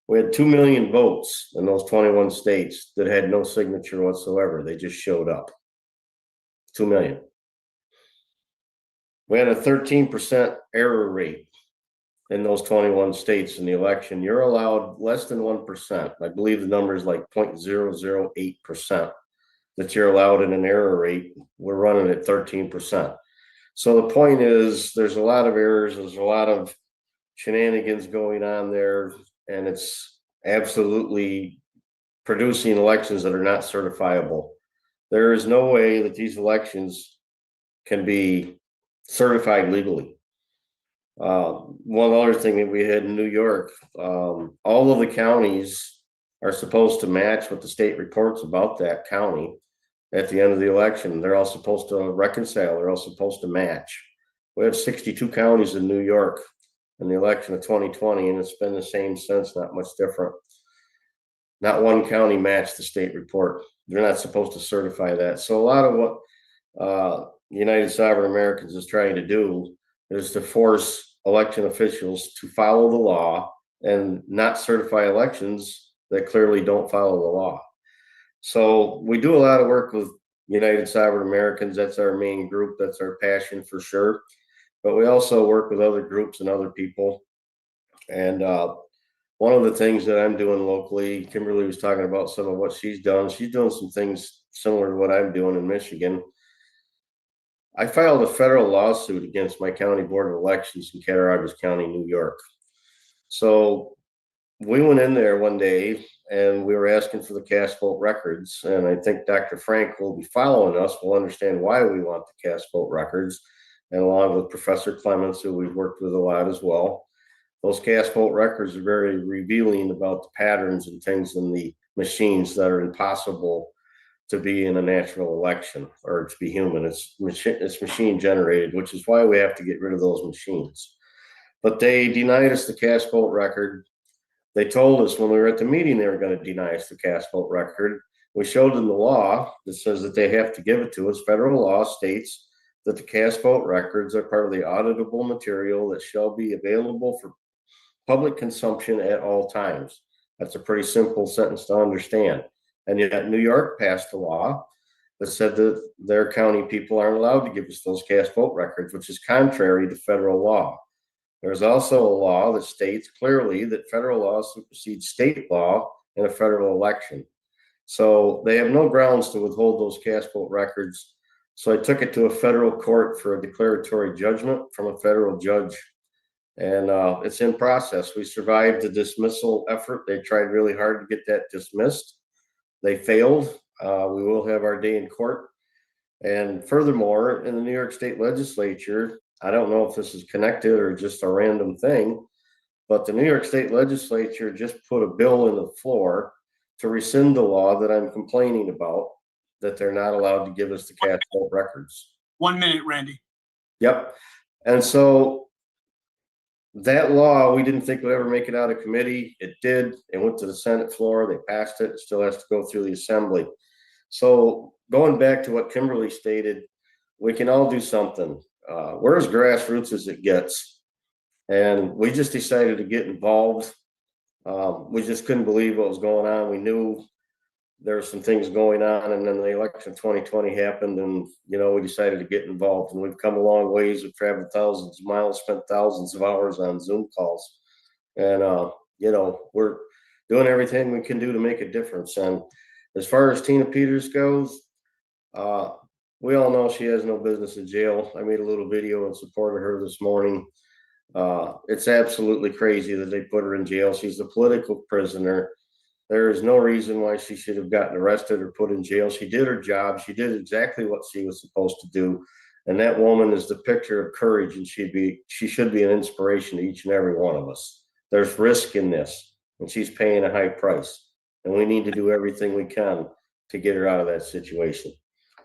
We had 2 million votes in those 21 states that had no signature whatsoever. They just showed up. 2 million. We had a 13% error rate in those 21 states in the election. You're allowed less than 1%. I believe the number is like 0.008% that you're allowed in an error rate. We're running at 13%. So the point is, there's a lot of errors. There's a lot of shenanigans going on there, and it's absolutely producing elections that are not certifiable. There is no way that these elections can be certified legally. One other thing that we had in New York, all of the counties are supposed to match what the state reports about that county at the end of the election. They're all supposed to reconcile. They're all supposed to match. We have 62 counties in New York in the election of 2020, and it's been the same since, not much different. Not one county matched the state report. They're not supposed to certify that. So a lot of what United Sovereign Americans is trying to do is to force election officials to follow the law and not certify elections that clearly don't follow the law. So we do a lot of work with United Sovereign Americans. That's our main group. That's our passion for sure. But we also work with other groups and other people. And one of the things that I'm doing locally, Kimberly was talking about some of what she's done. She's doing some things similar to what I'm doing in Michigan. I filed a federal lawsuit against my county board of elections in Cattaraugus County, New York. So we went in there one day and we were asking for the cast vote records. And I think Dr. Frank will be following us, will understand why we want the cast vote records. And along with Professor Clements, who we've worked with a lot as well. Those cast vote records are very revealing about the patterns and things in the machines that are impossible to be in a natural election or to be human. It's machine generated, which is why we have to get rid of those machines. But they denied us the cast vote record. They told us when we were at the meeting they were going to deny us the cast vote record. We showed them the law that says that they have to give it to us. Federal law states that the cast vote records are part of the auditable material that shall be available for public consumption at all times. That's a pretty simple sentence to understand. And yet New York passed a law that said that their county people aren't allowed to give us those cast vote records, which is contrary to federal law. There's also a law that states clearly that federal law supersedes state law in a federal election. So they have no grounds to withhold those cast vote records. So I took it to a federal court for a declaratory judgment from a federal judge. And it's in process. We survived the dismissal effort. They tried really hard to get that dismissed. They failed. We will have our day in court. And furthermore, in the New York State Legislature, I don't know if this is connected or just a random thing, but the New York State Legislature just put a bill in the floor to rescind the law that I'm complaining about, that they're not allowed to give us the cast vote records. 1 minute, Randy. Yep. And so that law, we didn't think would ever make it out of committee. It did. It went to the Senate floor. They passed it. It still has to go through the Assembly. So going back to what Kimberly stated, we can all do something. We're as grassroots as it gets. And we just decided to get involved. We just couldn't believe what was going on. We knew there were some things going on, and then the election of 2020 happened, and we decided to get involved. And we've come a long ways. We've traveled thousands of miles, spent thousands of hours on Zoom calls, and we're doing everything we can do to make a difference. And as far as Tina Peters goes, we all know she has no business in jail. I made a little video in support of her this morning. It's absolutely crazy that they put her in jail. She's a political prisoner. There is no reason why she should have gotten arrested or put in jail. She did her job. She did exactly what she was supposed to do. And that woman is the picture of courage, and she should be an inspiration to each and every one of us. There's risk in this, and she's paying a high price. And we need to do everything we can to get her out of that situation.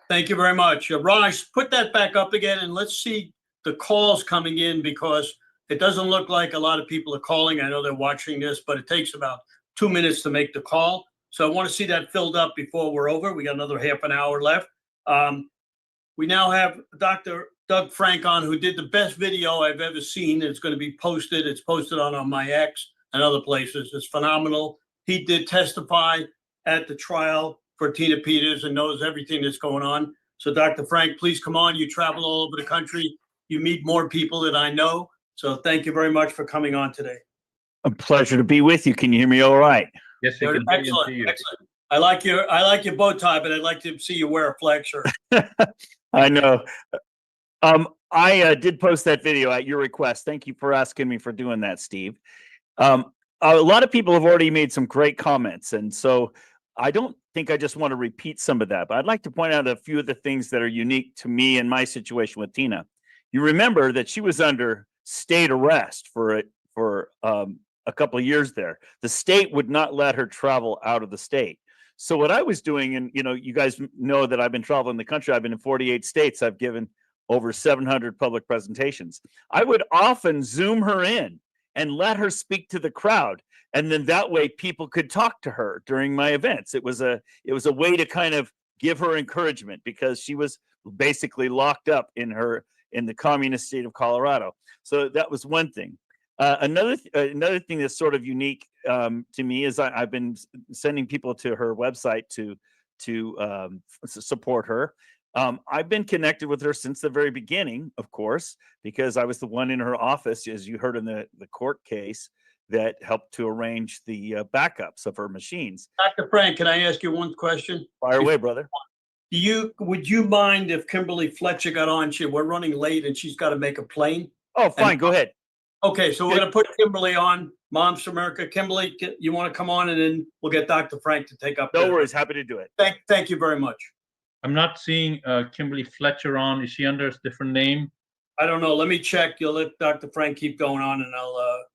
Thank you very much. Raj, put that back up again and let's see the calls coming in because it doesn't look like a lot of people are calling. I know they're watching this, but it takes about 2 minutes to make the call. So I want to see that filled up before we're over. We got another half an hour left. We now have Dr. Doug Frank on, who did the best video I've ever seen. It's going to be posted. It's posted on my X and other places. It's phenomenal. He did testify at the trial for Tina Peters and knows everything that's going on. So Dr. Frank, please come on. You travel all over the country. You meet more people than I know. So thank you very much for coming on today. A pleasure to be with you. Can you hear me all right? Yes, we can hear you and see you. Excellent. I like your bow tie, but I'd like to see you wear a flag shirt. I know. I did post that video at your request. Thank you for asking me for doing that, Steve. A lot of people have already made some great comments, and so I don't think I just want to repeat some of that, but I'd like to point out a few of the things that are unique to me and my situation with Tina. You remember that she was under state arrest for a couple of years there. The state would not let her travel out of the state. So what I was doing, and you guys know that I've been traveling the country. I've been in 48 states. I've given over 700 public presentations. I would often Zoom her in and let her speak to the crowd. And then that way people could talk to her during my events. It was a way to kind of give her encouragement because she was basically locked up in the communist state of Colorado. So that was one thing. Another thing that's sort of unique to me is I've been sending people to her website to support her. I've been connected with her since the very beginning, of course, because I was the one in her office, as you heard in the court case, that helped to arrange the backups of her machines. Dr. Frank, can I ask you one question? Fire away, brother. Would you mind if Kimberly Fletcher got on? We're running late and she's got to make a plane. Oh, fine. Go ahead. Okay, so we're going to put Kimberly on, Moms for America. Kimberly, you want to come on and then we'll get Dr. Frank to take up. No worries. Happy to do it. Thank you very much. I'm not seeing Kimberly Fletcher on. Is she under a different name? I don't know. Let me check. You'll let Dr. Frank keep going on and I'll.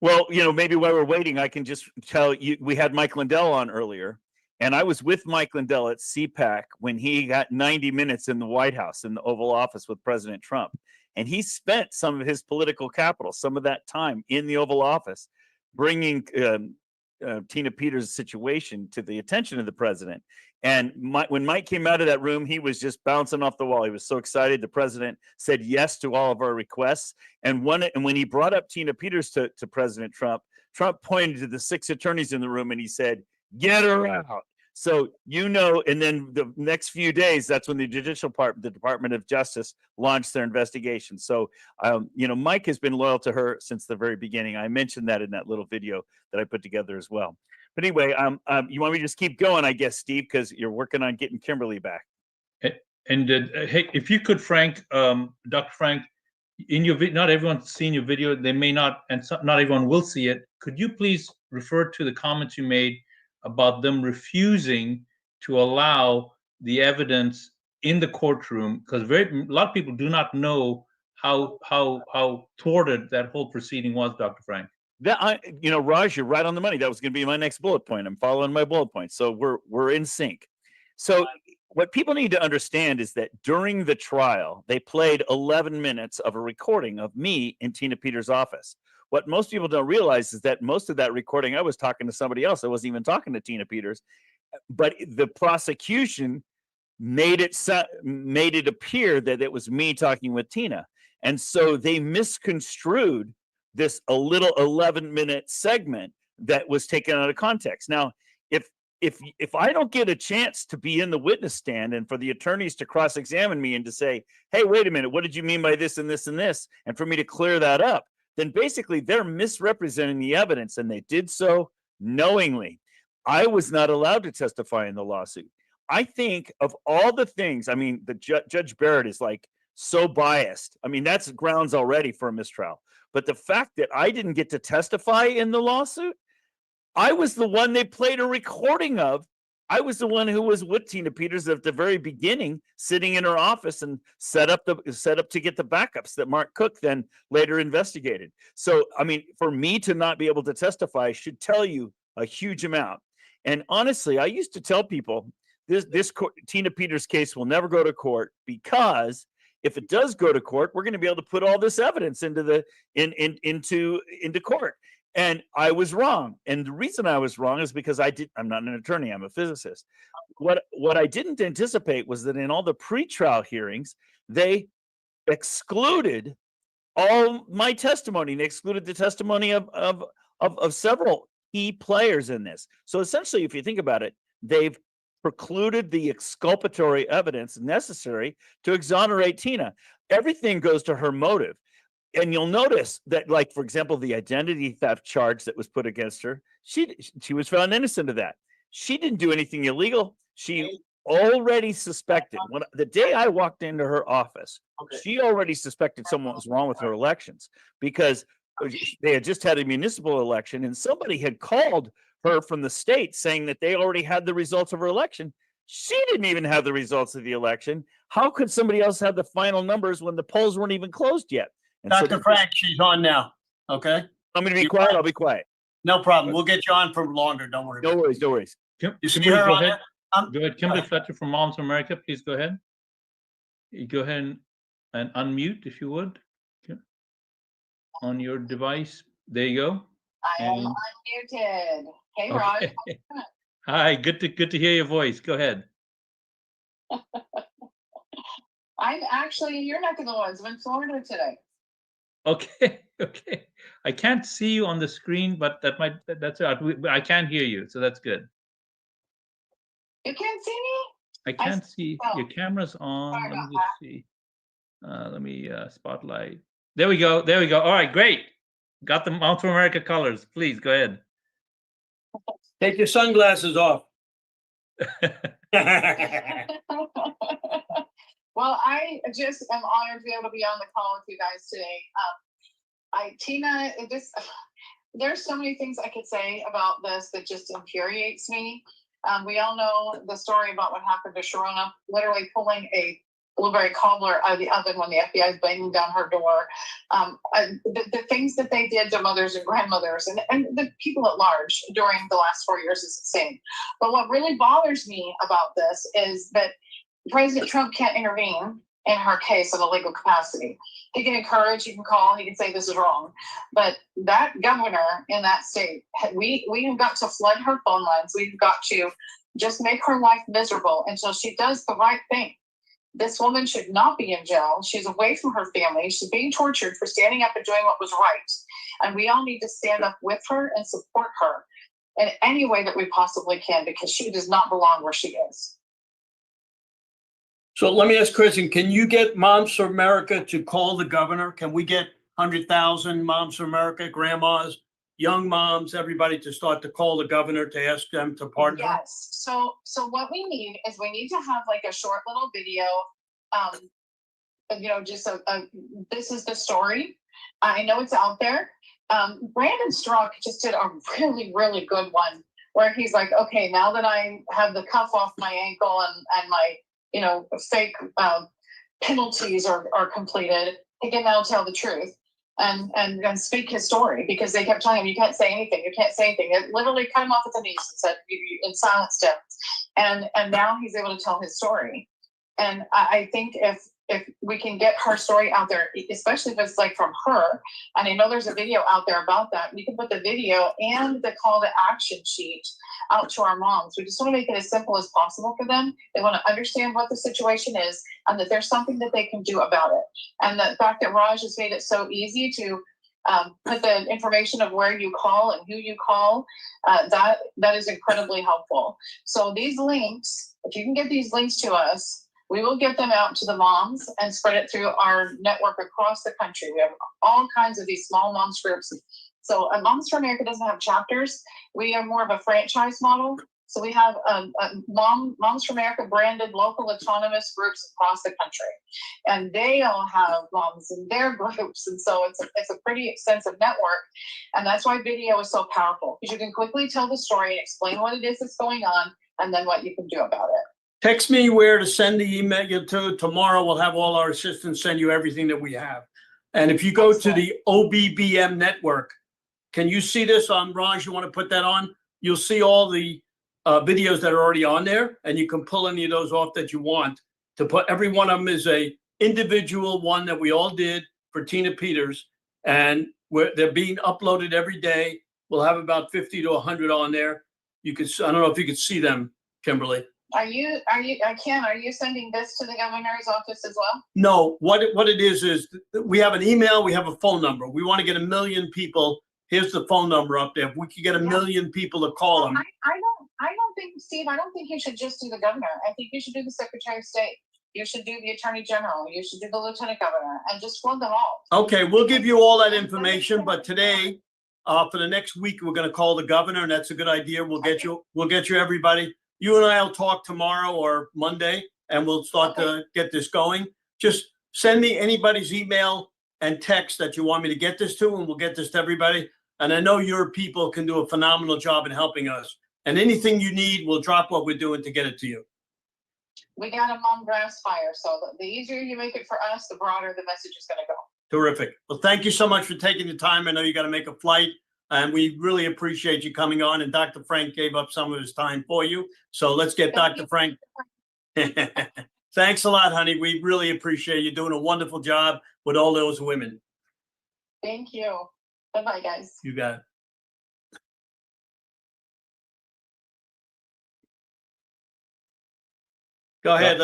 Well, maybe while we're waiting, I can just tell you, we had Mike Lindell on earlier, and I was with Mike Lindell at CPAC when he got 90 minutes in the White House in the Oval Office with President Trump. And he spent some of his political capital, some of that time in the Oval Office, bringing Tina Peters' situation to the attention of the president. And when Mike came out of that room, he was just bouncing off the wall. He was so excited. The president said yes to all of our requests. And when he brought up Tina Peters to President Trump, Trump pointed to the 6 attorneys in the room and he said, "Get her out." So, and then the next few days, that's when the the Department of Justice launched their investigation. So, Mike has been loyal to her since the very beginning. I mentioned that in that little video that I put together as well. But anyway, you want me to just keep going, I guess, Steve, because you're working on getting Kimberly back. And hey, if you could, Frank, Dr. Frank, in your video, not everyone's seen your video. They may not, and not everyone will see it. Could you please refer to the comments you made about them refusing to allow the evidence in the courtroom, because a lot of people do not know how thwarted that whole proceeding was, Dr. Frank. Raj, you're right on the money. That was going to be my next bullet point. I'm following my bullet point, so we're in sync. So what people need to understand is that during the trial, they played 11 minutes of a recording of me in Tina Peters' office. What most people don't realize is that most of that recording, I was talking to somebody else. I wasn't even talking to Tina Peters, but the prosecution made it appear that it was me talking with Tina. And so they misconstrued this a little 11-minute segment that was taken out of context. Now, if I don't get a chance to be in the witness stand and for the attorneys to cross-examine me and to say, hey, wait a minute, what did you mean by this and this and this? And for me to clear that up, then basically they're misrepresenting the evidence, and they did so knowingly. I was not allowed to testify in the lawsuit. I think of all the things, the Judge Barrett is like so biased. That's grounds already for a mistrial. But the fact that I didn't get to testify in the lawsuit, I was the one they played a recording of. I was the one who was with Tina Peters at the very beginning, sitting in her office and set up to get the backups that Mark Cook then later investigated. So, for me to not be able to testify should tell you a huge amount. And honestly, I used to tell people Tina Peters case will never go to court, because if it does go to court, we're going to be able to put all this evidence into court. And I was wrong. And the reason I was wrong is because I'm not an attorney, I'm a physicist. What I didn't anticipate was that in all the pretrial hearings, they excluded all my testimony. They excluded the testimony of several key players in this. So essentially, if you think about it, they've precluded the exculpatory evidence necessary to exonerate Tina. Everything goes to her motive. And you'll notice that, like, for example, the identity theft charge that was put against her, she was found innocent of that. She didn't do anything illegal. She already suspected. The day I walked into her office, she already suspected something was wrong with her elections, because they had just had a municipal election and somebody had called her from the state saying that they already had the results of her election. She didn't even have the results of the election. How could somebody else have the final numbers when the polls weren't even closed yet? And Dr. Frank, she's on now. Okay. I'm going to be quiet. I'll be quiet. No problem. We'll get you on for longer. Don't worry. No worries. No worries. You see Kimberly, her go on ahead. there? Go ahead. Kimberly Fletcher from Moms for America, please go ahead. You go ahead and unmute if you would. On your device. There you go. I am unmuted. Hey, Rod. Okay. Hi, good to hear your voice. Go ahead. I'm actually in your neck of the woods. I'm in Florida today. Okay. I can't see you on the screen, but that's all right. I can hear you, so that's good. You can't see me? I can't see oh. your camera's on. Sorry Let me about just see. Let me spotlight. There we go. All right, great. Got the Moms for America colors. Please go ahead. Take your sunglasses off. Well, I just am honored to be able to be on the call with you guys today. Tina, there's so many things I could say about this that just infuriates me. We all know the story about what happened to Sharona, literally pulling a blueberry cobbler out of the oven when the FBI is banging down her door. The things that they did to mothers and grandmothers and the people at large during the last 4 years is insane. But what really bothers me about this is that President Trump can't intervene in her case in a legal capacity. He can encourage, he can call, he can say this is wrong. But that governor in that state, we have got to flood her phone lines. We've got to just make her life miserable until she does the right thing. This woman should not be in jail. She's away from her family. She's being tortured for standing up and doing what was right. And we all need to stand up with her and support her in any way that we possibly can, because she does not belong where she is. So let me ask Kristen, can you get Moms for America to call the governor? Can we get 100,000 Moms for America, grandmas, young moms, everybody to start to call the governor to ask them to pardon her? Yes. So what we need is we need to have like a short little video, just this is the story. I know it's out there. Brandon Strauch just did a really, really good one where he's like, okay, now that I have the cuff off my ankle and my, fake penalties are completed, he can now tell the truth and speak his story, because they kept telling him, you can't say anything. It literally cut him off at the knees and said, and silenced him. And now he's able to tell his story. And I think if we can get her story out there, especially if it's like from her, and I know there's a video out there about that, we can put the video and the call to action sheet out to our moms. We just want to make it as simple as possible for them. They want to understand what the situation is and that there's something that they can do about it. And the fact that Raj has made it so easy to put the information of where you call and who you call, that is incredibly helpful. So these links, if you can get these links to us, we will get them out to the moms and spread it through our network across the country. We have all kinds of these small moms groups. So Moms for America doesn't have chapters. We are more of a franchise model. So we have Moms for America branded local autonomous groups across the country. And they all have moms in their groups. And so it's a pretty extensive network. And that's why video is so powerful, because you can quickly tell the story and explain what it is that's going on and then what you can do about it. Text me where to send the email to. Tomorrow we'll have all our assistants send you everything that we have. And if you go to the OBBM network, can you see this on Raj? You want to put that on? You'll see all the videos that are already on there, and you can pull any of those off that you want to put. Every one of them is a individual one that we all did for Tina Peters, and they're being uploaded every day. We'll have about 50 to 100 on there. You could, I don't know if you could see them, Kimberly. Ken, are you sending this to the governor's office as well? No, what it is we have an email, we have a phone number. We want to get 1 million people. Here's the phone number up there. If we could get 1 million people to call them. I don't think, Steve, I don't think you should just do the governor. I think you should do the Secretary of State. You should do the Attorney General. You should do the Lieutenant Governor, and just flood them all. Okay, we'll give you all that information, but today, for the next week, we're gonna call the governor, and that's a good idea. We'll get you everybody. You and I will talk tomorrow or Monday, and we'll start to get this going. Just send me anybody's email and text that you want me to get this to, and we'll get this to everybody. And I know your people can do a phenomenal job in helping us. And anything you need, we'll drop what we're doing to get it to you. We got them on grass fire, so the easier you make it for us, the broader the message is gonna go. Terrific. Well, thank you so much for taking the time. I know you got to make a flight, and we really appreciate you coming on. And Dr. Frank gave up some of his time for you. So let's get Dr. Frank. Thanks a lot, honey. We really appreciate you doing a wonderful job with all those women. Thank you. Bye-bye, guys. You got it. Go ahead.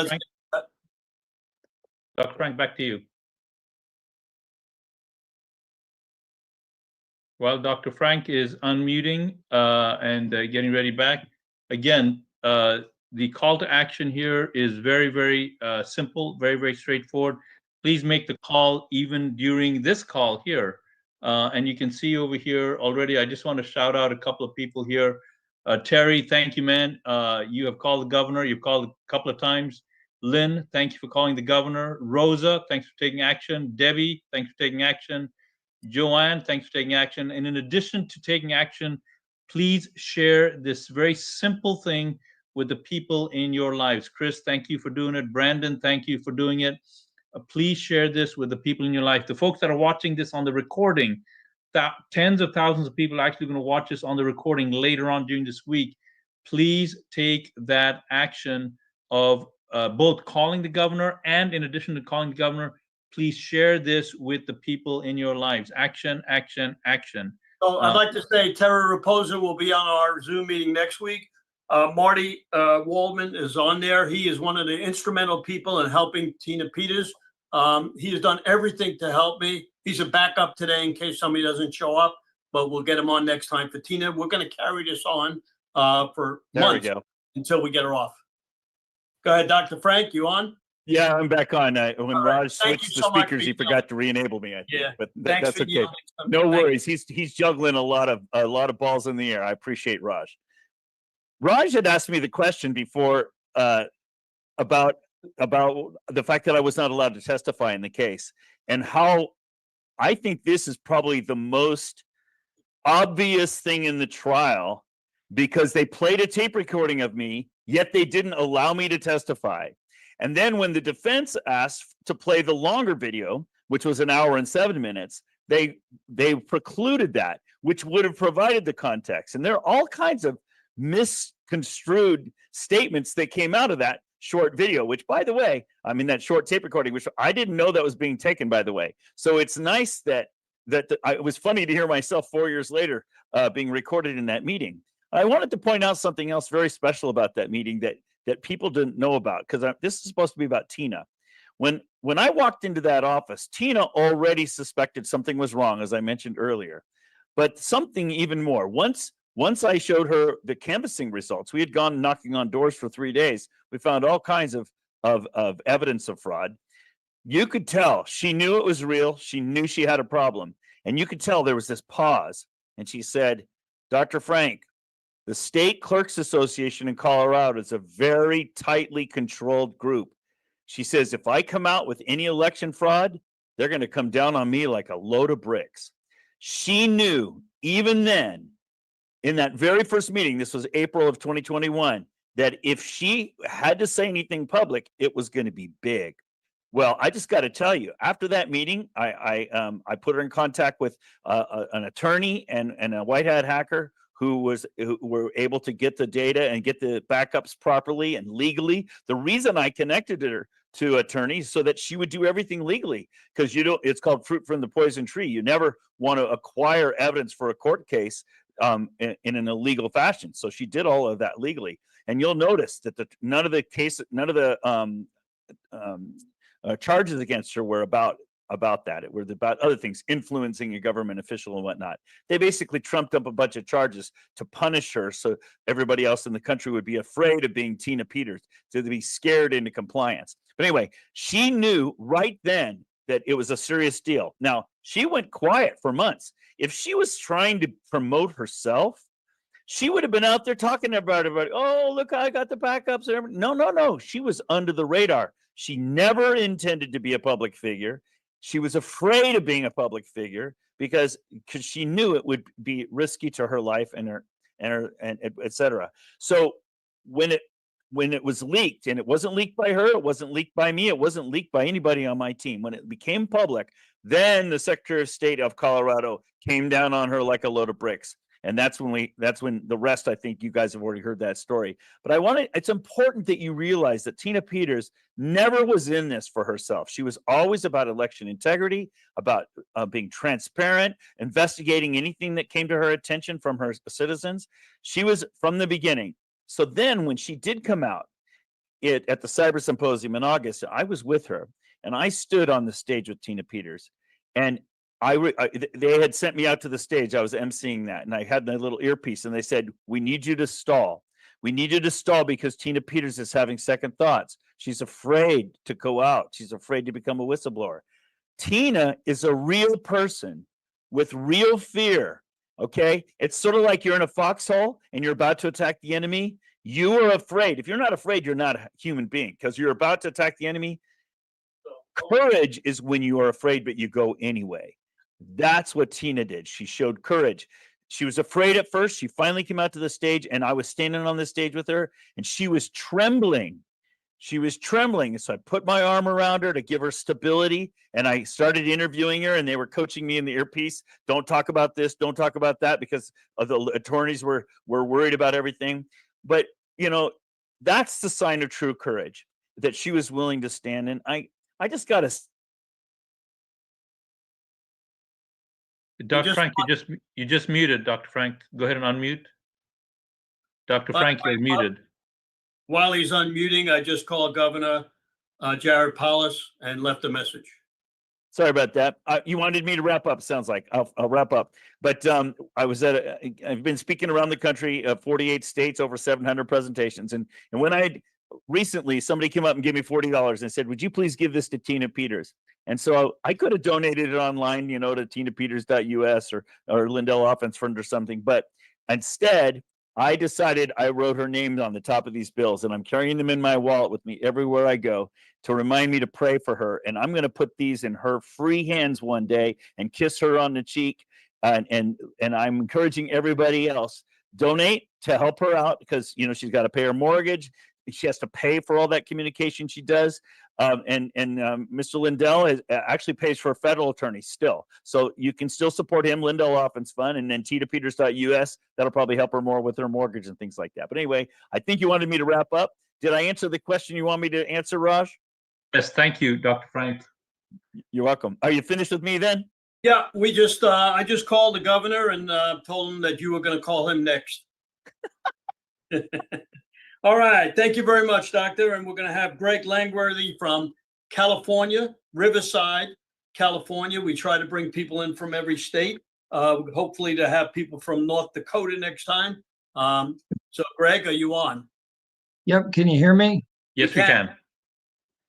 Dr. Frank, back to you. While Dr. Frank is unmuting and getting ready back, again, the call to action here is very, very simple, very, very straightforward. Please make the call even during this call here. And you can see over here already, I just want to shout out a couple of people here. Terry, thank you, man. You have called the governor. You've called a couple of times. Lynn, thank you for calling the governor. Rosa, thanks for taking action. Debbie, thanks for taking action. Joanne, thanks for taking action. And in addition to taking action, please share this very simple thing with the people in your lives. Chris, thank you for doing it. Brandon, thank you for doing it. Please share this with the people in your life. The folks that are watching this on the recording, tens of thousands of people are actually going to watch this on the recording later on during this week. Please take that action of both calling the governor, and in addition to calling the governor, please share this with the people in your lives. Action, action, action. So I'd like to say Terry Raposa will be on our Zoom meeting next week. Marty Waldman is on there. He is one of the instrumental people in helping Tina Peters. He has done everything to help me. He's a backup today in case somebody doesn't show up, but we'll get him on next time for Tina. We're going to carry this on for months until we get her off. Go ahead, Dr. Frank, you on? Yeah, I'm back on. When Raj Thank switched you the so much speakers, for he forgot to re-enable me. I think. Yeah, But thanks that's for okay. yielding. No Thank you. worries. He's juggling a lot of balls in the air. I appreciate Raj. Raj had asked me the question before about the fact that I was not allowed to testify in the case, and how I think this is probably the most obvious thing in the trial, because they played a tape recording of me, yet they didn't allow me to testify. And then when the defense asked to play the longer video, which was 1 hour and 7 minutes, they precluded that, which would have provided the context. And there are all kinds of misconstrued statements that came out of that short video, which, by the way, I mean, that short tape recording, which I didn't know that was being taken, by the way. So it's nice that it was funny to hear myself 4 years later being recorded in that meeting. I wanted to point out something else very special about that meeting that people didn't know about, because this is supposed to be about Tina. When I walked into that office, Tina already suspected something was wrong, as I mentioned earlier, but something even more. Once I showed her the canvassing results, we had gone knocking on doors for 3 days. We found all kinds of evidence of fraud. You could tell she knew it was real. She knew she had a problem. And you could tell there was this pause. And she said, Dr. Frank, the State Clerks Association in Colorado is a very tightly controlled group. She says, if I come out with any election fraud, they're going to come down on me like a load of bricks. She knew even then, in that very first meeting, this was April of 2021, that if she had to say anything public, it was going to be big. Well, I just got to tell you, after that meeting, I put her in contact with an attorney and a white hat hacker who were able to get the data and get the backups properly and legally. The reason I connected her to attorneys so that she would do everything legally, because it's called fruit from the poison tree. You never want to acquire evidence for a court case in an illegal fashion. So she did all of that legally. And you'll notice that none of the charges against her were about that. It was about other things, influencing a government official and whatnot. They basically trumped up a bunch of charges to punish her, so everybody else in the country would be afraid of being Tina Peters, to be scared into compliance. But anyway, she knew right then that it was a serious deal. Now, she went quiet for months. If she was trying to promote herself, she would have been out there talking about everybody. Oh, look, I got the backups and everything. No. She was under the radar. She never intended to be a public figure. She was afraid of being a public figure because she knew it would be risky to her life and et cetera. So when it was leaked, and it wasn't leaked by her, it wasn't leaked by me, it wasn't leaked by anybody on my team. When it became public, then the Secretary of State of Colorado came down on her like a load of bricks. And that's when the rest, I think you guys have already heard that story. But it's important that you realize that Tina Peters never was in this for herself. She was always about election integrity, about being transparent, investigating anything that came to her attention from her citizens. She was from the beginning. So then when she did come out at the Cyber Symposium in August, I was with her and I stood on the stage with Tina Peters, and they had sent me out to the stage. I was emceeing that, and I had my little earpiece, and they said, "We need you to stall. We need you to stall because Tina Peters is having second thoughts. She's afraid to go out. She's afraid to become a whistleblower." Tina is a real person with real fear. Okay, it's sort of like you're in a foxhole and you're about to attack the enemy. You are afraid. If you're not afraid, you're not a human being, because you're about to attack the enemy. Courage is when you are afraid, but you go anyway. That's what Tina did. She showed courage. She was afraid at first. She finally came out to the stage, and I was standing on the stage with her, and she was trembling. She was trembling. And so I put my arm around her to give her stability, and I started interviewing her, and they were coaching me in the earpiece. Don't talk about this. Don't talk about that, because the attorneys were worried about everything. But, that's the sign of true courage, that she was willing to stand in. I just got to. Dr. Frank, you just muted, Dr. Frank. Go ahead and unmute. Dr. Frank, you're muted. While he's unmuting, I just called Governor Jared Polis and left a message. Sorry about that. You wanted me to wrap up, sounds like. I'll wrap up. But I've been speaking around the country, 48 states, over 700 presentations. And when recently, somebody came up and gave me $40 and said, "Would you please give this to Tina Peters?" And so I could have donated it online, to tinapeters.us or Lindell Offense Fund or something. But instead, I decided I wrote her name on the top of these bills, and I'm carrying them in my wallet with me everywhere I go to remind me to pray for her. And I'm going to put these in her free hands one day and kiss her on the cheek. And I'm encouraging everybody else, donate to help her out, because, she's got to pay her mortgage. She has to pay for all that communication she does. Mr. Lindell actually pays for a federal attorney still. So you can still support him, Lindell Offense Fund, and then tinapeters.us. That'll probably help her more with her mortgage and things like that. But anyway, I think you wanted me to wrap up. Did I answer the question you want me to answer, Raj? Yes, thank you, Dr. Frank. You're welcome. Are you finished with me then? Yeah, I just called the governor and told him that you were going to call him next. All right. Thank you very much, Doctor. And we're going to have Greg Langworthy from California, Riverside, California. We try to bring people in from every state, hopefully to have people from North Dakota next time. So, Greg, are you on? Yep. Can you hear me? Yes, we can.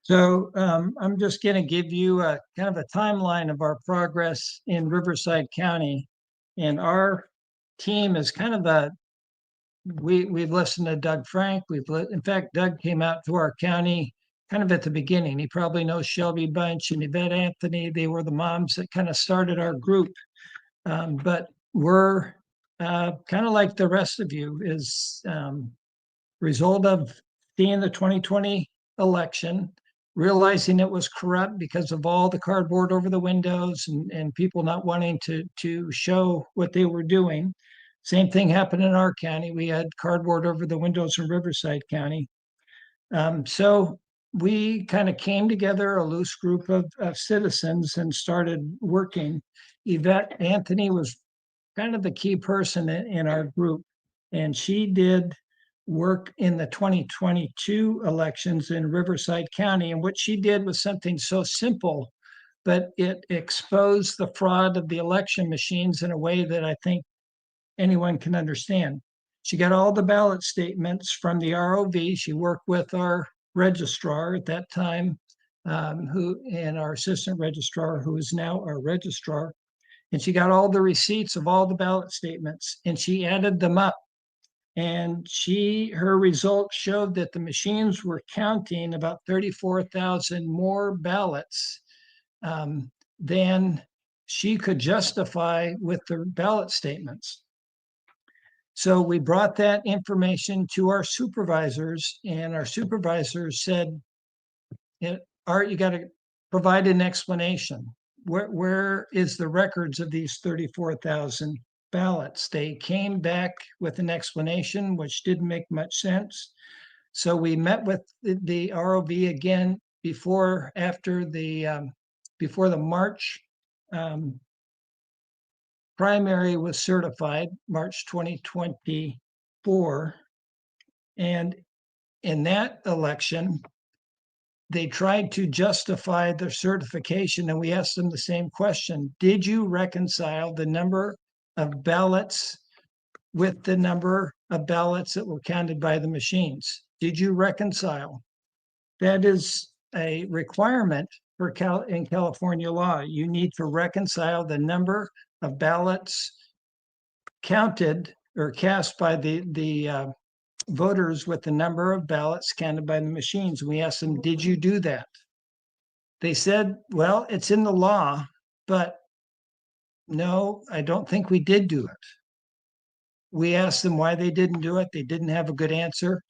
So I'm just going to give you a kind of a timeline of our progress in Riverside County. And our team is kind of we've listened to Doug Frank. In fact, Doug came out to our county kind of at the beginning. He probably knows Shelby Bunch and Yvette Anthony. They were the moms that kind of started our group. But we're kind of like the rest of you, is result of seeing the 2020 election, realizing it was corrupt because of all the cardboard over the windows and people not wanting to show what they were doing. Same thing happened in our county. We had cardboard over the windows in Riverside County. So we kind of came together, a loose group of citizens, and started working. Yvette Anthony was kind of the key person in our group, and she did work in the 2022 elections in Riverside County. And what she did was something so simple, but it exposed the fraud of the election machines in a way that I think anyone can understand. She got all the ballot statements from the ROV. She worked with our registrar at that time, and our assistant registrar, who is now our registrar. And she got all the receipts of all the ballot statements, and she added them up. And her results showed that the machines were counting about 34,000 more ballots than she could justify with the ballot statements. So we brought that information to our supervisors, and our supervisors said, Art, you got to provide an explanation. Where is the records of these 34,000 ballots? They came back with an explanation, which didn't make much sense. So we met with the ROV again before the March primary was certified, March 2024. And in that election, they tried to justify their certification, and we asked them the same question. Did you reconcile the number of ballots with the number of ballots that were counted by the machines? Did you reconcile? That is a requirement in California law. You need to reconcile the number of ballots counted or cast by the voters with the number of ballots counted by the machines. We asked them, did you do that? They said, well, it's in the law, but no, I don't think we did do it. We asked them why they didn't do it. They didn't have a good answer.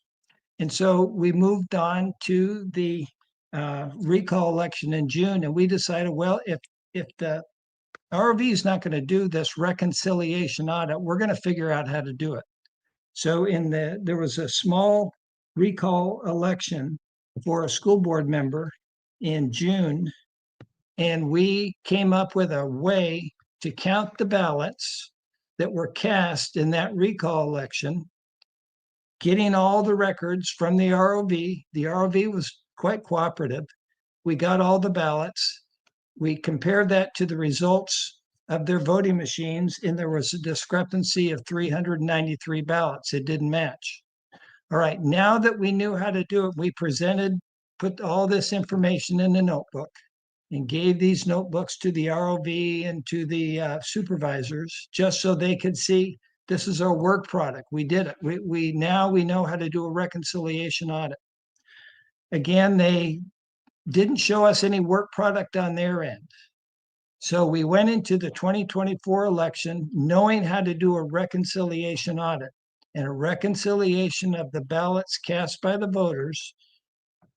And so we moved on to the recall election in June, and we decided, well, if the ROV is not going to do this reconciliation audit, we're going to figure out how to do it. So there was a small recall election for a school board member in June, and we came up with a way to count the ballots that were cast in that recall election, getting all the records from the ROV. The ROV was quite cooperative. We got all the ballots. We compared that to the results of their voting machines, and there was a discrepancy of 393 ballots. It didn't match. All right, now that we knew how to do it, we put all this information in a notebook and gave these notebooks to the ROV and to the supervisors, just so they could see this is our work product. We did it. We now know how to do a reconciliation audit. Again, they didn't show us any work product on their end. So we went into the 2024 election knowing how to do a reconciliation audit, and a reconciliation of the ballots cast by the voters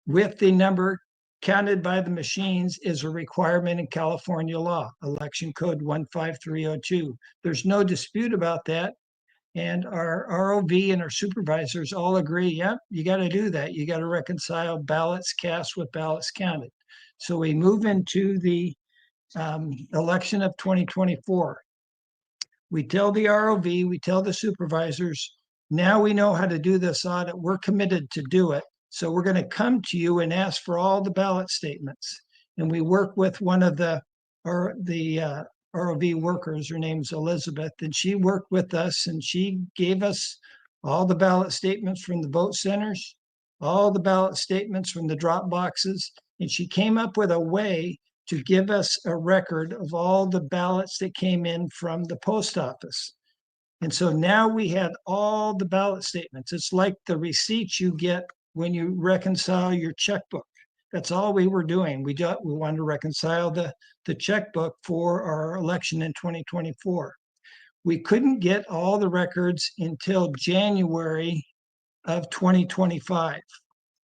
with the number counted by the machines is a requirement in California law, Election Code 15302. There's no dispute about that. And our ROV and our supervisors all agree, yep, you got to do that. You got to reconcile ballots cast with ballots counted. So we move into the election of 2024. We tell the ROV, we tell the supervisors, now we know how to do this audit. We're committed to do it. So we're going to come to you and ask for all the ballot statements. And we work with one of the ROV workers. Her name's Elizabeth, and she worked with us, and she gave us all the ballot statements from the vote centers, all the ballot statements from the drop boxes, and she came up with a way to give us a record of all the ballots that came in from the post office. And so now we had all the ballot statements. It's like the receipts you get when you reconcile your checkbook. That's all we were doing. We wanted to reconcile the checkbook for our election in 2024. We couldn't get all the records until January of 2025.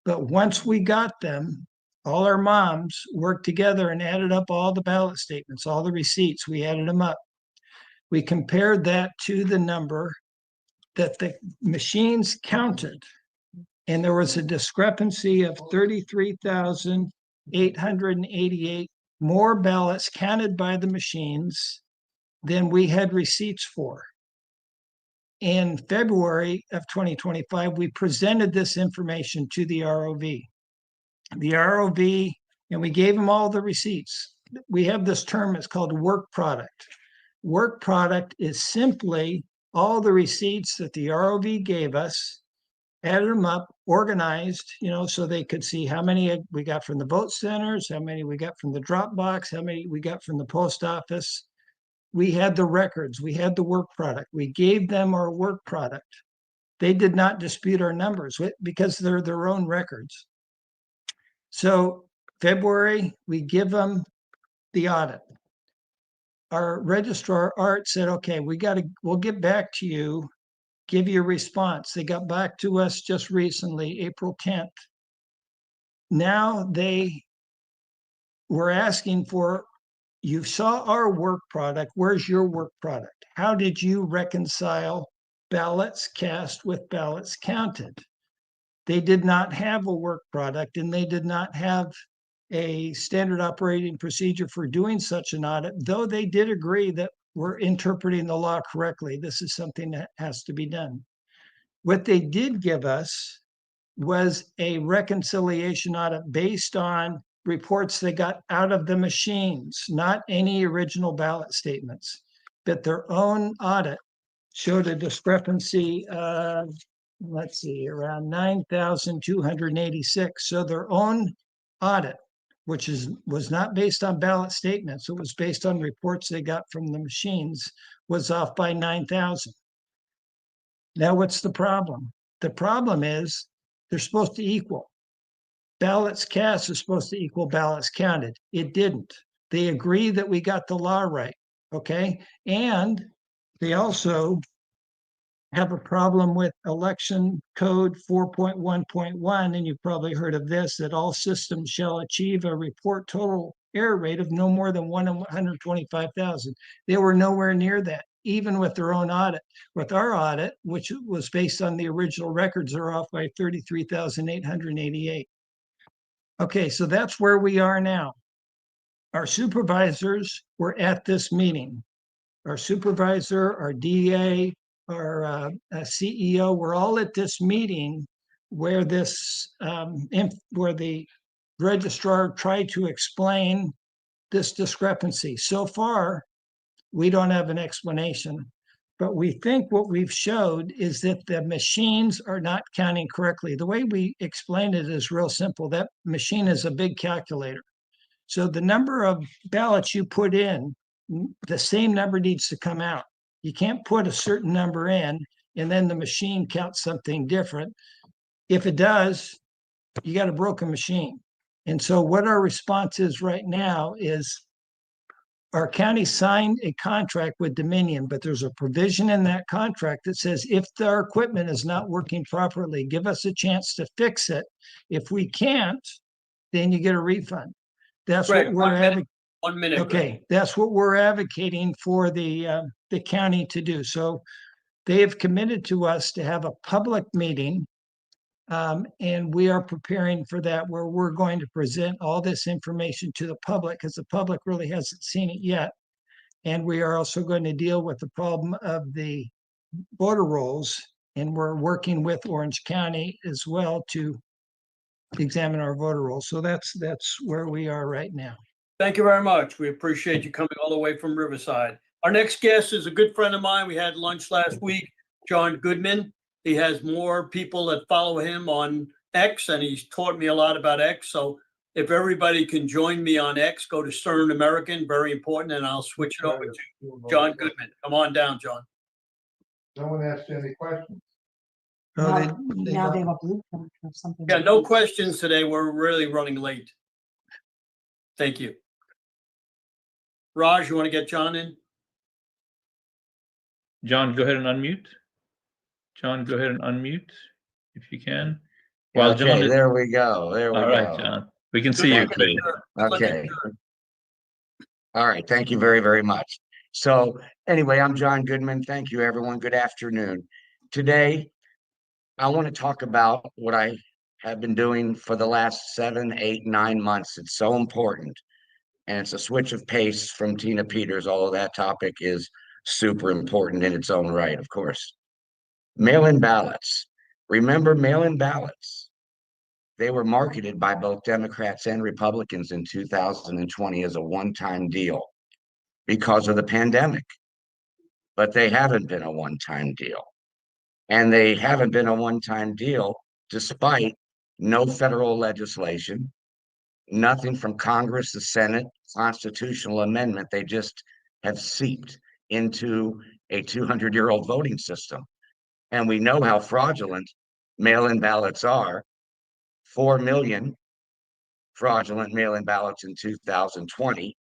But once we got them, all our moms worked together and added up all the ballot statements, all the receipts. We added them up. We compared that to the number that the machines counted, and there was a discrepancy of 33,888 more ballots counted by the machines than we had receipts for. In February of 2025, we presented this information to the ROV. The ROV, and we gave them all the receipts. We have this term, it's called work product. Work product is simply all the receipts that the ROV gave us, added them up, organized, so they could see how many we got from the vote centers, how many we got from the drop box, how many we got from the post office. We had the records, we had the work product. We gave them our work product. They did not dispute our numbers because they're their own records. So February, we give them the audit. Our registrar, Art, said, okay, we'll get back to you, give you a response. They got back to us just recently, April 10th. Now they were asking for, you saw our work product, where's your work product? How did you reconcile ballots cast with ballots counted? They did not have a work product, and they did not have a standard operating procedure for doing such an audit, though they did agree that we're interpreting the law correctly. This is something that has to be done. What they did give us was a reconciliation audit based on reports they got out of the machines, not any original ballot statements, but their own audit showed a discrepancy of, let's see, around 9,286. So their own audit, which was not based on ballot statements, it was based on reports they got from the machines, was off by 9,000. Now, what's the problem? The problem is they're supposed to equal. Ballots cast is supposed to equal ballots counted. It didn't. They agree that we got the law right, okay? And they also have a problem with election code 4.1.1, and you've probably heard of this, that all systems shall achieve a report total error rate of no more than 1 in 125,000. They were nowhere near that, even with their own audit. With our audit, which was based on the original records, they're off by 33,888. Okay, so that's where we are now. Our supervisors were at this meeting. Our supervisor, our DA, our CEO, we're all at this meeting where where the registrar tried to explain this discrepancy. So far, we don't have an explanation, but we think what we've showed is that the machines are not counting correctly. The way we explained it is real simple. That machine is a big calculator. So the number of ballots you put in, the same number needs to come out. You can't put a certain number in and then the machine counts something different. If it does, you got a broken machine. And so what our response is right now is our county signed a contract with Dominion, but there's a provision in that contract that says if our equipment is not working properly, give us a chance to fix it. If we can't, then you get a refund. That's Greg, what we're advocating. 1 minute. Okay, that's what we're advocating for the county to do. So they have committed to us to have a public meeting, and we are preparing for that, where we're going to present all this information to the public, because the public really hasn't seen it yet. And we are also going to deal with the problem of the voter rolls, and we're working with Orange County as well to examine our voter rolls. So that's where we are right now. Thank you very much. We appreciate you coming all the way from Riverside. Our next guest is a good friend of mine. We had lunch last week, John Goodman. He has more people that follow him on X, and he's taught me a lot about X. So if everybody can join me on X, go to Stern American, very important, and I'll switch it over to John Goodman. Come on down, John. No one asked any questions. Now they have a blueprint or something. Yeah, no questions today. We're really running late. Thank you. Raj, you want to get John in? John, go ahead and unmute. John, go ahead and unmute if you can. While Okay, John is, there we go. There we all go. right, John, we can see you clearly. Okay. All right. Thank you very, very much. So anyway, I'm John Goodman. Thank you, everyone. Good afternoon. today, I want to talk about what I have been doing for the last 7, 8, 9 months. It's so important. And it's a switch of pace from Tina Peters, although that topic is super important in its own right, of course. Mail-in ballots. Remember mail-in ballots? They were marketed by both Democrats and Republicans in 2020 as a one-time deal because of the pandemic. But they haven't been a one-time deal. And they haven't been a one-time deal despite no federal legislation, nothing from Congress, the Senate, constitutional amendment. They just have seeped into a 200-year-old voting system. And we know how fraudulent mail-in ballots are. 4 million fraudulent mail-in ballots in 2020.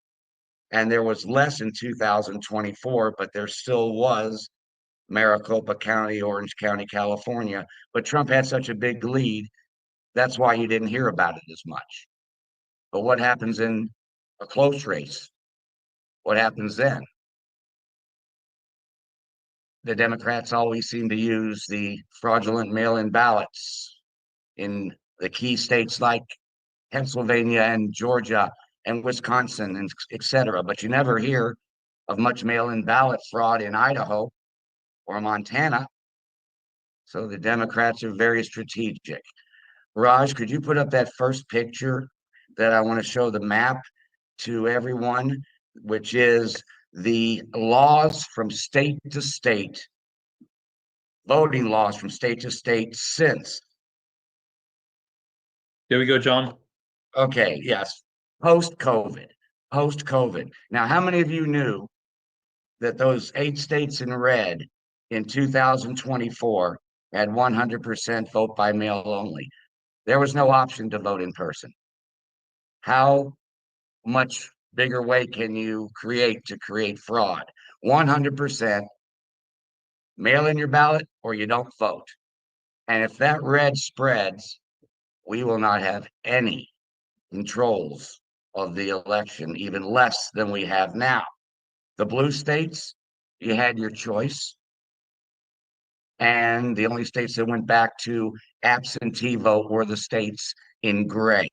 And there was less in 2024, but there still was Maricopa County, Orange County, California. But Trump had such a big lead, that's why you didn't hear about it as much. But what happens in a close race? What happens then? The Democrats always seem to use the fraudulent mail-in ballots in the key states like Pennsylvania and Georgia and Wisconsin and et cetera. But you never hear of much mail-in ballot fraud in Idaho or Montana. So the Democrats are very strategic. Raj, could you put up that first picture that I want to show the map to everyone, which is the laws from state to state, voting laws from state to state since. There we go, John. Okay, yes, post-COVID. Now, how many of you knew that those 8 states in red in 2024 had 100% vote by mail only? There was no option to vote in person. How much bigger way can you create to create fraud? 100% mail in your ballot or you don't vote. And if that red spreads, we will not have any controls of the election, even less than we have now. The blue states, you had your choice. And the only states that went back to absentee vote were the states in gray.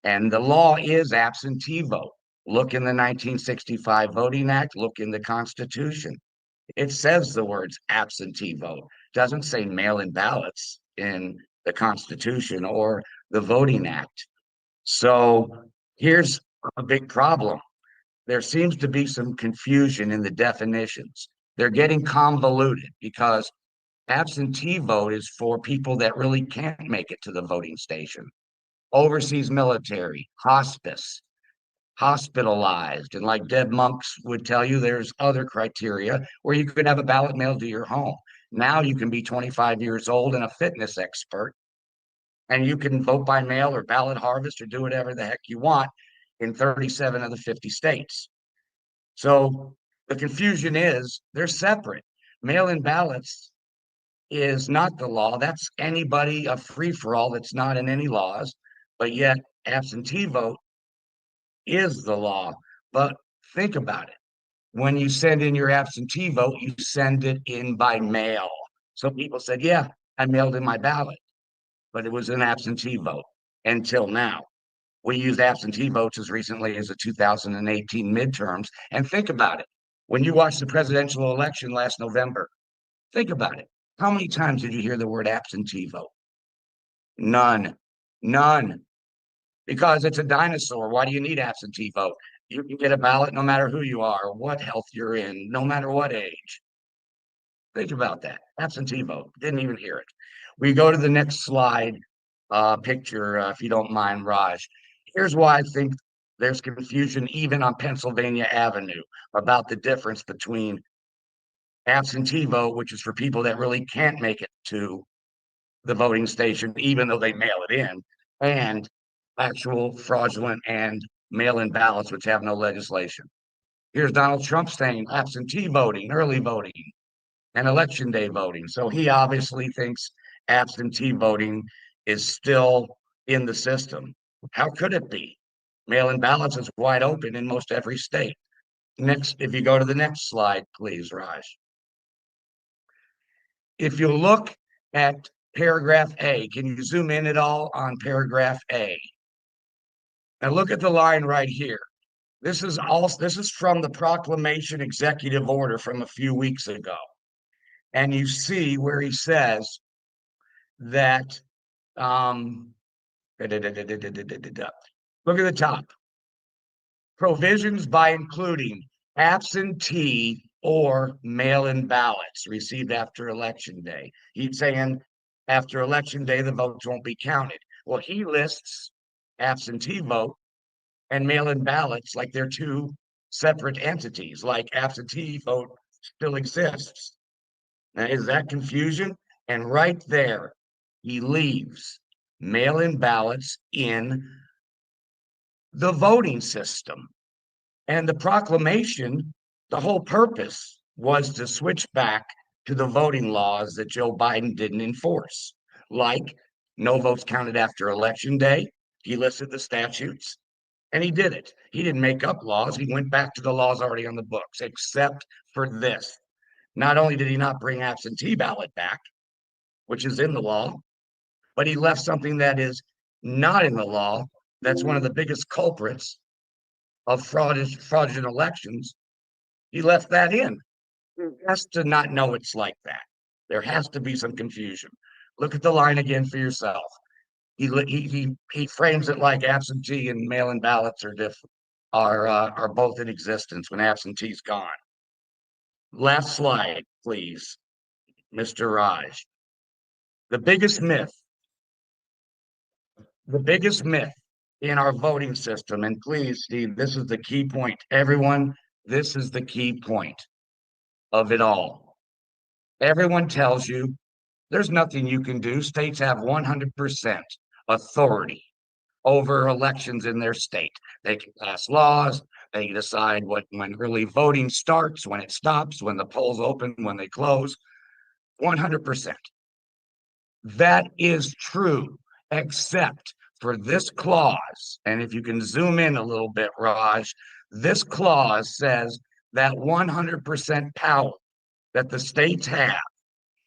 And the law is absentee vote. Look in the 1965 Voting Act, look in the Constitution. It says the words absentee vote. Doesn't say mail-in ballots in the Constitution or the Voting Act. So here's a big problem. There seems to be some confusion in the definitions. They're getting convoluted because absentee vote is for people that really can't make it to the voting station. Overseas military, hospice, hospitalized. And like Deb Monks would tell you, there's other criteria where you could have a ballot mailed to your home. Now you can be 25 years old and a fitness expert, and you can vote by mail or ballot harvest or do whatever the heck you want in 37 of the 50 states. So the confusion is they're separate. Mail-in ballots is not the law. That's anybody, a free-for-all that's not in any laws, but yet absentee vote is the law. But think about it. When you send in your absentee vote, you send it in by mail. So people said, yeah, I mailed in my ballot, but it was an absentee vote until now. We used absentee votes as recently as the 2018 midterms. And think about it. When you watched the presidential election last November, think about it. How many times did you hear the word absentee vote? None. Because it's a dinosaur. Why do you need absentee vote? You can get a ballot no matter who you are, or what health you're in, no matter what age. Think about that. Absentee vote. Didn't even hear it. We go to the next slide picture, if you don't mind, Raj. Here's why I think there's confusion even on Pennsylvania Avenue about the difference between absentee vote, which is for people that really can't make it to the voting station, even though they mail it in, and actual fraudulent and mail-in ballots, which have no legislation. Here's Donald Trump saying absentee voting, early voting, and election day voting. So he obviously thinks absentee voting is still in the system. How could it be? Mail-in ballots is wide open in most every state. Next, if you go to the next slide, please, Raj. if you look at paragraph A, can you zoom in at all on paragraph A? And look at the line right here. This is from the proclamation executive order from a few weeks ago. And you see where he says that, look at the top. Provisions by including absentee or mail-in ballots received after election day. He's saying after election day, the votes won't be counted. Well, he lists absentee vote and mail-in ballots like they're two separate entities, like absentee vote still exists. Now, is that confusion? And right there, he leaves mail-in ballots in the voting system. And the proclamation, the whole purpose was to switch back to the voting laws that Joe Biden didn't enforce, like no votes counted after election day. He listed the statutes and he did it. He didn't make up laws. He went back to the laws already on the books, except for this. Not only did he not bring absentee ballot back, which is in the law, but he left something that is not in the law. That's one of the biggest culprits of fraudulent elections. He left that in. There has to not know it's like that. There has to be some confusion. Look at the line again for yourself. He frames it like absentee and mail-in ballots are both in existence when absentee's gone. Last slide, please, Mr. Raj. The biggest myth in our voting system, and please, Steve, this is the key point. Everyone, this is the key point of it all. Everyone tells you there's nothing you can do. States have 100% authority over elections in their state. They can pass laws. They can decide when early voting starts, when it stops, when the polls open, when they close. 100%. That is true, except for this clause. And if you can zoom in a little bit, Raj, this clause says that 100% power that the states have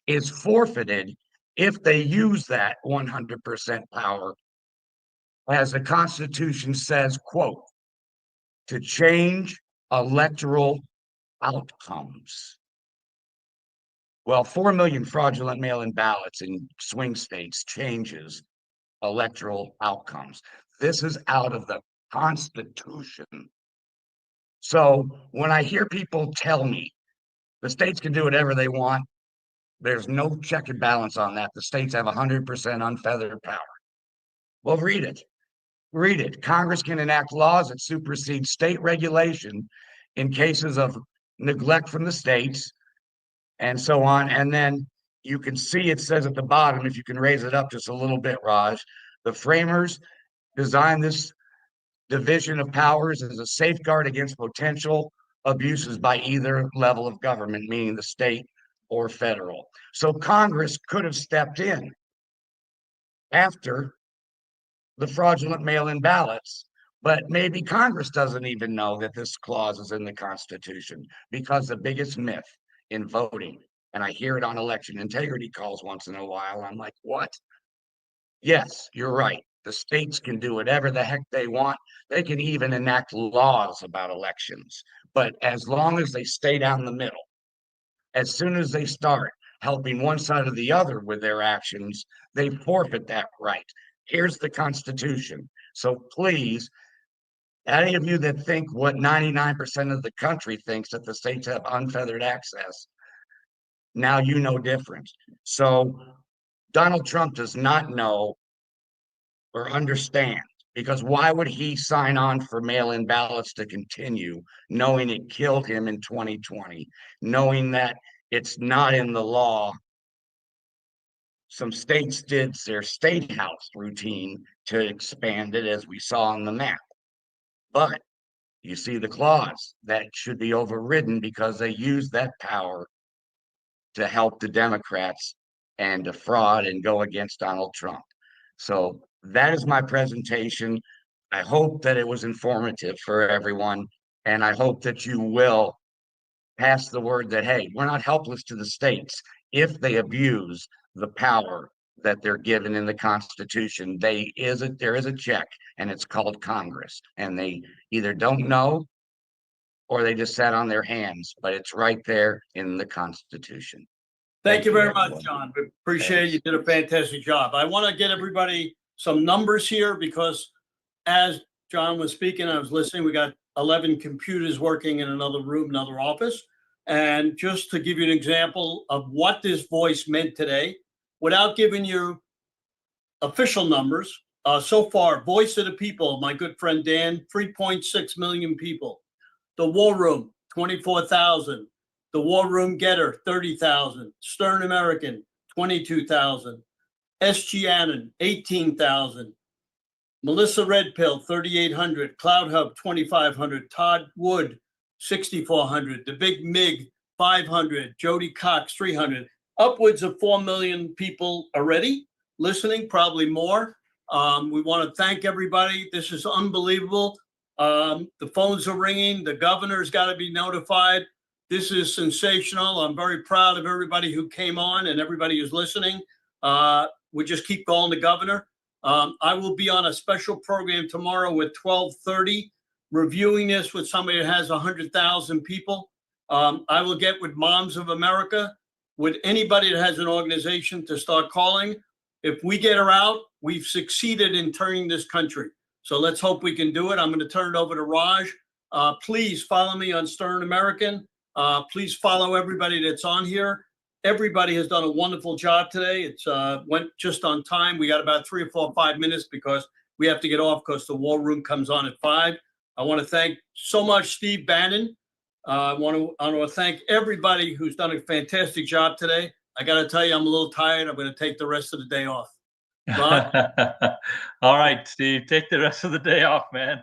is forfeited if they use that 100% power, as the Constitution says, quote, to change electoral outcomes. Well, 4 million fraudulent mail-in ballots in swing states changes electoral outcomes. This is out of the Constitution. So when I hear people tell me the states can do whatever they want, there's no check and balance on that. The states have 100% unfeathered power. Well, read it. Read it. Congress can enact laws that supersede state regulation in cases of neglect from the states and so on. And then you can see it says at the bottom, if you can raise it up just a little bit, Raj, the framers designed this division of powers as a safeguard against potential abuses by either level of government, meaning the state or federal. So Congress could have stepped in after the fraudulent mail-in ballots, but maybe Congress doesn't even know that this clause is in the Constitution, because the biggest myth in voting, and I hear it on election integrity calls once in a while, I'm like, what? Yes, you're right. The states can do whatever the heck they want. They can even enact laws about elections. But as long as they stay down the middle, as soon as they start helping one side or the other with their actions, they forfeit that right. Here's the Constitution. So please, any of you that think what 99% of the country thinks, that the states have unfeathered access, now you know different. So Donald Trump does not know or understand, because why would he sign on for mail-in ballots to continue, knowing it killed him in 2020, knowing that it's not in the law? Some states did their state house routine to expand it, as we saw on the map. But you see the clause that should be overridden because they used that power to help the Democrats and defraud and go against Donald Trump. So that is my presentation. I hope that it was informative for everyone, and I hope that you will pass the word that, hey, we're not helpless to the states if they abuse the power that they're given in the Constitution. There is a check, and it's called Congress, and they either don't know or they just sat on their hands, but it's right there in the Constitution. Thank you very much, everyone. John. We appreciate it. You did a fantastic job. I want to get everybody some numbers here because as John was speaking, I was listening. We got 11 computers working in another room, another office. And just to give you an example of what this voice meant today, without giving you official numbers, so far, Voice of the People, my good friend Dan, 3.6 million people. The War Room, 24,000. The War Room Getter, 30,000. Stern American, 22,000. SG Annan, 18,000. Melissa Red Pill, 3,800. Cloud Hub, 2,500. Todd Wood, 6,400. The Big Mig, 500. Jody Cox, 300. Upwards of 4 million people already listening, probably more. We want to thank everybody. This is unbelievable. The phones are ringing. The governor's got to be notified. This is sensational. I'm very proud of everybody who came on and everybody who's listening. We just keep calling the governor. I will be on a special program tomorrow at 12:30, reviewing this with somebody that has 100,000 people. I will get with Moms of America, with anybody that has an organization to start calling. If we get her out, we've succeeded in turning this country. So let's hope we can do it. I'm going to turn it over to Raj. Please follow me on Stern American. Please follow everybody that's on here. Everybody has done a wonderful job today. It's went just on time. We got about 3 or 4 or 5 minutes because we have to get off because the War Room comes on at 5. I want to thank so much Steve Bannon. I want to thank everybody who's done a fantastic job today. I got to tell you, I'm a little tired. I'm going to take the rest of the day off. All right, Steve, take the rest of the day off, man.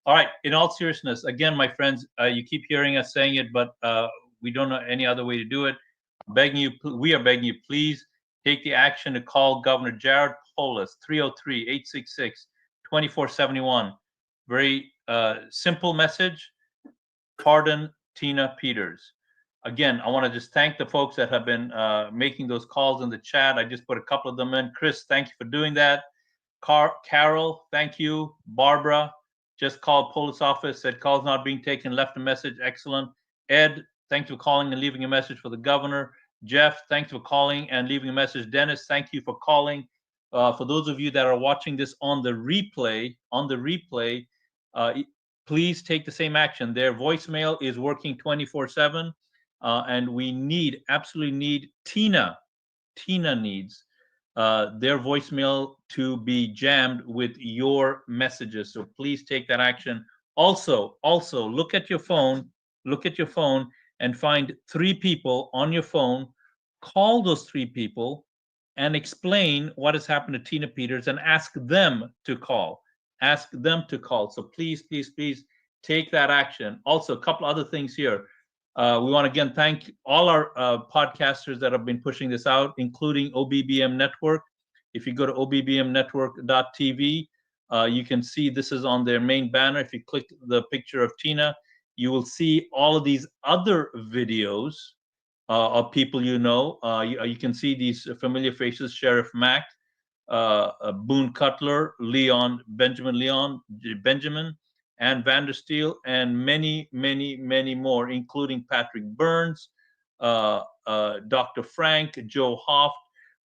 All right. In all seriousness, again, my friends, you keep hearing us saying it, but we don't know any other way to do it. We are begging you, please take the action to call Governor Jared Polis, 303-866-2471. Very simple message. Pardon Tina Peters. Again, I want to just thank the folks that have been making those calls in the chat. I just put a couple of them in. Chris, thank you for doing that. Carol, thank you. Barbara just called Polis office, said calls not being taken, left a message. Excellent. Ed, thank you for calling and leaving a message for the governor. Jeff, thanks for calling and leaving a message. Dennis, thank you for calling. For those of you that are watching this on the replay, please take the same action. Their voicemail is working 24/7. And we absolutely need Tina needs their voicemail to be jammed with your messages. So please take that action. Also look at your phone and find 3 people on your phone, call those 3 people and explain what has happened to Tina Peters and ask them to call. So please take that action. Also, a couple other things here. We want to again thank all our podcasters that have been pushing this out, including OBBM Network. If you go to obbmnetwork.tv, you can see this is on their main banner. If you click the picture of Tina, you will see all of these other videos of people you know. You can see these familiar faces: Sheriff Mack, Boone Cutler, Benjamin, and Vandersteel, and many more, including Patrick Burns, Dr. Frank, Joe Hoft.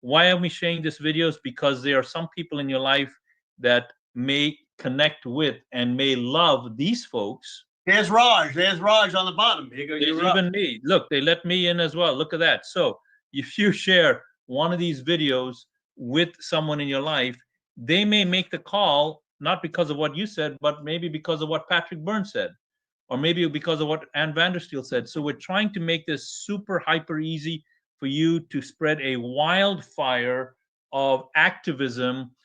Why are we sharing these videos? Because there are some people in your life that may connect with and may love these folks. There's Raj on the bottom. There's even me. Look, they let me in as well. Look at that. So if you share one of these videos with someone in your life, they may make the call, not because of what you said, but maybe because of what Patrick Burns said, or maybe because of what Ann Vandersteel said. So we're trying to make this super hyper easy for you to spread a wildfire of activism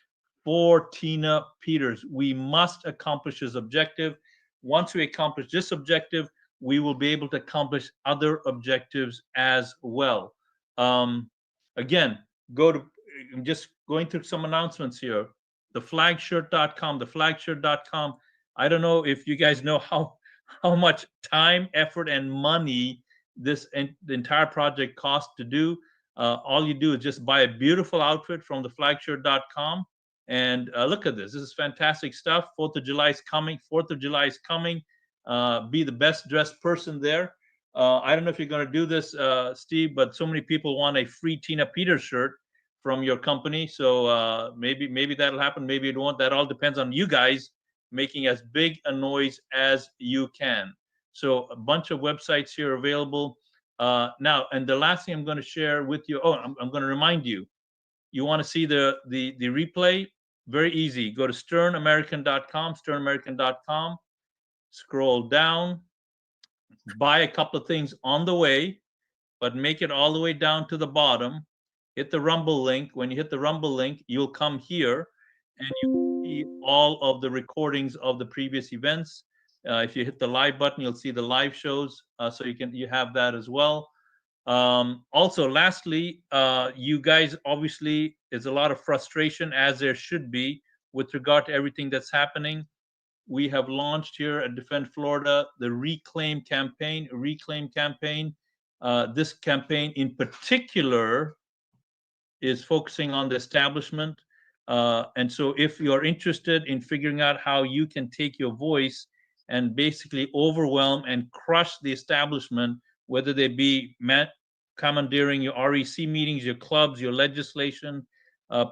for Tina Peters. We must accomplish this objective. Once we accomplish this objective, we will be able to accomplish other objectives as well. Again, I'm just going through some announcements here. theflagshirt.com. I don't know if you guys know how much time, effort, and money the entire project cost to do. All you do is just buy a beautiful outfit from theflagshirt.com. And look at this. This is fantastic stuff. 4th of July is coming. 4th of July is coming. Be the best dressed person there. I don't know if you're going to do this, Steve, but so many people want a free Tina Peters shirt from your company. So maybe that'll happen. Maybe it won't. That all depends on you guys making as big a noise as you can. So a bunch of websites here available. Now, and the last thing I'm going to share with you. Oh, I'm going to remind you. You want to see the replay? Very easy. Go to sternamerican.com, sternamerican.com. Scroll down. Buy a couple of things on the way, but make it all the way down to the bottom. Hit the Rumble link. When you hit the Rumble link, you'll come here and you see all of the recordings of the previous events. If you hit the live button, you'll see the live shows. So you have that as well. Also, lastly, you guys, obviously, there's a lot of frustration, as there should be, with regard to everything that's happening. We have launched here at Defend Florida the Reclaim campaign. This campaign in particular is focusing on the establishment. And so if you're interested in figuring out how you can take your voice and basically overwhelm and crush the establishment, whether they be commandeering your REC meetings, your clubs, your legislation,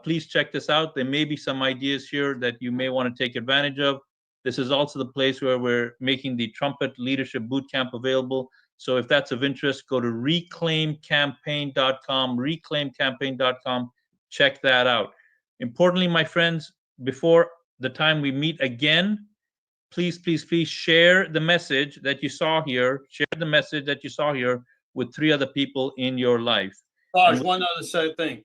please check this out. There may be some ideas here that you may want to take advantage of. This is also the place where we're making the Trumpet Leadership Bootcamp available. So if that's of interest, go to reclaimcampaign.com, reclaimcampaign.com. Check that out. Importantly, my friends, before the time we meet again, please share the message that you saw here. Share the message that you saw here with 3 other people in your life. There's one other thing.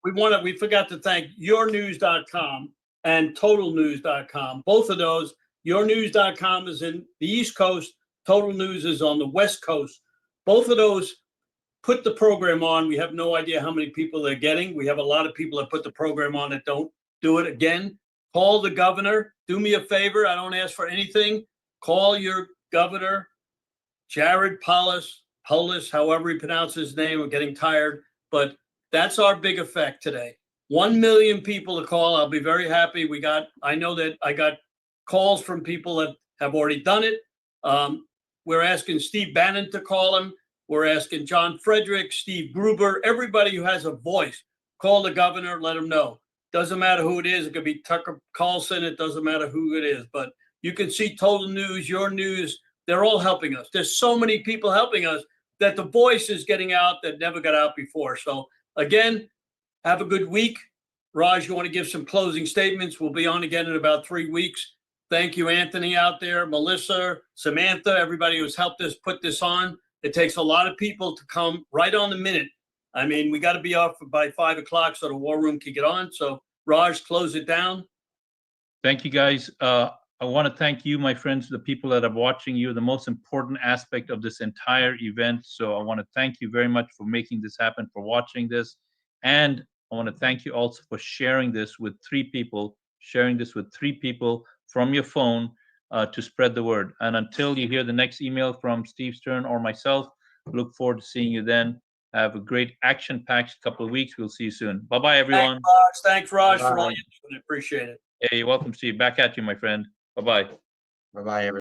We forgot to thank yournews.com and totalnews.com. Both of those, yournews.com is in the East Coast, Total News is on the West Coast. Both of those put the program on. We have no idea how many people they're getting. We have a lot of people that put the program on that don't do it. Again, call the governor. Do me a favor. I don't ask for anything. Call your governor, Jared Polis, however he pronounces his name. I'm getting tired, but that's our big effect today. 1 million people to call. I'll be very happy. I know that I got calls from people that have already done it. We're asking Steve Bannon to call him. We're asking John Frederick, Steve Gruber, everybody who has a voice, call the governor, let him know. Doesn't matter who it is. It could be Tucker Carlson. It doesn't matter who it is, but you can see Total News, Your News. They're all helping us. There's so many people helping us that the voice is getting out that never got out before. So again, have a good week. Raj, you want to give some closing statements? We'll be on again in about 3 weeks. Thank you, Anthony out there, Melissa, Samantha, everybody who's helped us put this on. It takes a lot of people to come right on the minute. I mean, we got to be off by 5 o'clock so the war room can get on. So Raj, close it down. Thank you, guys. I want to thank you, my friends, the people that are watching. You, the most important aspect of this entire event. So I want to thank you very much for making this happen, for watching this. And I want to thank you also for sharing this with 3 people, from your phone to spread the word. And until you hear the next email from Steve Stern or myself, look forward to seeing you then. Have a great action-packed couple of weeks. We'll see you soon. Bye-bye, everyone. Thanks, Raj, for all you do. Appreciate it. Hey, you're welcome, Steve. Back at you, my friend. Bye-bye. Bye-bye, everyone.